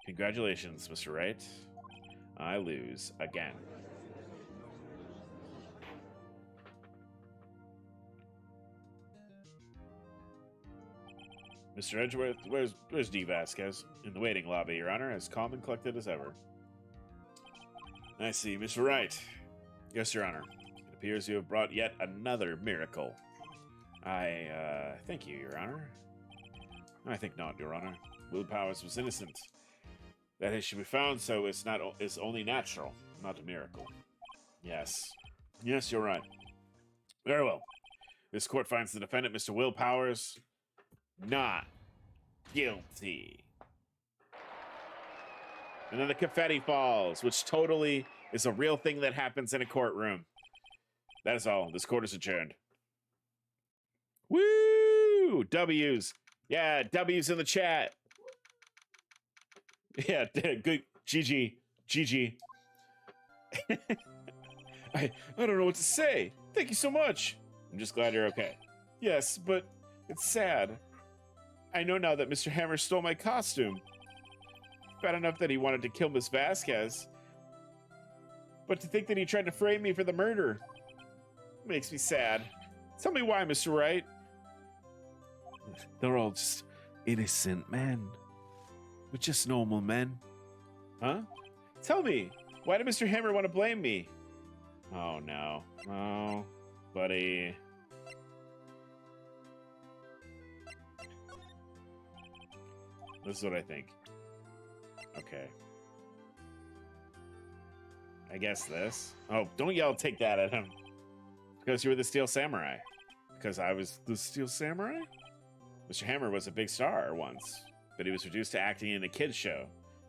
Congratulations, Mr. Wright. I lose again. Mr. Edgeworth, where's D. Vasquez? In the waiting lobby, Your Honor, as calm and collected as ever. I see, Mr. Wright. Yes, Your Honor. It appears you have brought yet another miracle. Thank you, Your Honor. I think not, Your Honor. Will Powers was innocent. That he should be found so is only natural, not a miracle. Yes. Yes, you're right. Very well. This court finds the defendant, Mr. Will Powers, not guilty. And then the confetti falls, which totally is a real thing that happens in a courtroom. That is all. This court is adjourned. Woo! W's. Yeah, W's in the chat. Yeah, good. GG. GG. I don't know what to say. Thank you so much. I'm just glad you're okay. Yes, but it's sad. I know now that Mr. Hammer stole my costume. Bad enough that he wanted to kill Miss Vasquez. But to think that he tried to frame me for the murder makes me sad. Tell me why, Mr. Wright. They're all just innocent men. We're just normal men. Huh? Tell me, why did Mr. Hammer want to blame me? Oh, no. Oh, buddy. This is what I think. Okay. I guess this. Oh, don't yell, take that at him. Because you were the Steel Samurai. Because I was the Steel Samurai? Mr. Hammer was a big star once, but he was reduced to acting in a kids show.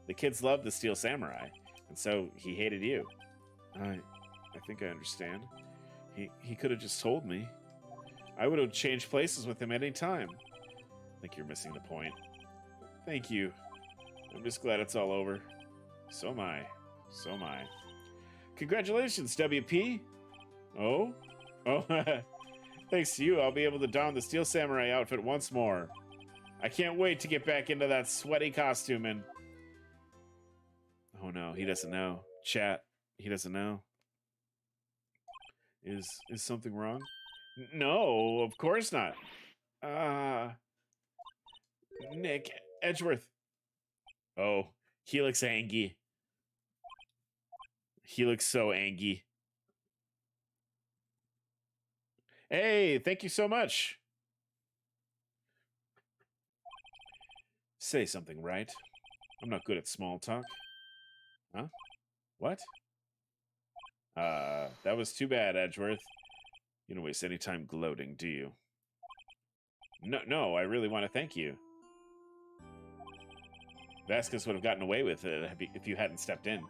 The kids loved the Steel Samurai, and so he hated you. I think I understand. He could have just told me. I would have changed places with him any time. I think you're missing the point. Thank you. I'm just glad it's all over. So am I. So am I. Congratulations, WP. Oh? Oh, thanks to you, I'll be able to don the Steel Samurai outfit once more. I can't wait to get back into that sweaty costume and... Oh no, he doesn't know. Chat, he doesn't know. Is something wrong? No, of course not. Nick Edgeworth. Oh, he looks angry. He looks so angry. Hey, thank you so much. Say something, right? I'm not good at small talk. Huh? What? That was too bad, Edgeworth. You don't waste any time gloating, do you? No, I really want to thank you. Vasquez would have gotten away with it if you hadn't stepped in.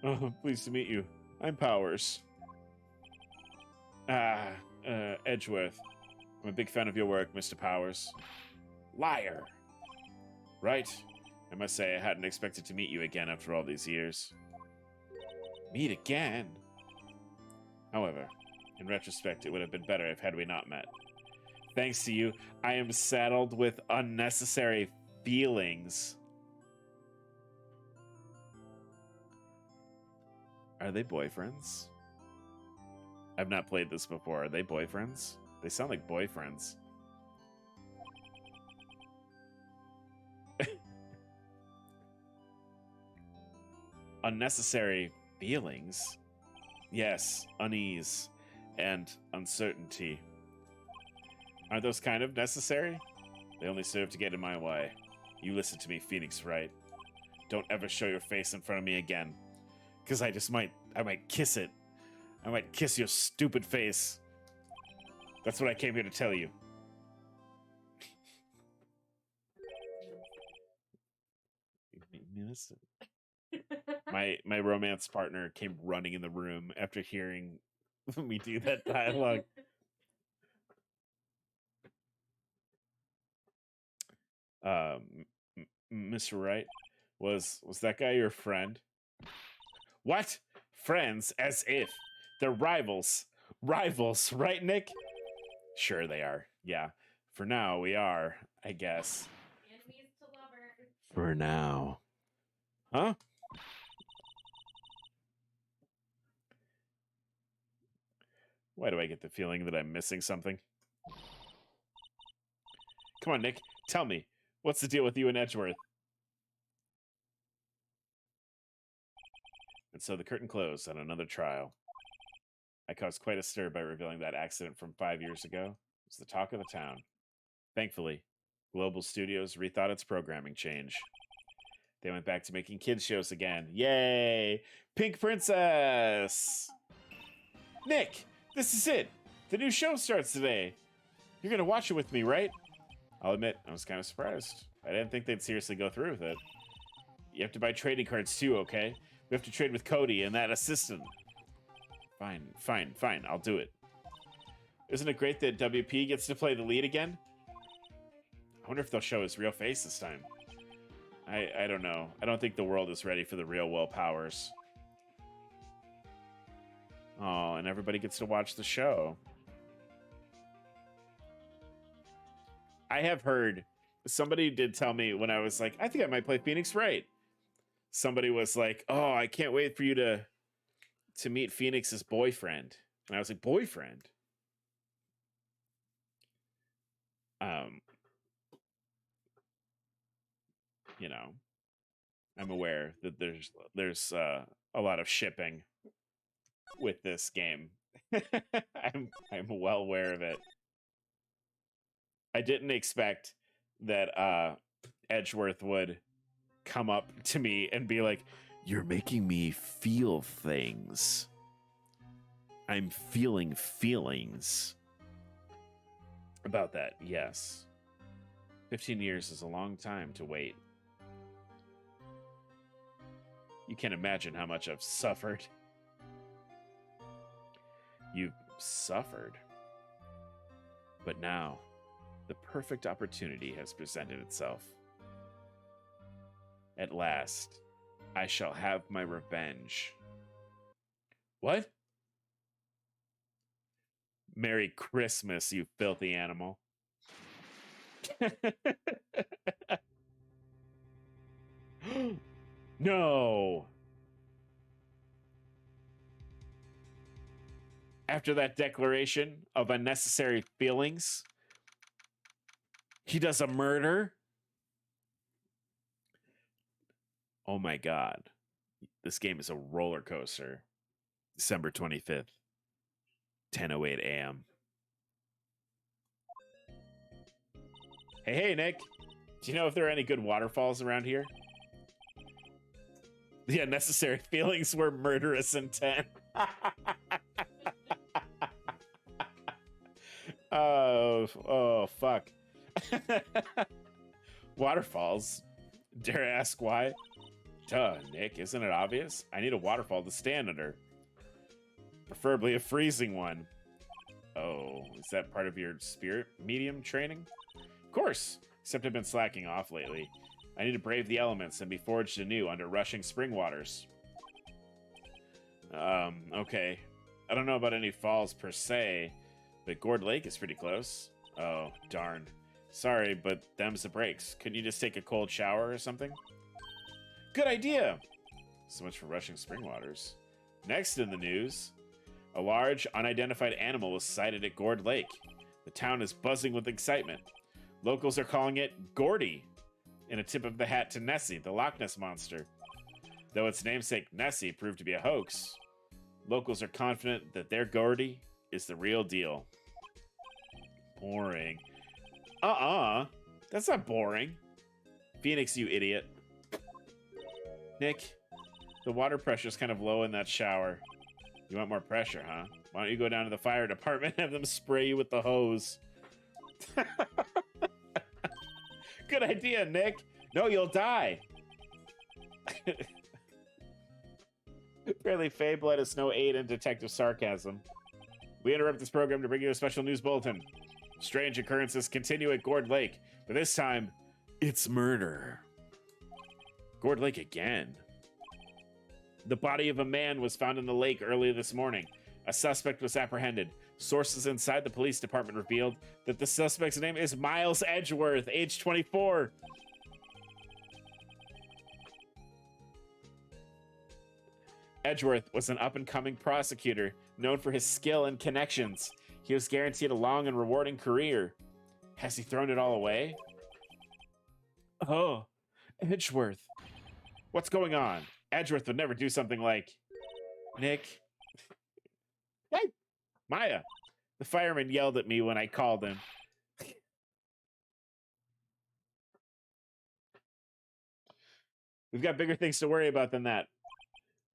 Oh, pleased to meet you. I'm Powers. Edgeworth. I'm a big fan of your work, Mr. Powers. Liar. Right? I must say, I hadn't expected to meet you again after all these years. Meet again? However, in retrospect, it would have been better if had we not met. Thanks to you, I am saddled with unnecessary feelings. Are they boyfriends? I've not played this before. Are they boyfriends? They sound like boyfriends. Unnecessary feelings? Yes, unease and uncertainty. Aren't those kind of necessary? They only serve to get in my way. You listen to me, Phoenix Wright. Don't ever show your face in front of me again. Because I might kiss it. I might kiss your stupid face. That's what I came here to tell you. My romance partner came running in the room after hearing me do that dialogue. Mr. Wright, was that guy your friend? What? Friends? As if. They're rivals. Rivals, right, Nick? Sure they are. Yeah. For now, we are, I guess. Enemies to lovers. For now. Huh? Why do I get the feeling that I'm missing something? Come on, Nick. Tell me. What's the deal with you and Edgeworth? And so the curtain closed on another trial. I caused quite a stir by revealing that accident from 5 years ago. It was the talk of the town. Thankfully, Global Studios rethought its programming change. They went back to making kids shows again. Yay! Pink Princess! Nick, this is it! The new show starts today! You're gonna watch it with me, right? I'll admit, I was kind of surprised. I didn't think they'd seriously go through with it. You have to buy trading cards too, okay? We have to trade with Cody and that assistant. Fine, I'll do it. Isn't it great that WP gets to play the lead again? I wonder if they'll show his real face this time. I don't know. I don't think the world is ready for the real Will Powers. Oh, and everybody gets to watch the show. I have heard, somebody did tell me when I was like, I think I might play Phoenix Wright. Somebody was like, oh, I can't wait for you to meet Phoenix's boyfriend. And I was like, boyfriend? You know, I'm aware that there's a lot of shipping with this game. I'm well aware of it. I didn't expect that Edgeworth would come up to me and be like, you're making me feel things. I'm feeling feelings. About that, yes. 15 years is a long time to wait. You can't imagine how much I've suffered. You've suffered. But now, the perfect opportunity has presented itself. At last, I shall have my revenge. What? Merry Christmas, you filthy animal. No. After that declaration of unnecessary feelings, he does a murder? Oh my God. This game is a roller coaster. December 25th, 10:08 a.m. Hey, Nick. Do you know if there are any good waterfalls around here? The unnecessary feelings were murderous intent. Oh, fuck. Waterfalls? Dare I ask why? Duh, Nick, isn't it obvious? I need a waterfall to stand under. Preferably a freezing one. Oh, is that part of your spirit medium training? Of course, except I've been slacking off lately. I need to brave the elements and be forged anew under rushing spring waters. Okay. I don't know about any falls per se, but Gourd Lake is pretty close. Oh, darn. Sorry, but them's the breaks. Couldn't you just take a cold shower or something? Good idea! So much for rushing spring waters. Next in the news, a large, unidentified animal was sighted at Gourd Lake. The town is buzzing with excitement. Locals are calling it Gordy, in a tip of the hat to Nessie, the Loch Ness monster. Though its namesake Nessie proved to be a hoax, locals are confident that their Gordy is the real deal. Boring. That's not boring. Phoenix, you idiot. Nick, the water pressure's kind of low in that shower. You want more pressure, huh? Why don't you go down to the fire department and have them spray you with the hose? Good idea, Nick. No, you'll die. Apparently, Fayebled is no aid in detective sarcasm. We interrupt this program to bring you a special news bulletin. Strange occurrences continue at Gourd Lake, but this time, it's murder. Gourd Lake again. The body of a man was found in the lake earlier this morning. A suspect was apprehended. Sources inside the police department revealed that the suspect's name is Miles Edgeworth, age 24. Edgeworth was an up-and-coming prosecutor known for his skill and connections. He was guaranteed a long and rewarding career. Has he thrown it all away? Oh, Edgeworth. What's going on? Edgeworth would never do something like... Nick? Hey, Maya. The fireman yelled at me when I called him. We've got bigger things to worry about than that.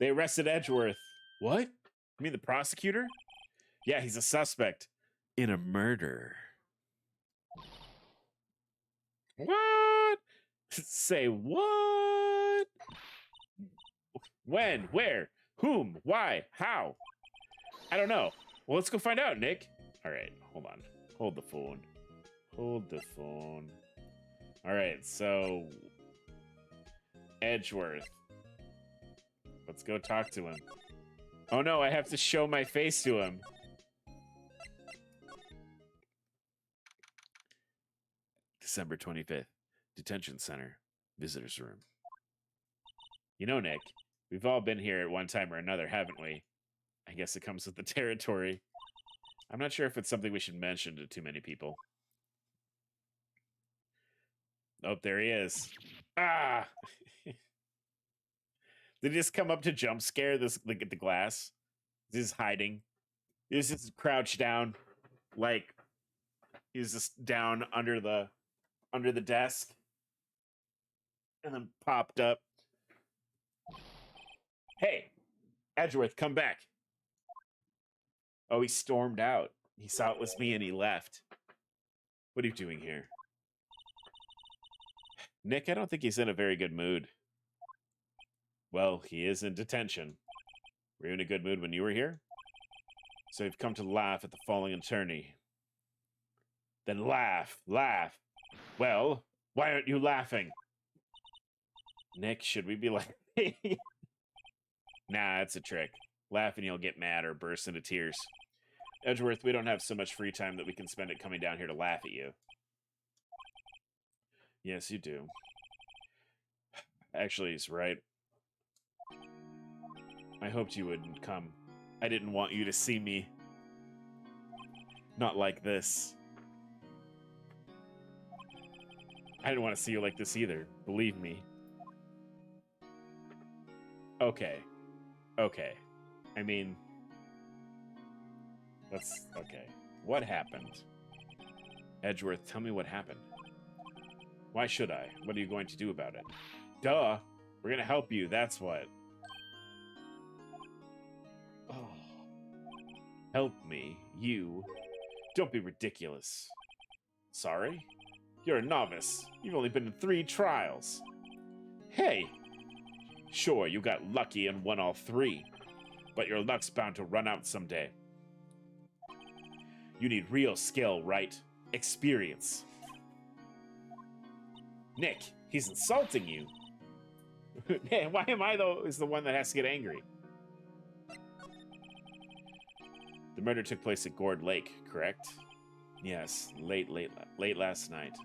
They arrested Edgeworth. What? You mean the prosecutor? Yeah, he's a suspect in a murder. What? Say what? When? Where? Whom? Why? How? I don't know. Well, let's go find out, Nick. All right, hold on. Hold the phone. Hold the phone. All right, so Edgeworth. Let's go talk to him. Oh no, I have to show my face to him. December 25th, Detention Center, Visitor's Room. You know, Nick, we've all been here at one time or another, haven't we? I guess it comes with the territory. I'm not sure if it's something we should mention to too many people. Oh, there he is. Ah! Did he just come up to jump scare this like at the glass? He's hiding. He's just crouched down, like he's just down under the desk, and then popped up. Hey, Edgeworth, come back. Oh, he stormed out. He saw it was me and he left. What are you doing here? Nick, I don't think he's in a very good mood. Well, he is in detention. Were you in a good mood when you were here? So you've come to laugh at the falling attorney. Then laugh, laugh. Well, why aren't you laughing? Nick, should we be laughing? Nah, it's a trick. Laugh and you'll get mad or burst into tears. Edgeworth, we don't have so much free time that we can spend it coming down here to laugh at you. Yes, you do. Actually, he's right. I hoped you wouldn't come. I didn't want you to see me. Not like this. I didn't want to see you like this either. Believe me. Okay. Okay. I mean... That's... Okay. What happened? Edgeworth, tell me what happened. Why should I? What are you going to do about it? Duh! We're gonna help you, that's what. Oh. Help me, you. Don't be ridiculous. Sorry? You're a novice. You've only been in 3 trials. Hey! Sure, you got lucky and won all 3. But your luck's bound to run out someday. You need real skill, right? Experience. Nick, he's insulting you. Why am I, though, is the one that has to get angry? The murder took place at Gourd Lake, correct? Yes, late last night.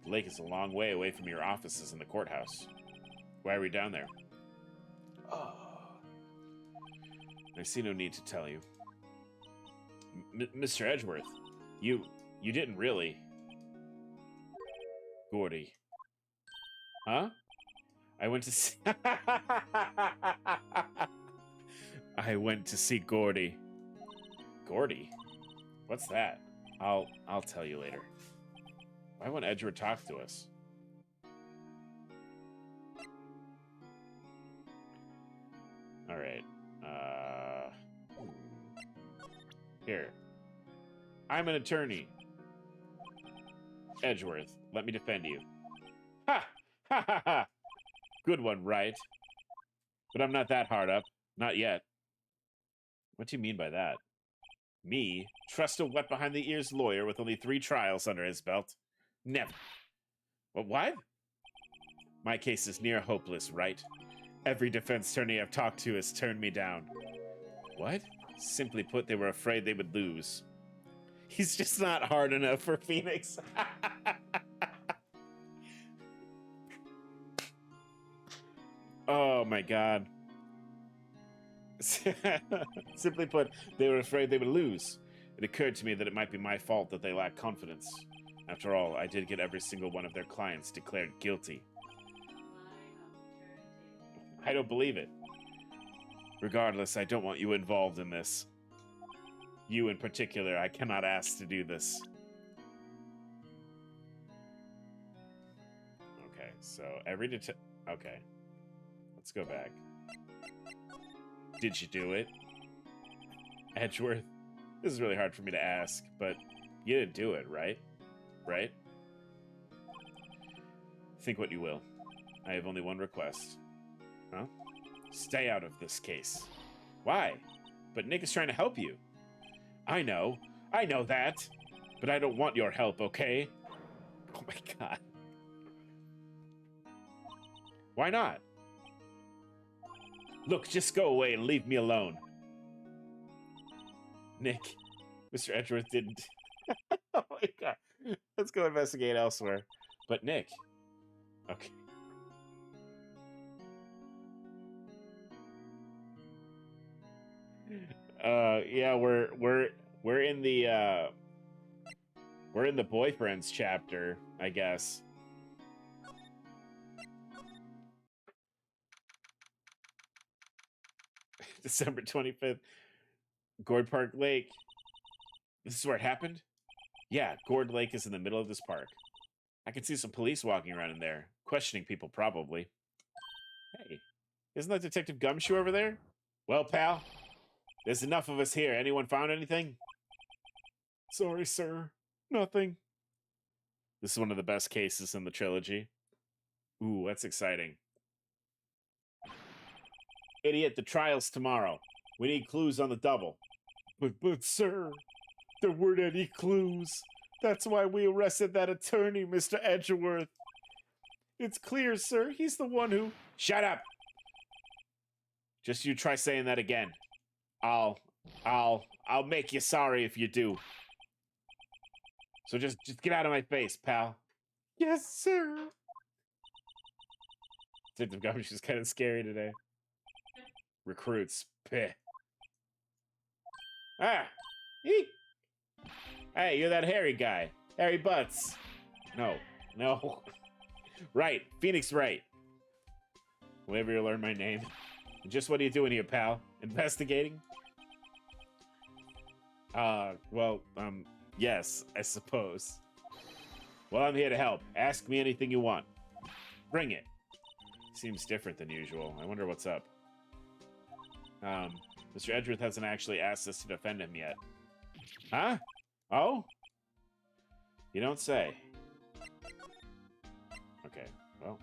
The lake is a long way away from your offices in the courthouse. Why are we down there? Oh. I see no need to tell you. Mr. Edgeworth, you didn't really. Gordy. Huh? I went to see I went to see Gordy. Gordy? What's that? I'll tell you later. Why won't Edgeworth talk to us? All right. Here. I'm an attorney. Edgeworth, let me defend you. Ha! Ha ha ha! Good one, Wright. But I'm not that hard up. Not yet. What do you mean by that? Me? Trust a wet-behind-the-ears lawyer with only 3 trials under his belt? Never. What? My case is near hopeless, Wright. Every defense attorney I've talked to has turned me down. What? Simply put, they were afraid they would lose. He's just not hard enough for Phoenix. Oh my god. Simply put, they were afraid they would lose. It occurred to me that it might be my fault that they lacked confidence. After all, I did get every single one of their clients declared guilty. I don't believe it. Regardless, I don't want you involved in this. You in particular, I cannot ask to do this. Okay, so every okay. Let's go back. Did you do it? Edgeworth? This is really hard for me to ask, but you didn't do it, right? Right? Think what you will. I have only one request. Huh? Stay out of this case. Why? But Nick is trying to help you. I know that. But I don't want your help, okay? Oh my god. Why not? Look, just go away and leave me alone. Nick, Mr. Edgeworth didn't. Oh my god. Let's go investigate elsewhere. But Nick. Okay. Yeah, we're in the boyfriends chapter, I guess. December 25th. Gourd Park Lake. This is where it happened? Yeah, Gourd Lake is in the middle of this park. I can see some police walking around in there, questioning people probably. Hey, isn't that Detective Gumshoe over there? Well, pal, there's enough of us here. Anyone found anything? Sorry, sir. Nothing. This is one of the best cases in the trilogy. Ooh, that's exciting. Idiot, the trial's tomorrow. We need clues on the double. But, sir, there weren't any clues. That's why we arrested that attorney, Mr. Edgeworth. It's clear, sir. He's the one who... Shut up! Just you try saying that again. I'll make you sorry if you do. So just get out of my face, pal. Yes, sir. Detective Gumshoe's kind of scary today. Recruits. Peh. Ah! Eek. Hey, you're that hairy guy. Hairy Butts. No. Right. Phoenix Wright. Whenever you learn my name. Just what are you doing here, pal? Investigating? Yes, I suppose. Well, I'm here to help. Ask me anything you want. Bring it. Seems different than usual. I wonder what's up. Mr. Edgeworth hasn't actually asked us to defend him yet. Huh? Oh? You don't say. Okay, well.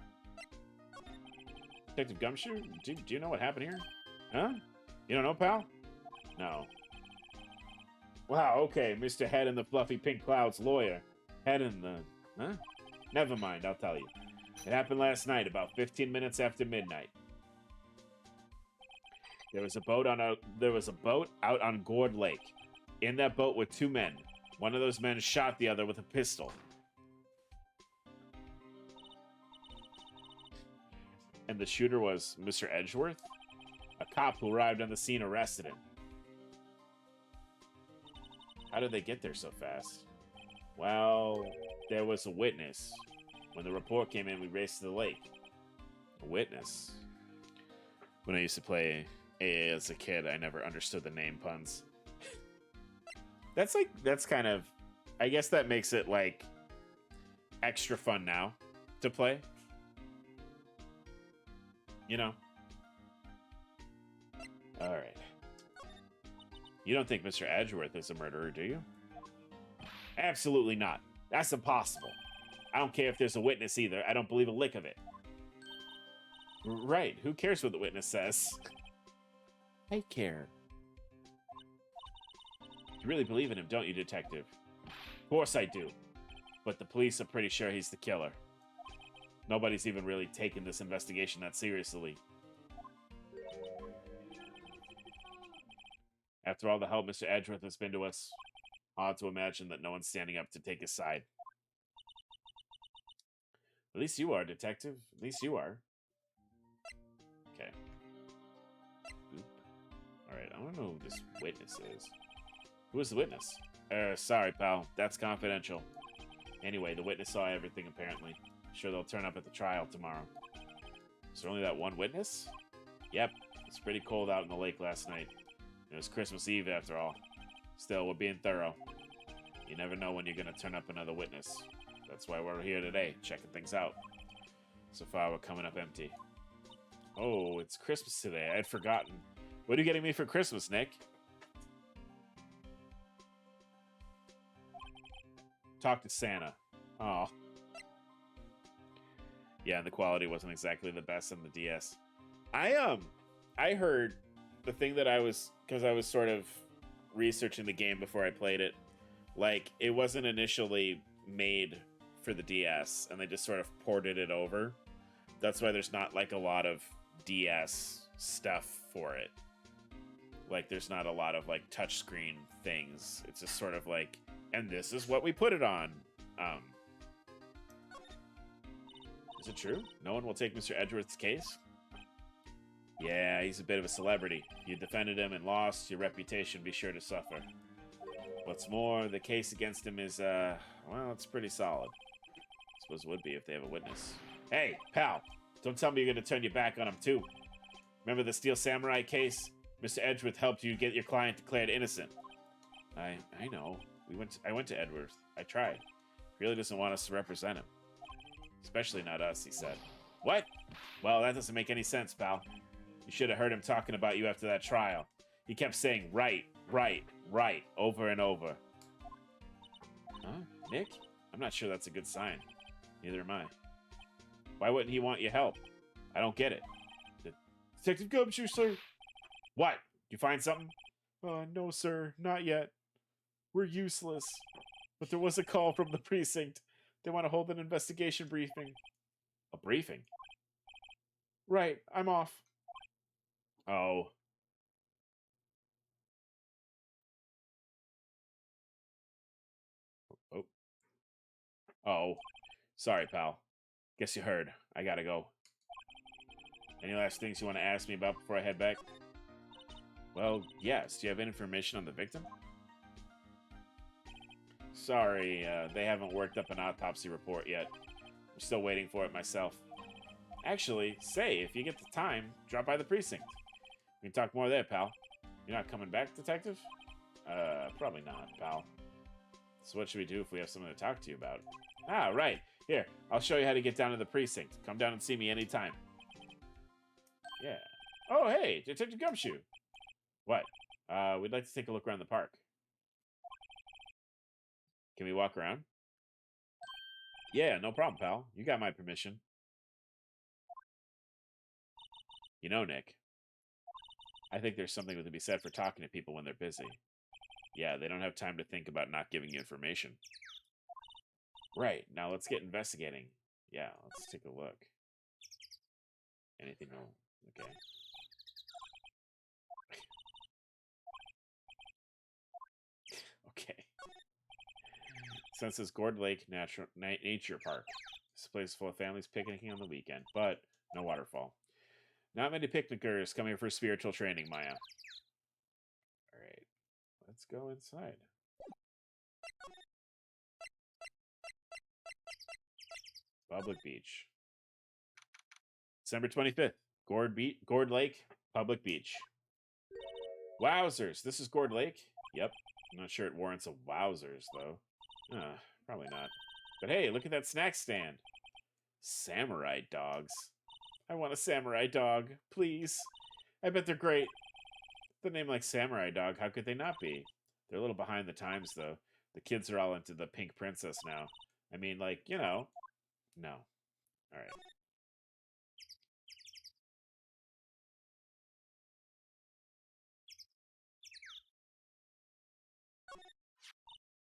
Detective Gumshoe, do you know what happened here? Huh? You don't know, pal? No. Wow, okay, Mr. Head in the Fluffy Pink Cloud's lawyer. Head in the... Huh? Never mind, I'll tell you. It happened last night, about 15 minutes after midnight. There was a boat out on Gourd Lake. In that boat were 2 men. One of those men shot the other with a pistol. And the shooter was Mr. Edgeworth? A cop who arrived on the scene arrested him. How did they get there so fast? Well, there was a witness. When the report came in, we raced to the lake. A witness? When I used to play AA as a kid, I never understood the name puns. That's kind of... I guess that makes it, like, extra fun now to play. You know? Alright. You don't think Mr. Edgeworth is a murderer, do you? Absolutely not. That's impossible. I don't care if there's a witness either. I don't believe a lick of it. Right. Who cares what the witness says? I care. You really believe in him, don't you, detective? Of course I do. But the police are pretty sure he's the killer. Nobody's even really taken this investigation that seriously. After all the help Mr. Edgeworth has been to us, hard to imagine that no one's standing up to take his side. At least you are, detective. At least you are. Okay. Oop. Alright, I don't know who this witness is. Who is the witness? Sorry, pal. That's confidential. Anyway, the witness saw everything, apparently. Sure they'll turn up at the trial tomorrow. Is there only that one witness? Yep. It's pretty cold out in the lake last night. It was Christmas Eve, after all. Still, we're being thorough. You never know when you're going to turn up another witness. That's why we're here today, checking things out. So far, we're coming up empty. Oh, it's Christmas today. I had forgotten. What are you getting me for Christmas, Nick? Talk to Santa. Oh. Yeah, and the quality wasn't exactly the best on the DS. I heard the thing that I was, because I was sort of researching the game before I played it, like, it wasn't initially made for the DS, and they just sort of ported it over. That's why there's not, like, a lot of DS stuff for it. Like, there's not a lot of, like, touchscreen things. It's just sort of like, and this is what we put it on. Is it true? No one will take Mr. Edgeworth's case? Yeah, he's a bit of a celebrity. You defended him and lost, your reputation be sure to suffer. What's more, the case against him is, well, it's pretty solid. I suppose it would be if they have a witness. Hey, pal, don't tell me you're going to turn your back on him, too. Remember the Steel Samurai case? Mr. Edgeworth helped you get your client declared innocent. I know. I went to Edgeworth. I tried. He really doesn't want us to represent him. Especially not us, he said. What? Well, that doesn't make any sense, pal. You should have heard him talking about you after that trial. He kept saying, right, right, right, over and over. Huh? Nick? I'm not sure that's a good sign. Neither am I. Why wouldn't he want your help? I don't get it. Detective Gumshoe, sir. What? You find something? No, sir. Not yet. We're useless. But there was a call from the precinct. They want to hold an investigation briefing. A briefing? Right. I'm off. Oh. Oh. Oh. Sorry, pal. Guess you heard. I gotta go. Any last things you want to ask me about before I head back? Well, yes. Do you have any information on the victim? Sorry, they haven't worked up an autopsy report yet. I'm still waiting for it myself. Actually, say, if you get the time, drop by the precinct. We can talk more there, pal. You're not coming back, detective? Probably not, pal. So what should we do if we have something to talk to you about? Ah, right. Here, I'll show you how to get down to the precinct. Come down and see me anytime. Yeah. Oh, hey, Detective Gumshoe. What? We'd like to take a look around the park. Can we walk around? Yeah, no problem, pal. You got my permission. You know, Nick, I think there's something to be said for talking to people when they're busy. Yeah, they don't have time to think about not giving you information. Right, now let's get investigating. Yeah, let's take a look. Anything? Okay. Okay. Census Gourd Lake Nature Park. This place is full of families picnicking on the weekend, but no waterfall. Not many picnickers coming for spiritual training, Maya. Alright, let's go inside. Public beach. December 25th. Gourd Lake, public beach. Wowzers, this is Gourd Lake? Yep. I'm not sure it warrants a wowzers, though. Probably not. But hey, look at that snack stand. Samurai dogs. I want a samurai dog, please. I bet they're great. The name like Samurai Dog, how could they not be? They're a little behind the times, though. The kids are all into the Pink Princess now. I mean, like, you know. No. All right.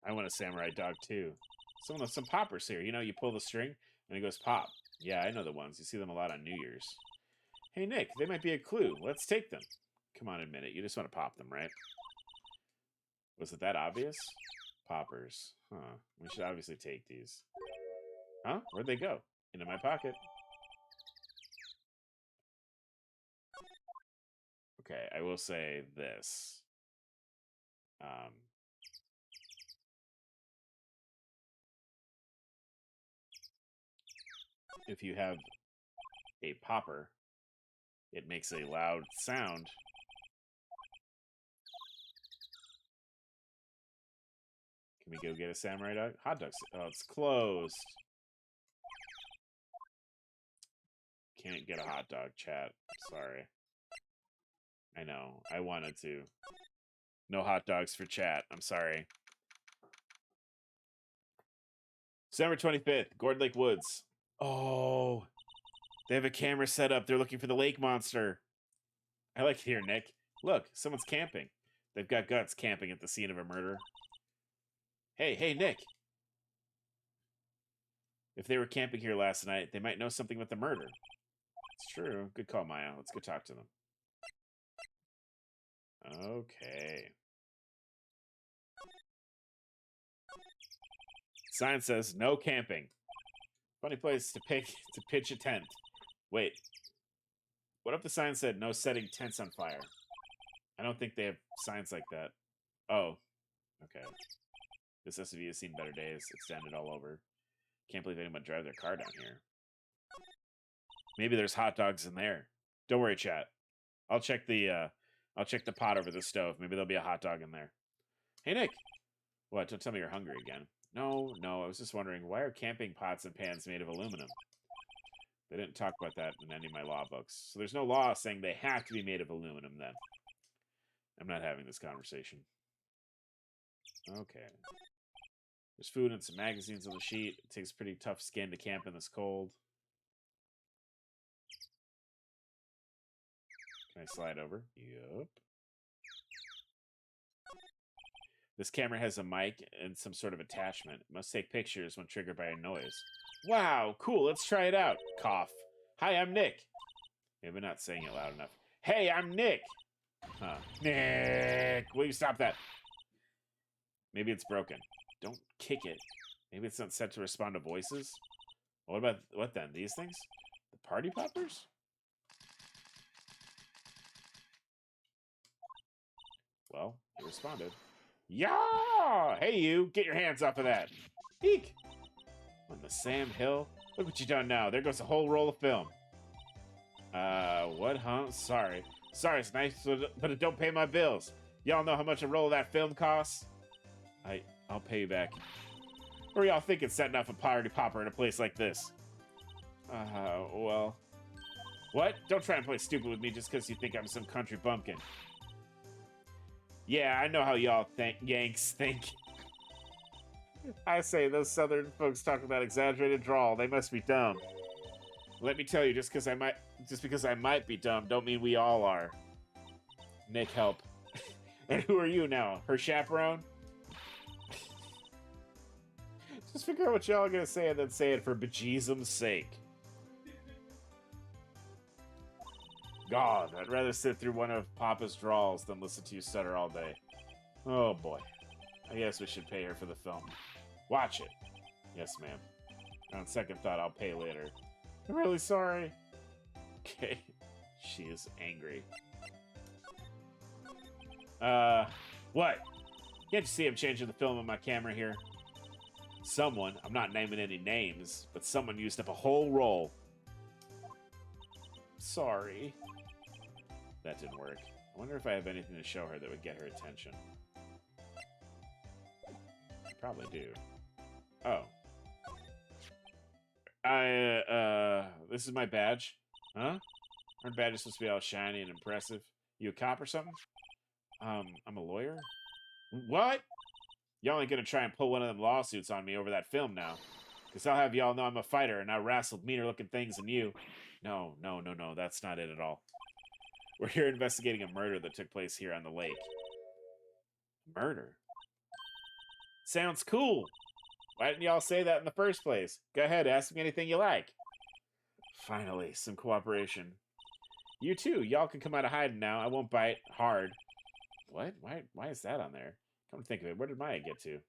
I want a samurai dog, too. Someone with some poppers here. You know, you pull the string, and it goes pop. Yeah, I know the ones. You see them a lot on New Year's. Hey, Nick, they might be a clue. Let's take them. Come on, admit it. You just want to pop them, right? Was it that obvious? Poppers. Huh. We should obviously take these. Huh? Where'd they go? Into my pocket. Okay, I will say this. If you have a popper, it makes a loud sound. Can we go get a samurai dog? Hot dogs. Oh, it's closed. Can't get a hot dog, chat. Sorry. I know. I wanted to. No hot dogs for chat. I'm sorry. December 25th, Gourd Lake Woods. Oh, they have a camera set up. They're looking for the lake monster. I like it here, Nick. Look, someone's camping. They've got guts camping at the scene of a murder. Hey, Nick. If they were camping here last night, they might know something about the murder. It's true. Good call, Maya. Let's go talk to them. Okay. Sign says no camping. Funny place to pitch a tent. Wait. What if the sign said no setting tents on fire? I don't think they have signs like that. Oh. Okay. This SUV has seen better days. Extended all over. Can't believe anyone would drive their car down here. Maybe there's hot dogs in there. Don't worry, chat. I'll check the pot over the stove. Maybe there'll be a hot dog in there. Hey, Nick. What? Don't tell me you're hungry again. No. I was just wondering, why are camping pots and pans made of aluminum? They didn't talk about that in any of my law books. So there's no law saying they have to be made of aluminum, then. I'm not having this conversation. Okay. There's food and some magazines on the sheet. It takes pretty tough skin to camp in this cold. Can I slide over? Yup. This camera has a mic and some sort of attachment. It must take pictures when triggered by a noise. Wow, cool. Let's try it out. Cough. Hi, I'm Nick. Maybe not saying it loud enough. Hey, I'm Nick. Huh. Nick, will you stop that? Maybe it's broken. Don't kick it. Maybe it's not set to respond to voices. What then? These things? The party poppers? Well, it responded. Yeah! Hey, you! Get your hands off of that! Eek! On the Sam Hill? Look what you done now. There goes a whole roll of film. What, huh? Sorry. Sorry, it's nice, but it don't pay my bills. Y'all know how much a roll of that film costs? I'll pay you back. Or y'all thinking setting off a party popper in a place like this? Well... What? Don't try and play stupid with me just because you think I'm some country bumpkin. Yeah, I know how y'all Yanks think. I say, those southern folks talk about exaggerated drawl. They must be dumb. Let me tell you, just because I might be dumb, don't mean we all are. Nick, help. And who are you now? Her chaperone? Just figure out what y'all are gonna say and then say it for bejesusum's sake. God, I'd rather sit through one of Papa's drawls than listen to you stutter all day. Oh boy. I guess we should pay her for the film. Watch it. Yes, ma'am. On second thought, I'll pay later. I'm really sorry. Okay. She is angry. What? Can't you see I'm changing the film on my camera here? Someone, I'm not naming any names, but someone used up a whole roll. Sorry. That didn't work. I wonder if I have anything to show her that would get her attention. I probably do. Oh. This is my badge. Huh? Aren't badges supposed to be all shiny and impressive? You a cop or something? I'm a lawyer? What? Y'all ain't gonna try and pull one of them lawsuits on me over that film now. Because I'll have y'all know I'm a fighter and I wrestled meaner looking things than you. No, that's not it at all. We're here investigating a murder that took place here on the lake. Murder? Sounds cool. Why didn't y'all say that in the first place? Go ahead, ask me anything you like. Finally, some cooperation. You too, y'all can come out of hiding now. I won't bite hard. What? Why is that on there? Come to think of it, where did Maya get to?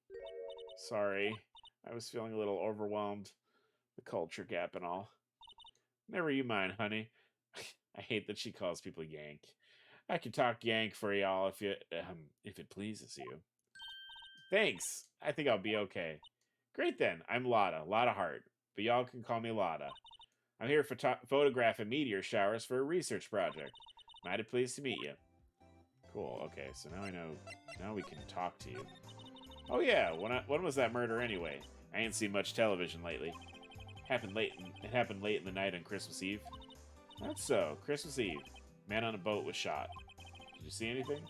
Sorry, I was feeling a little overwhelmed. The culture gap and all. Never you mind, honey. I hate that she calls people Yank. I can talk Yank for y'all if it pleases you. Thanks. I think I'll be okay. Great then. I'm Lotta Hart, but y'all can call me Lotta. I'm here for photographing meteor showers for a research project. Mighty pleased to meet you. Cool. Okay, so now I know. Now we can talk to you. Oh yeah. When was that murder anyway? I ain't seen much television lately. It happened late in the night on Christmas Eve. That's so. Christmas Eve. Man on a boat was shot. Did you see anything?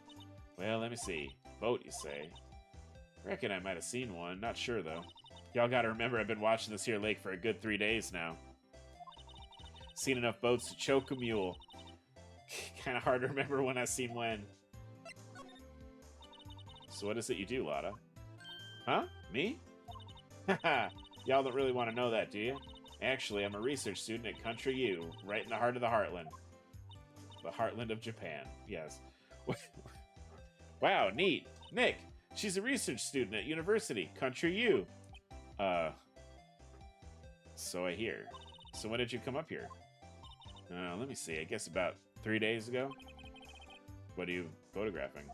Well, let me see. Boat, you say? Reckon I might have seen one. Not sure, though. Y'all gotta remember I've been watching this here lake for a good 3 days now. Seen enough boats to choke a mule. Kinda hard to remember when I seen when. So what is it you do, Lotta? Huh? Me? Haha. Y'all don't really want to know that, do you? Actually, I'm a research student at Country U, right in the heart of the Heartland. The Heartland of Japan, yes. Wow, neat. Nick, she's a research student at university, Country U. So I hear. So when did you come up here? Let me see, I guess about 3 days ago. What are you photographing?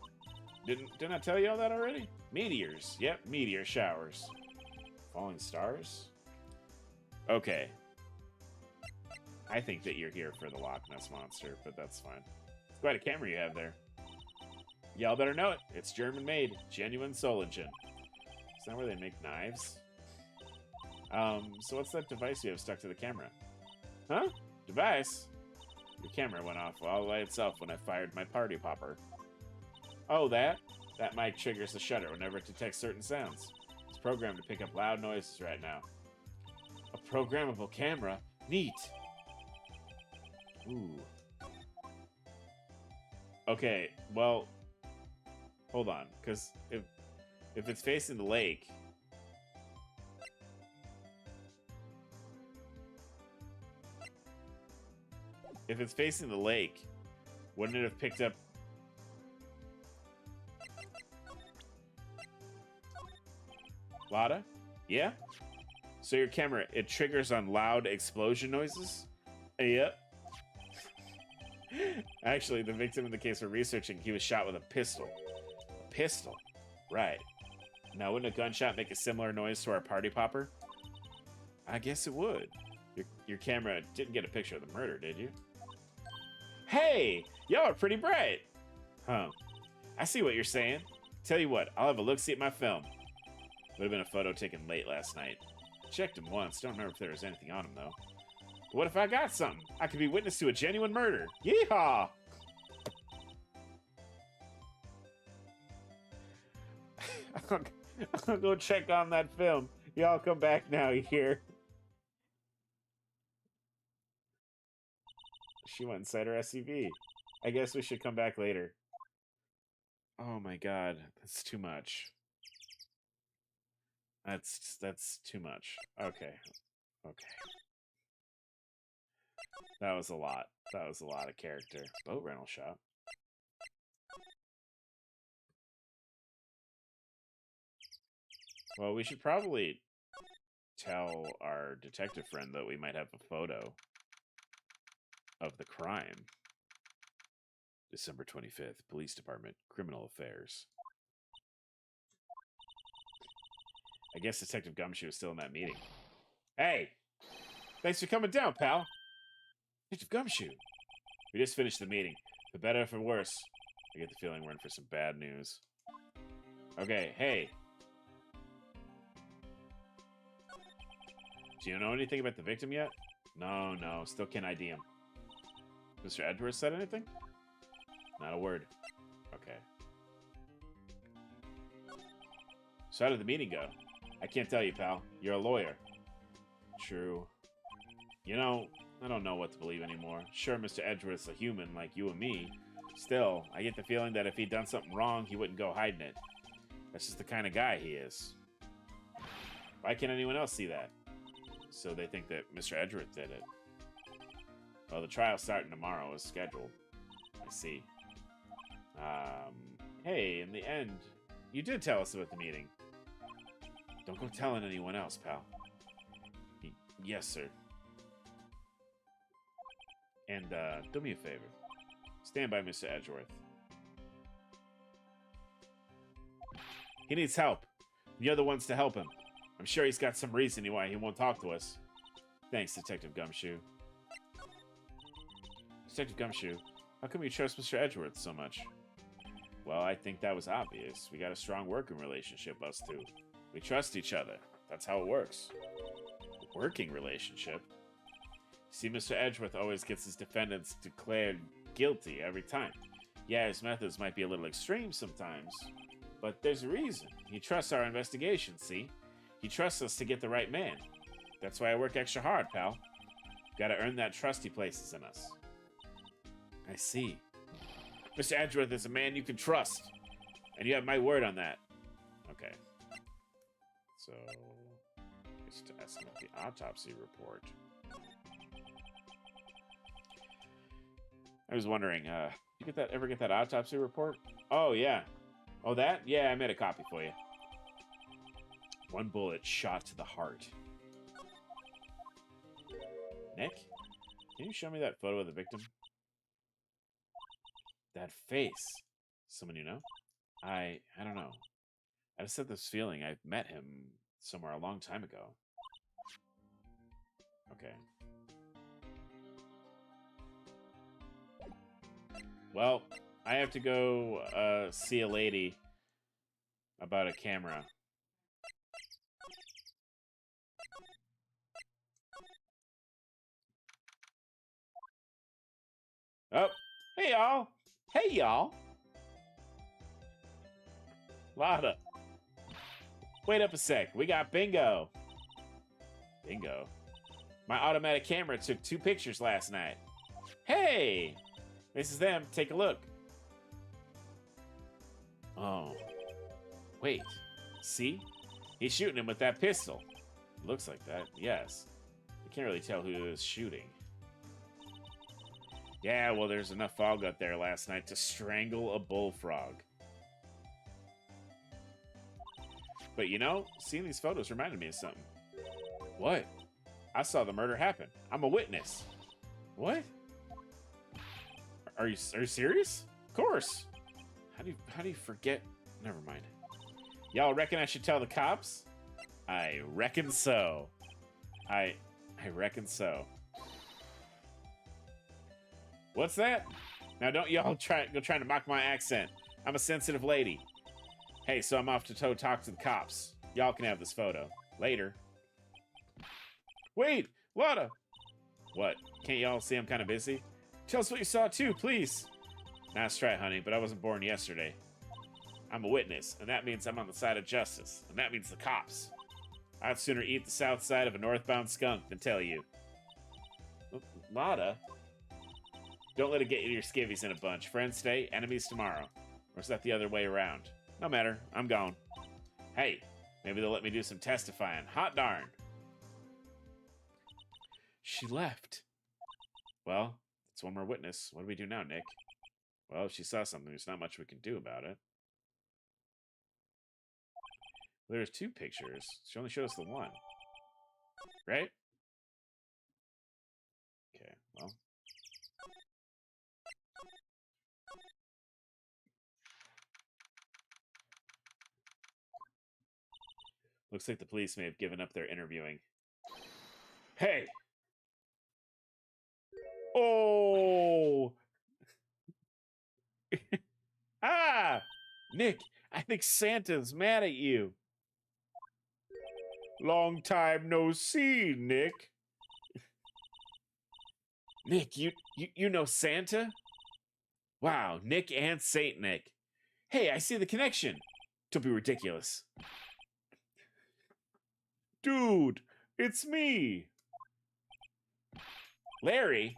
Didn't I tell you all that already? Meteors. Yep, meteor showers. Falling stars? Okay. I think that you're here for the Loch Ness Monster, but that's fine. It's quite a camera you have there. Y'all better know it. It's German-made. Genuine Solingen. Is that where they make knives? So what's that device you have stuck to the camera? Huh? Device? Your camera went off all by itself when I fired my party popper. Oh, that? That mic triggers the shutter whenever it detects certain sounds. It's programmed to pick up loud noises right now. A programmable camera? Neat! Ooh. Okay, well... Hold on, because if it's facing the lake... If it's facing the lake, wouldn't it have picked up... Lotta? Yeah? So your camera, it triggers on loud explosion noises? Yep. Actually, the victim in the case we're researching, he was shot with a pistol. A pistol? Right. Now, wouldn't a gunshot make a similar noise to our party popper? I guess it would. Your camera didn't get a picture of the murder, did you? Hey! Y'all are pretty bright! Huh. I see what you're saying. Tell you what, I'll have a look-see at my film. Would have been a photo taken late last night. Checked him once, don't remember if there was anything on him, though. But what if I got something? I could be witness to a genuine murder. Yeehaw! I'll go check on that film. Y'all come back now, you hear? She went inside her SUV. I guess we should come back later. Oh my god, that's too much. That's too much. Okay. Okay. That was a lot. That was a lot of character. Boat rental shop. Well, we should probably tell our detective friend that we might have a photo of the crime. December 25th, Police Department, Criminal Affairs. I guess Detective Gumshoe is still in that meeting. Hey! Thanks for coming down, pal! Detective Gumshoe! We just finished the meeting. For better or for worse, I get the feeling we're in for some bad news. Okay, hey. Do you know anything about the victim yet? No, still can't ID him. Mr. Edwards said anything? Not a word. Okay. So how did the meeting go? I can't tell you, pal. You're a lawyer. True. You know, I don't know what to believe anymore. Sure, Mr. Edgeworth's a human like you and me. Still, I get the feeling that if he'd done something wrong, he wouldn't go hiding it. That's just the kind of guy he is. Why can't anyone else see that? So they think that Mr. Edgeworth did it. Well, the trial's starting tomorrow as scheduled. I see. Hey, in the end, you did tell us about the meeting. Don't go telling anyone else, pal. Yes, sir. And, do me a favor. Stand by Mr. Edgeworth. He needs help. You're the ones to help him. I'm sure he's got some reason why he won't talk to us. Thanks, Detective Gumshoe. Detective Gumshoe, how come you trust Mr. Edgeworth so much? Well, I think that was obvious. We got a strong working relationship, us two. We trust each other. That's how it works. A working relationship? See, Mr. Edgeworth always gets his defendants declared guilty every time. Yeah, his methods might be a little extreme sometimes, but there's a reason. He trusts our investigation, see? He trusts us to get the right man. That's why I work extra hard, pal. Gotta earn that trust he places in us. I see. Mr. Edgeworth is a man you can trust, and you have my word on that. Okay. So, just to estimate the autopsy report. I was wondering, you ever get that autopsy report? Oh, yeah. Oh, that? Yeah, I made a copy for you. One bullet shot to the heart. Nick, can you show me that photo of the victim? That face. Someone you know? I don't know. I just had this feeling I've met him somewhere a long time ago. Okay. Well, I have to go see a lady about a camera. Oh, hey y'all. Hey y'all. Lada. Wait up a sec. We got bingo. Bingo. My automatic camera took 2 pictures last night. Hey! This is them. Take a look. Oh. Wait. See? He's shooting him with that pistol. Looks like that, yes. I can't really tell who is shooting. Yeah, well, there's enough fog out there last night to strangle a bullfrog. But you know, seeing these photos reminded me of something. What? I saw the murder happen. I'm a witness. What? Are you serious? Of course. How do you forget? Never mind. Y'all reckon I should tell the cops? I reckon so. I reckon so. What's that? Now don't y'all go trying to mock my accent. I'm a sensitive lady. Hey, so I'm off to talk to the cops. Y'all can have this photo. Later. Wait! Lada! What? Can't y'all see I'm kind of busy? Tell us what you saw too, please. Nice try, honey, but I wasn't born yesterday. I'm a witness, and that means I'm on the side of justice, and that means the cops. I'd sooner eat the south side of a northbound skunk than tell you. Lada? Don't let it get you your skivvies in a bunch. Friends stay, enemies tomorrow. Or is that the other way around? No matter. I'm gone. Hey, maybe they'll let me do some testifying. Hot darn. She left. Well, it's one more witness. What do we do now, Nick? Well, if she saw something, there's not much we can do about it. There's 2 pictures. She only showed us the one. Right? Okay, well. Looks like the police may have given up their interviewing. Hey! Oh! Ah! Nick, I think Santa's mad at you. Long time no see, Nick. Nick, you know Santa? Wow, Nick and Saint Nick. Hey, I see the connection. Don't be ridiculous. Dude, it's me. Larry?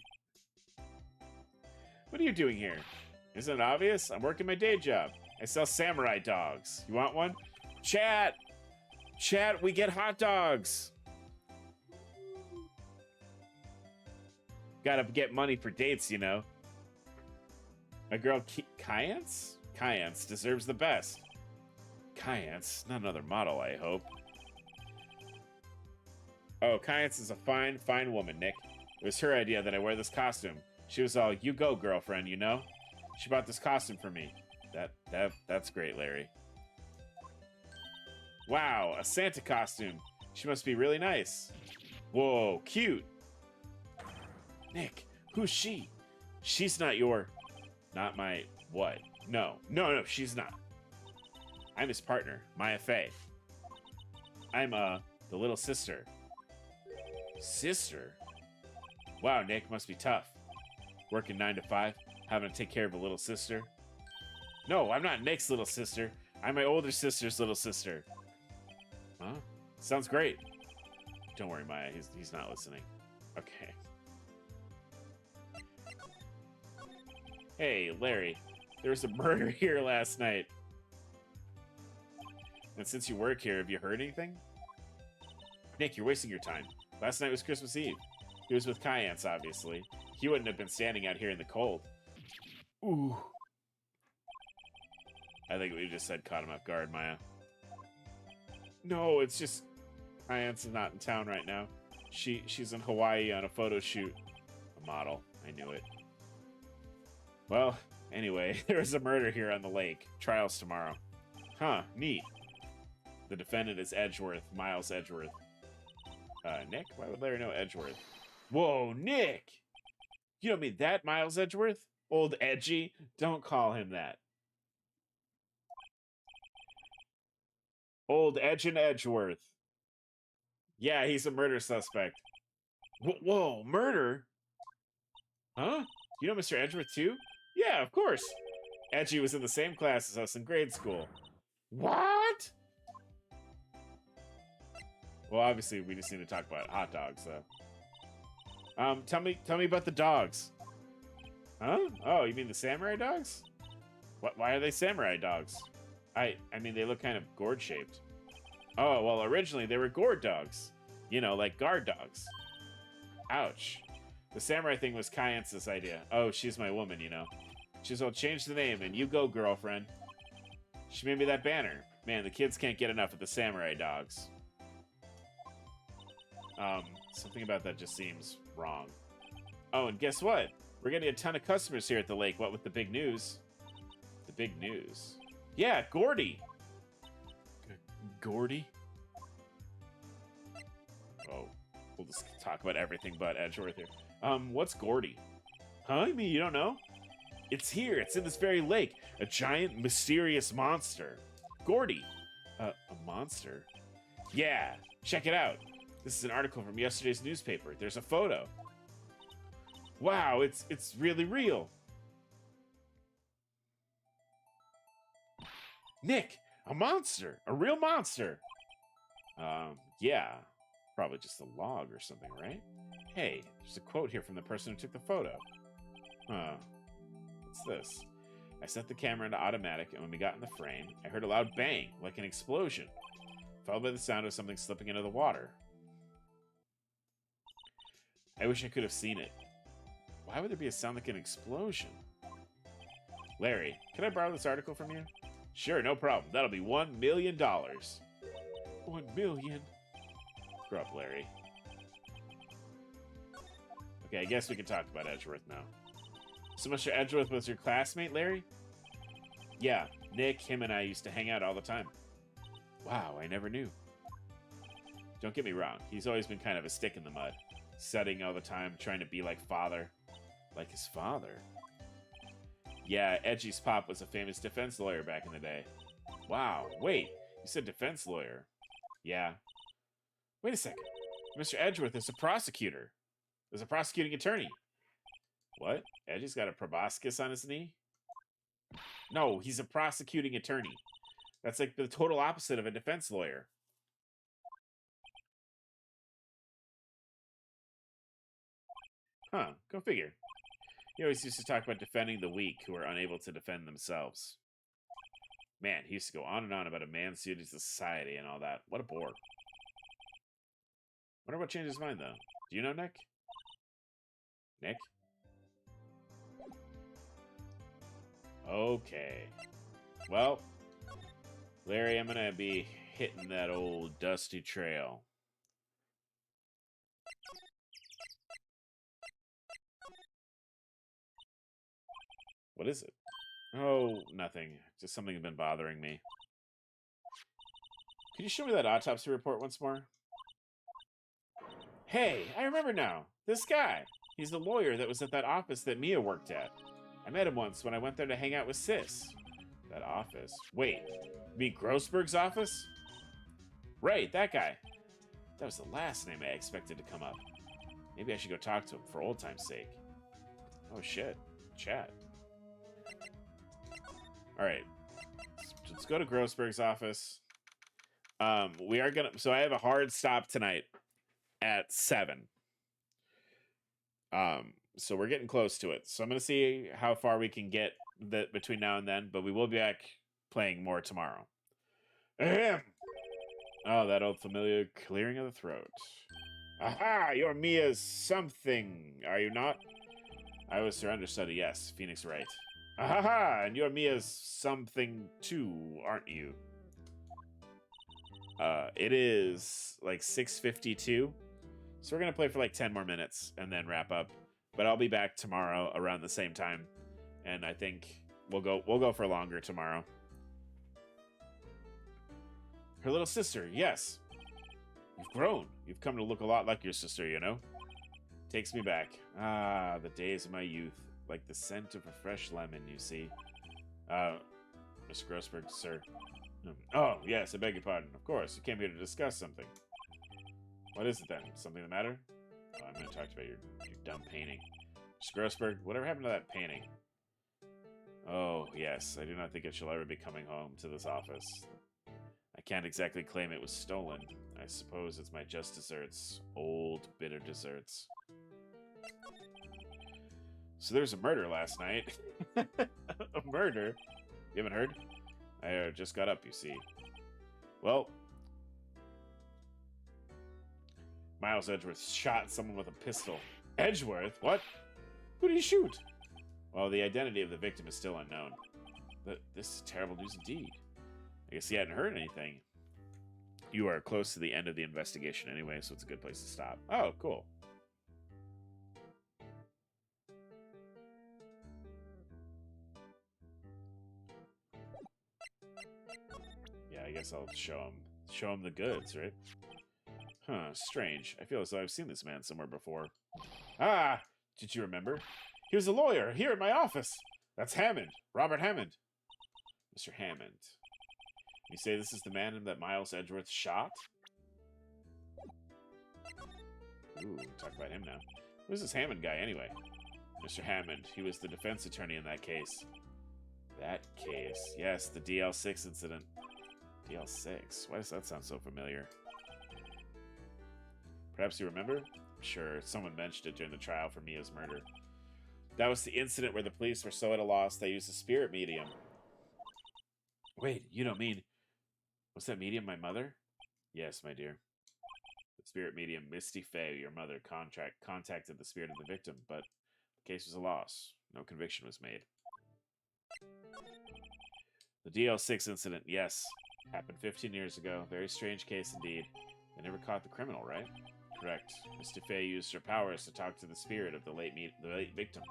What are you doing here? Isn't it obvious? I'm working my day job. I sell samurai dogs. You want one? Chat! Chat, we get hot dogs. Gotta get money for dates, you know. My girl Kyance? Kyance deserves the best. Kyance? Not another model, I hope. Oh, Kyance is a fine, fine woman, Nick. It was her idea that I wear this costume. She was all, you go, girlfriend, you know? She bought this costume for me. That's great, Larry. Wow, a Santa costume. She must be really nice. Whoa, cute. Nick, who's she? She's not your... Not my... What? No, she's not. I'm his partner, Maya Fey. I'm, the little sister. Sister? Wow, Nick, must be tough. Working 9 to 5, having to take care of a little sister. No, I'm not Nick's little sister. I'm my older sister's little sister. Huh? Sounds great. Don't worry, Maya. He's not listening. Okay. Hey, Larry. There was a murder here last night. And since you work here, have you heard anything? Nick, you're wasting your time. Last night was Christmas Eve. He was with Kyance, obviously. He wouldn't have been standing out here in the cold. Ooh. I think we just said caught him off guard, Maya. No, it's just... Kyance is not in town right now. She's in Hawaii on a photo shoot. A model. I knew it. Well, anyway, there was a murder here on the lake. Trials tomorrow. Huh, neat. The defendant is Edgeworth, Miles Edgeworth. Nick? Why would Larry know Edgeworth? Whoa, Nick! You don't mean that Miles Edgeworth? Old Edgy? Don't call him that. Old Edgin Edgeworth. Yeah, he's a murder suspect. Whoa, murder? Huh? You know Mr. Edgeworth too? Yeah, of course. Edgy was in the same class as us in grade school. What? Well, obviously, we just need to talk about hot dogs, though. Tell me about the dogs. Huh? Oh, you mean the samurai dogs? Why are they samurai dogs? I mean, they look kind of gourd-shaped. Oh, well, originally they were gourd dogs. You know, like guard dogs. Ouch. The samurai thing was Kyance's idea. Oh, she's my woman, you know. She's all, change the name, and you go, girlfriend. She made me that banner. Man, the kids can't get enough of the samurai dogs. Something about that just seems wrong. Oh, and guess what? We're getting a ton of customers here at the lake, what with the big news. The big news. Yeah, Gordy. Gordy? Oh, we'll just talk about everything but Edgeworth here. What's Gordy? Huh? You mean you don't know? It's here. It's in this very lake. A giant, mysterious monster. Gordy. A monster? Yeah, check it out. This is an article from yesterday's newspaper. There's a photo. Wow, it's really real. Nick, a monster. A real monster. Yeah. Probably just a log or something, right? Hey, there's a quote here from the person who took the photo. Huh. What's this? I set the camera into automatic, and when we got in the frame, I heard a loud bang, like an explosion, followed by the sound of something slipping into the water. I wish I could have seen it. Why would there be a sound like an explosion? Larry, can I borrow this article from you? Sure, no problem. That'll be $1 million. 1 million? Grow up, Larry. Okay, I guess we can talk about Edgeworth now. So Mr. Edgeworth was your classmate, Larry? Yeah, Nick, him, and I used to hang out all the time. Wow, I never knew. Don't get me wrong, he's always been kind of a stick in the mud. Studying all the time, trying to be like father. Like his father? Yeah, Edgy's pop was a famous defense lawyer back in the day. Wow, wait, you said defense lawyer. Yeah. Wait a second. Mr. Edgeworth is a prosecutor. Is a prosecuting attorney. What? Edgy's got a proboscis on his knee? No, he's a prosecuting attorney. That's like the total opposite of a defense lawyer. Huh, go figure. He always used to talk about defending the weak who are unable to defend themselves. Man, he used to go on and on about a man's duty to society and all that. What a bore. Wonder what changed his mind, though. Do you know, Nick? Nick? Okay. Well, Larry, I'm gonna be hitting that old dusty trail. What is it? Oh, nothing. Just something's been bothering me. Could you show me that autopsy report once more? Hey, I remember now. This guy. He's the lawyer that was at that office that Mia worked at. I met him once when I went there to hang out with Sis. That office? Wait, you mean Grossberg's office? Right, that guy. That was the last name I expected to come up. Maybe I should go talk to him for old time's sake. Oh shit, chat. Alright, let's go to Grossberg's office. We are gonna, so I have a hard stop tonight at 7. So we're getting close to it. So I'm gonna see how far we can get between now and then, but we will be back playing more tomorrow. Ahem. Oh, that old familiar clearing of the throat. Aha! You're Mia's something, are you not? I was her understudy, yes. Phoenix Wright. Aha! And you're Mia's something too, aren't you? It is like 6:52. So we're gonna play for like 10 more minutes and then wrap up. But I'll be back tomorrow around the same time. And I think we'll go for longer tomorrow. Her little sister, yes. You've grown. You've come to look a lot like your sister, you know? Takes me back. Ah, the days of my youth. Like the scent of a fresh lemon, you see. Mr. Grossberg, sir. Oh, yes, I beg your pardon. Of course, you came here to discuss something. What is it then? Something the matter? Oh, I'm going to talk about your dumb painting. Mr. Grossberg, whatever happened to that painting? Oh, yes, I do not think it shall ever be coming home to this office. I can't exactly claim it was stolen. I suppose it's my just desserts. Old, bitter desserts. So there was a murder last night. A murder? You haven't heard? I just got up, you see. Well, Miles Edgeworth shot someone with a pistol. Edgeworth? What? Who did he shoot? Well, the identity of the victim is still unknown. But this is terrible news indeed. I guess he hadn't heard anything. You are close to the end of the investigation anyway, so it's a good place to stop. Oh, cool. Yeah, I guess I'll show him the goods, right? Huh, strange. I feel as though I've seen this man somewhere before. Ah! Did you remember? He was a lawyer here at my office. That's Hammond. Robert Hammond. Mr. Hammond. You say this is the man that Miles Edgeworth shot? Ooh, talk about him now. Who's this Hammond guy, anyway? Mr. Hammond. He was the defense attorney in that case. That case. Yes, the DL6 incident. DL6? Why does that sound so familiar? Perhaps you remember? Sure, someone mentioned it during the trial for Mia's murder. That was the incident where the police were so at a loss they used a spirit medium. Wait, you don't mean... Was that medium my mother? Yes, my dear. The spirit medium Misty Fey, your mother, contacted the spirit of the victim, but the case was a loss. No conviction was made. The DL6 incident, yes. Happened 15 years ago. Very strange case indeed. They never caught the criminal, right? Correct. Misty Fey used her powers to talk to the spirit of the late victim.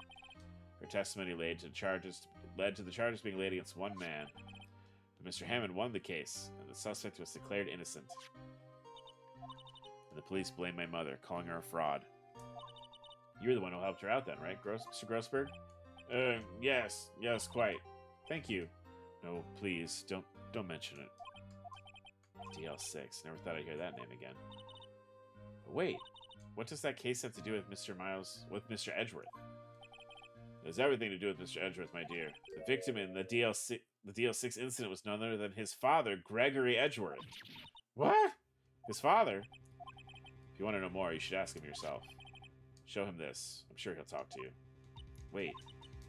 Her testimony led to the charges being laid against one man. But Mr. Hammond won the case, and the suspect was declared innocent. And the police blamed my mother, calling her a fraud. You were the one who helped her out then, right, Mr. Grossberg? Yes, quite. Thank you. No, please, don't mention it. DL6. Never thought I'd hear that name again. But wait, what does that case have to do with Mr. Edgeworth? It has everything to do with Mr. Edgeworth, my dear. The victim in the DL6 incident was none other than his father, Gregory Edgeworth. What? His father? If you want to know more, you should ask him yourself. Show him this. I'm sure he'll talk to you. Wait,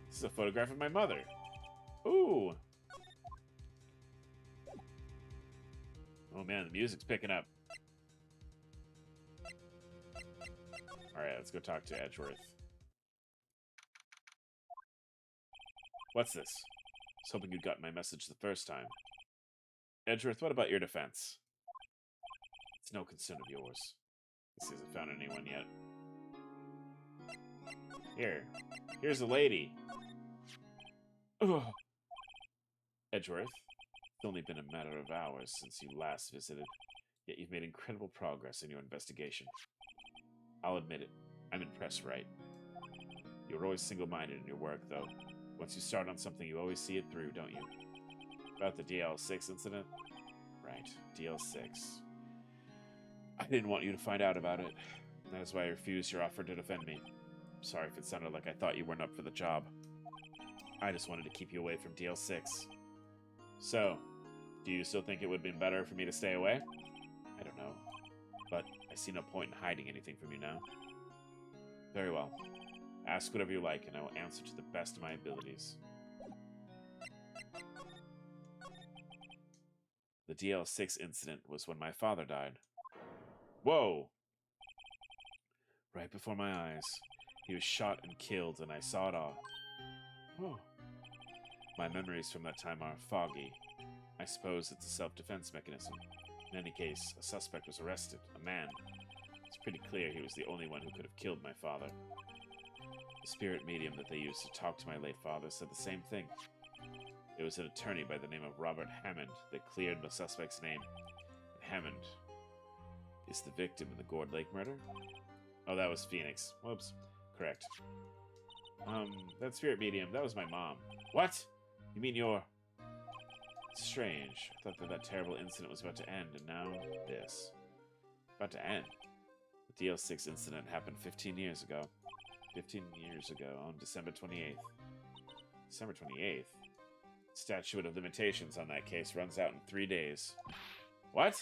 this is a photograph of my mother. Ooh. Oh man, the music's picking up. Alright, let's go talk to Edgeworth. What's this? I was hoping you'd gotten my message the first time. Edgeworth, what about your defense? It's no concern of yours. This hasn't found anyone yet. Here's a lady. Ugh. Edgeworth, it's only been a matter of hours since you last visited, yet you've made incredible progress in your investigation. I'll admit it, I'm impressed, Wright. You're always single-minded in your work, though. Once you start on something, you always see it through, don't you? About the DL6 incident? Right, DL6. I didn't want you to find out about it. That is why I refused your offer to defend me. I'm sorry if it sounded like I thought you weren't up for the job. I just wanted to keep you away from DL6. So, do you still think it would have been better for me to stay away? I don't know. But I see no point in hiding anything from you now. Very well. Ask whatever you like, and I will answer to the best of my abilities. The DL6 incident was when my father died. Whoa! Right before my eyes. He was shot and killed, and I saw it all. Oh. My memories from that time are foggy. I suppose it's a self-defense mechanism. In any case, a suspect was arrested, a man. It's pretty clear he was the only one who could have killed my father. The spirit medium that they used to talk to my late father said the same thing. It was an attorney by the name of Robert Hammond that cleared the suspect's name. And Hammond is the victim in the Gourd Lake murder? Oh, that was Phoenix. Whoops. Correct. That spirit medium, that was my mom. What? You mean you're... Strange. I thought that terrible incident was about to end, and now this. About to end? The DL6 incident happened 15 years ago. 15 years ago, on December 28th. December 28th? Statute of limitations on that case runs out in 3 days. What?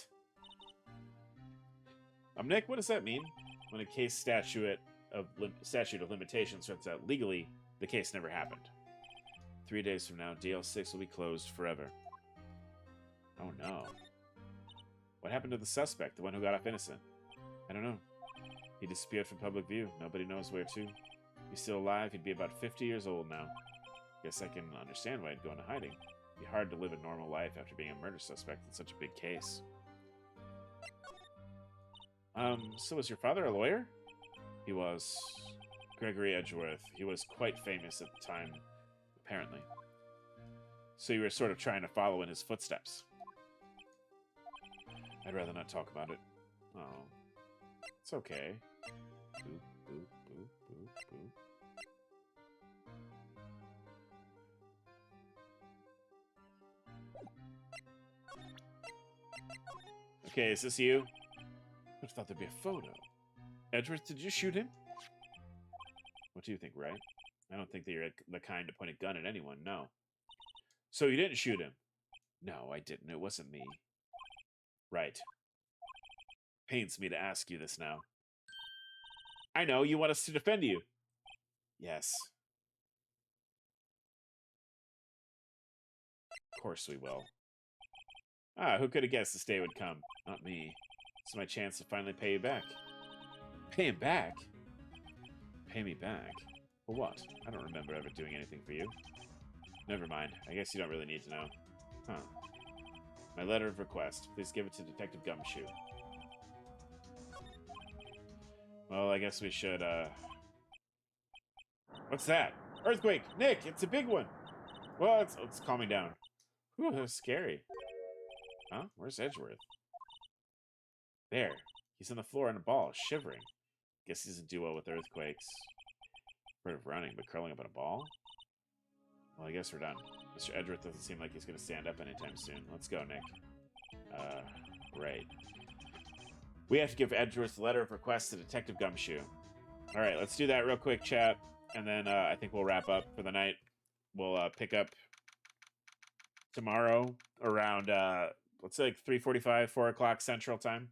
Nick, what does that mean? When a case statute of limitations runs out legally, the case never happened. 3 days from now, DL6 will be closed forever. Oh no. What happened to the suspect, the one who got off innocent? I don't know. He disappeared from public view. Nobody knows where to. If he's still alive, he'd be about 50 years old now. Guess I can understand why he'd go into hiding. It'd be hard to live a normal life after being a murder suspect in such a big case. So was your father a lawyer? He was. Gregory Edgeworth. He was quite famous at the time, apparently. So you were sort of trying to follow in his footsteps. I'd rather not talk about it. Oh. It's okay. Boop, boop, boop, boop, boop. Okay, is this you? I thought there'd be a photo. Edgeworth, did you shoot him? What do you think, Wright? I don't think that you're the kind to point a gun at anyone, no. So you didn't shoot him? No, I didn't. It wasn't me. Right. Pains me to ask you this now. I know, you want us to defend you. Yes. Of course we will. Ah, who could have guessed this day would come? Not me. It's my chance to finally pay you back. Pay him back? Pay me back? For what? I don't remember ever doing anything for you. Never mind. I guess you don't really need to know. Huh. My letter of request. Please give it to Detective Gumshoe. Well, I guess we should, What's that? Earthquake! Nick, it's a big one! Well, it's calming down. Whew, that was scary. Huh? Where's Edgeworth? There. He's on the floor in a ball, shivering. Guess he doesn't do well with earthquakes. Afraid of running, but curling up in a ball? Well, I guess we're done. Mr. Edgeworth doesn't seem like he's going to stand up anytime soon. Let's go, Nick. Right. We have to give Edgeworth the letter of request to Detective Gumshoe. Alright, let's do that real quick, chat. And then I think we'll wrap up for the night. We'll pick up tomorrow around, let's say like 3:45, 4 o'clock Central Time.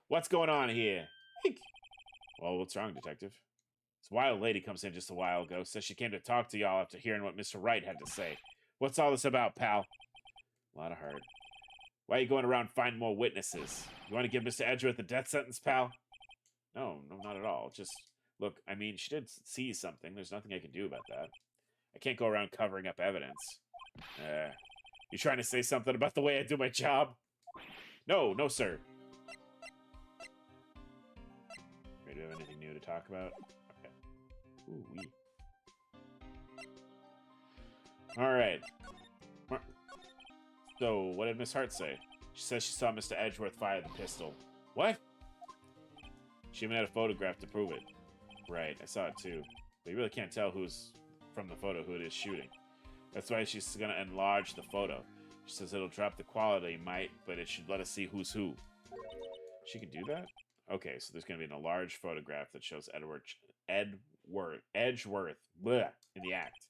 What's going on here? Well, what's wrong, Detective? This wild lady comes in just a while ago. Says she came to talk to y'all after hearing what Mr. Wright had to say. What's all this about, pal? A lot of heart. Why are you going around finding more witnesses? You want to give Mr. Edgeworth a death sentence, pal? No, not at all. Just, look, I mean, she did see something. There's nothing I can do about that. I can't go around covering up evidence. You trying to say something about the way I do my job? No, sir. Do you have anything new to talk about? Okay. Ooh-wee. Alright. So, what did Miss Hart say? She says she saw Mr. Edgeworth fire the pistol. What? She even had a photograph to prove it. Right, I saw it too. But you really can't tell who's from the photo who it is shooting. That's why she's gonna enlarge the photo. She says it'll drop the quality, but it should let us see who's who. She can do that? Okay, so there's gonna be an enlarged photograph that shows Edgeworth bleh, in the act.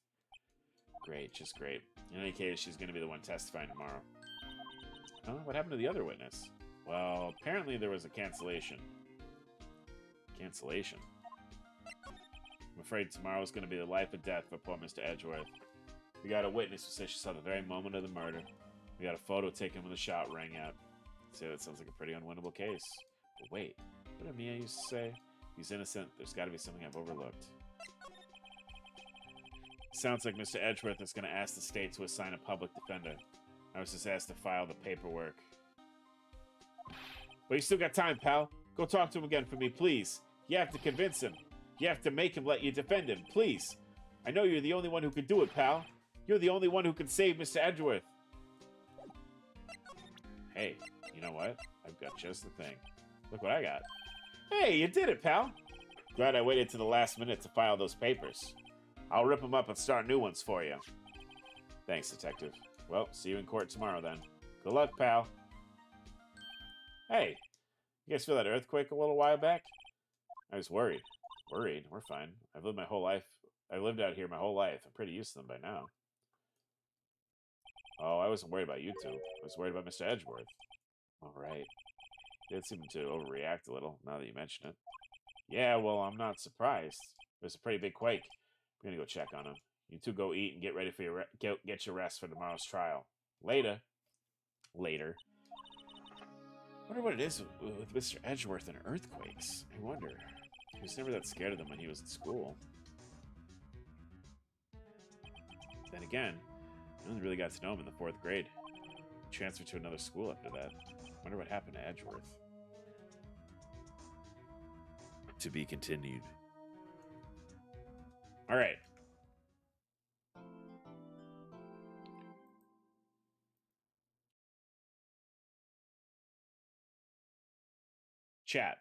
Great, just great. In any case, she's gonna be the one testifying tomorrow. Oh, what happened to the other witness? Well, apparently there was a cancellation. Cancellation? I'm afraid tomorrow's gonna be the life or death for poor Mr. Edgeworth. We got a witness who says she saw the very moment of the murder. We got a photo taken when the shot rang out. So that sounds like a pretty unwinnable case. But wait, what did Mia used to say? He's innocent. There's got to be something I've overlooked. Sounds like Mr. Edgeworth is going to ask the state to assign a public defender. I was just asked to file the paperwork. But you still got time, pal. Go talk to him again for me, please. You have to convince him. You have to make him let you defend him, please. I know you're the only one who can do it, pal. You're the only one who can save Mr. Edgeworth. Hey, you know what? I've got just the thing. Look what I got. Hey, you did it, pal. Glad I waited to the last minute to file those papers. I'll rip them up and start new ones for you. Thanks, Detective. Well, see you in court tomorrow, then. Good luck, pal. Hey, you guys feel that earthquake a little while back? I was worried. Worried? We're fine. I've lived out here my whole life. I'm pretty used to them by now. Oh, I wasn't worried about you two. I was worried about Mr. Edgeworth. All right. He did seem to overreact a little, now that you mention it. Yeah, well, I'm not surprised. There's a pretty big quake. I'm gonna go check on him. You two go eat and get ready for get your rest for tomorrow's trial. Later. Later. I wonder what it is with Mr. Edgeworth and earthquakes. I wonder. He was never that scared of them when he was in school. Then again, I only really got to know him in the 4th grade. He transferred to another school after that. I wonder what happened to Edgeworth. To be continued. All right. Chat.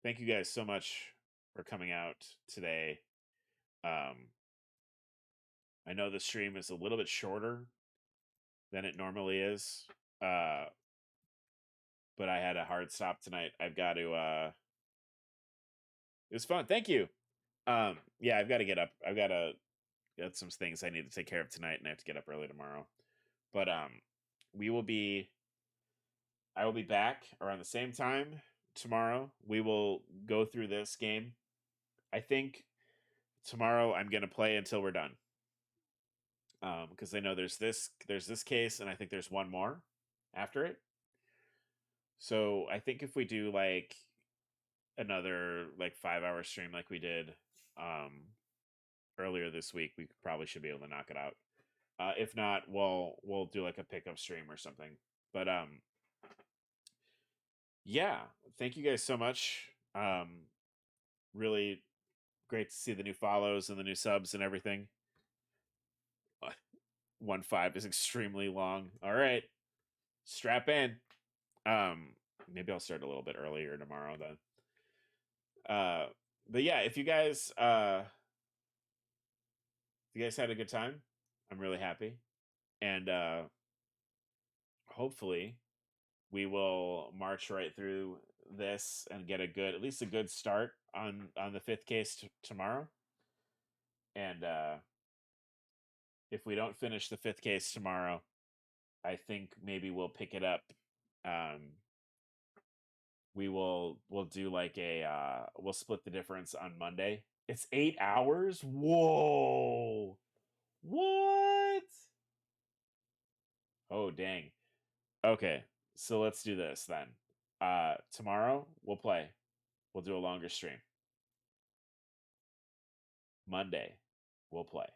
Thank you guys so much for coming out today. I know the stream is a little bit shorter than it normally is. But I had a hard stop tonight. I've got to it was fun. Thank you. Yeah, I've got to get up. I've got some things I need to take care of tonight, and I have to get up early tomorrow. But I will be back around the same time tomorrow. We will go through this game. I think tomorrow I'm going to play until we're done. Because I know there's this case, and I think there's one more after it. So I think if we do like another like 5-hour stream like we did earlier this week, we probably should be able to knock it out. If not, we'll do like a pickup stream or something. But yeah, thank you guys so much. Really great to see the new follows and the new subs and everything. 1.5 is extremely long. All right, strap in. Maybe I'll start a little bit earlier tomorrow then. But yeah, if you guys had a good time, I'm really happy. And hopefully we will march right through this and get at least a good start on the 5th case tomorrow. And if we don't finish the 5th case tomorrow, I think maybe we'll pick it up. We'll do like we'll split the difference on Monday. It's 8 hours. Whoa! What? Oh dang. Okay, so let's do this then. Tomorrow we'll play. We'll do a longer stream. Monday we'll play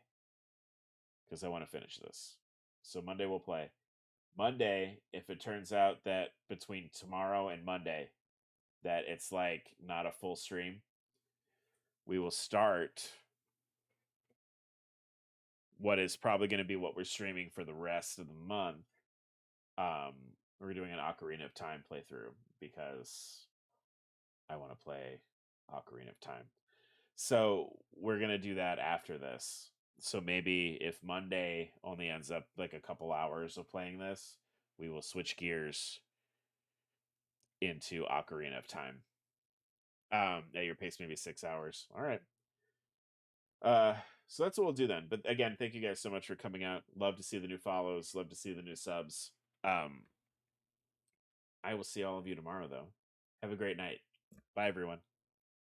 because I want to finish this. So Monday we'll play. Monday, if it turns out that between tomorrow and Monday that it's like not a full stream, we will start what is probably going to be what we're streaming for the rest of the month. We're doing an Ocarina of Time playthrough because I want to play Ocarina of Time. So we're going to do that after this. So maybe if Monday only ends up like a couple hours of playing this, we will switch gears into Ocarina of Time. At your pace, maybe 6 hours. All right. So that's what we'll do then. But again, thank you guys so much for coming out. Love to see the new follows. Love to see the new subs. I will see all of you tomorrow, though. Have a great night. Bye, everyone.